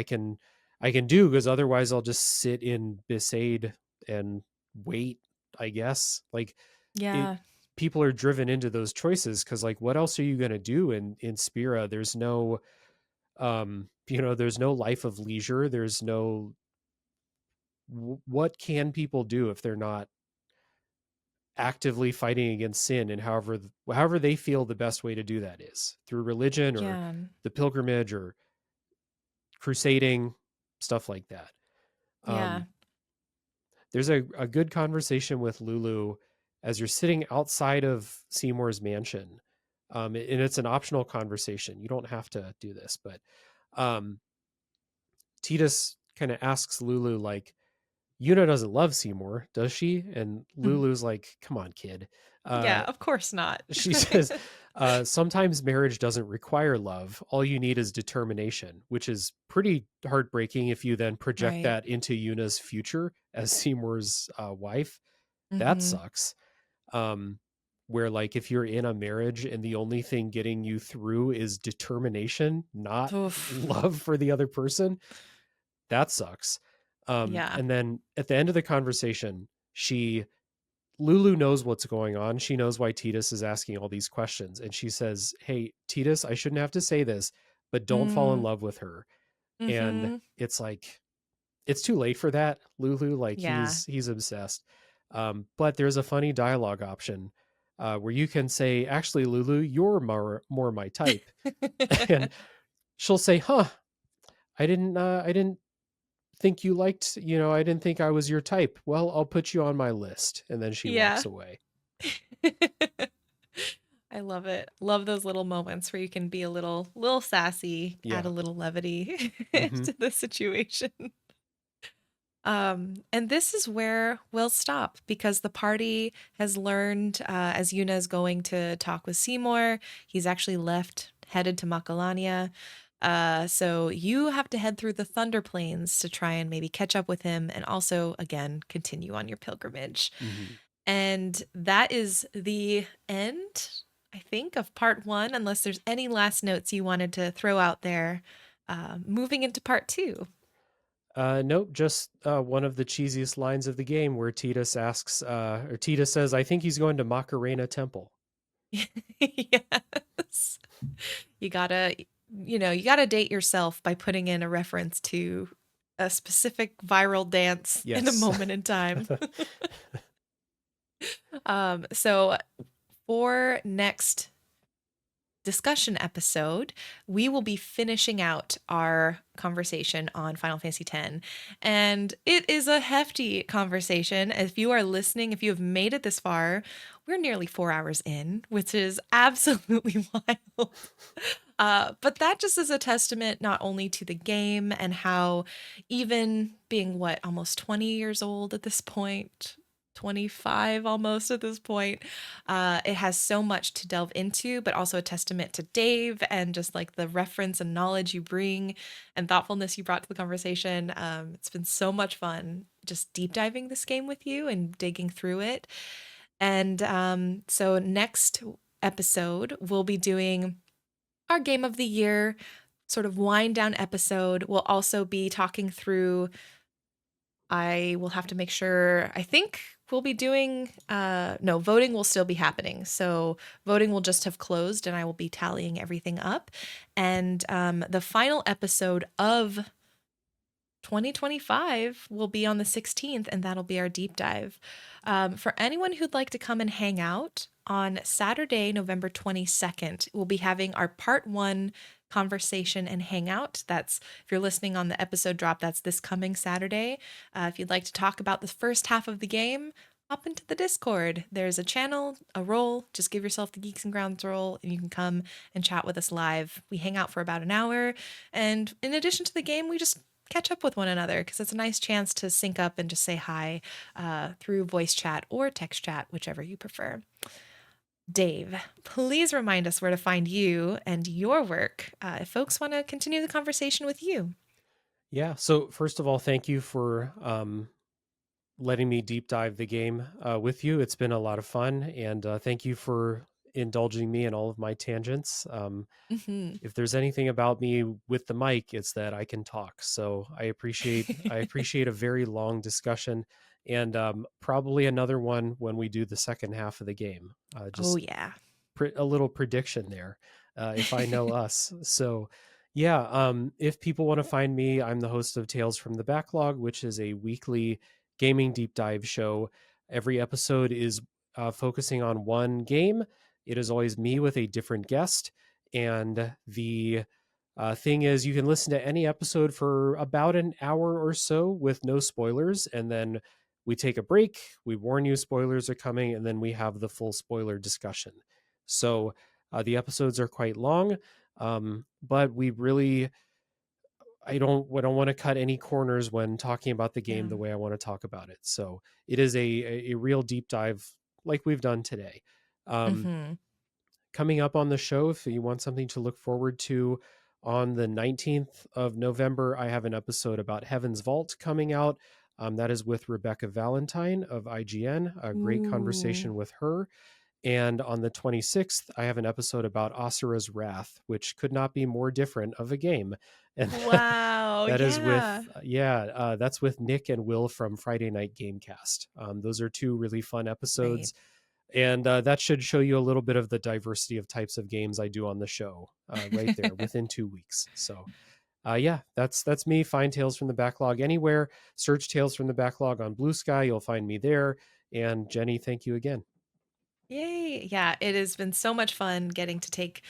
I can do, because otherwise I'll just sit in Besaid and wait, I guess. Like it Yeah. people are driven into those choices because like what else are you gonna do in Spira? There's no there's no life of leisure. There's no what can people do if they're not actively fighting against sin, and however they feel the best way to do that is through religion or Yeah. the pilgrimage or crusading, stuff like that. Yeah. um there's a good conversation with Lulu as you're sitting outside of Seymour's mansion. And it's an optional conversation, you don't have to do this, but um Tidus kind of asks Lulu like, Yuna doesn't love Seymour, does she? And Mhm. Lulu's like, come on, kid. Yeah, Uh, of course not. she says, sometimes marriage doesn't require love. All you need is determination, which is pretty heartbreaking if you then project Right. that into Yuna's future as Seymour's wife. That Mhm. sucks. Um, where, like, if you're in a marriage and the only thing getting you through is determination, not Oof. love for the other person, that sucks. Yeah. And then at the end of the conversation, Lulu knows what's going on. She knows why Tidus is asking all these questions. And she says, "Hey, Tidus, I shouldn't have to say this, but don't fall in Mm. love with her." And Mhm. it's like, it's too late for that. Lulu, like Yeah. he's obsessed. But there's a funny dialogue option where you can say, actually, Lulu, you're more my type. And she'll say, huh, I didn't think you liked, I didn't think I was your type. Well, I'll put you on my list. And then she Yeah. walks away. I I love it. Love those little moments where you can be a little sassy, add a Yeah. little levity Hmm. to the situation. And this is where we'll stop because the party has learned, as Yuna is going to talk with Seymour, he's actually left, headed to Makalania. So you have to head through the Thunder Plains to try and maybe catch up with him and also, again, continue on your pilgrimage. Hmm. And that is the end, I think, of part one, unless there's any last notes you wanted to throw out there. Moving into part two. Nope, just one of the cheesiest lines of the game where Tidus asks, or Tidus says, I think he's going to Macarena Temple. Yes. You gotta, you gotta date yourself by putting in a reference to a specific viral dance in a Yes. moment in time. So for next discussion episode, we will be finishing out our conversation on Final Fantasy X. And it is a hefty conversation. If you are listening, if you have made it this far, we're nearly 4 hours in, which is absolutely wild. But that just is a testament not only to the game and how, even being what, almost 20 years old at this point, 25 almost at this point, it has so much to delve into, but also a testament to Dave and just like the reference and knowledge you bring and thoughtfulness you brought to the conversation. It's been so much fun just deep diving this game with you and digging through it. And so next episode, we'll be doing our game of the year sort of wind down episode. We'll also be talking through, I will have to make sure, I think we'll be doing, no, voting will still be happening. So voting will just have closed and I will be tallying everything up. And the final episode of 2025 will be on the 16th, and that'll be our deep dive. For anyone who'd like to come and hang out on Saturday, November 22nd, we'll be having our part one conversation and hangout. That's, if you're listening on the episode drop, that's this coming Saturday. If you'd like to talk about the first half of the game, hop into the Discord. There's a channel, a role. Just give yourself the Geeks and Grounds role, and you can come and chat with us live. We hang out for about an hour. And in addition to the game, we just catch up with one another because it's a nice chance to sync up and just say hi through voice chat or text chat, whichever you prefer. Dave, please remind us where to find you and your work if folks want to continue the conversation with you. Yeah. So first of all, thank you for letting me deep dive the game with you. It's been a lot of fun, and thank you for indulging me in all of my tangents. Mm-hmm. If there's anything about me with the mic, it's that I can talk. So I appreciate a very long discussion, and probably another one when we do the second half of the game. Oh, Just yeah. a little prediction there, if I know us. So, yeah, if people want to find me, I'm the host of Tales from the Backlog, which is a weekly gaming deep dive show. Every episode is focusing on one game. It is always me with a different guest. And the thing is, you can listen to any episode for about an hour or so with no spoilers. And then we take a break, we warn you spoilers are coming, and then we have the full spoiler discussion. So the episodes are quite long, but we really, I don't want to cut any corners when talking about the game Yeah. the way I want to talk about it. So it is a real deep dive like we've done today. Um, Mm-hmm. Coming up on the show, if you want something to look forward to, on the 19th of November, I have an episode about Heaven's Vault coming out. That is with Rebecca Valentine of IGN, a great Ooh. conversation with her. And on the 26th, I have an episode about Asura's Wrath, which could not be more different of a game. And Wow. that is Yeah. with, that's with Nick and Will from Friday Night Gamecast. Those are two really fun Right. episodes. And that should show you a little bit of the diversity of types of games I do on the show right there within 2 weeks. So, yeah, that's me. Find Tales from the Backlog anywhere. Search Tales from the Backlog on Blue Sky. You'll find me there. And Jenny, thank you again. Yay. Yeah, it has been so much fun getting to take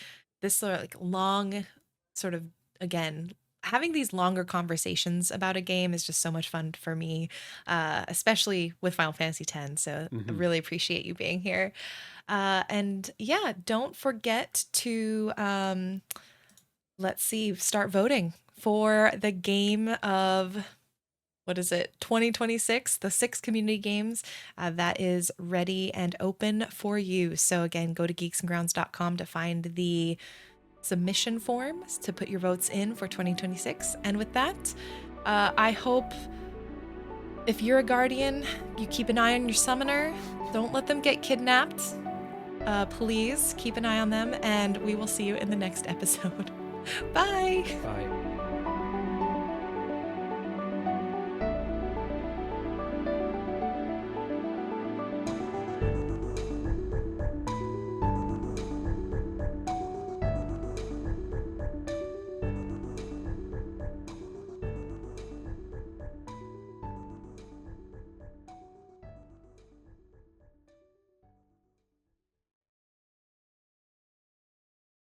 this sort of like long sort of, again, having these longer conversations about a game is just so much fun for me, especially with Final Fantasy X. So I Hmm. really appreciate you being here. And yeah, don't forget to let's see, start voting for the game of what is it, 2026, the 6 community games that is ready and open for you. So again, go to geeksandgrounds.com to find the submission forms to put your votes in for 2026. And with that, I hope if you're a guardian, you keep an eye on your summoner. Don't let them get kidnapped. Please keep an eye on them, and we will see you in the next episode. Bye. Bye.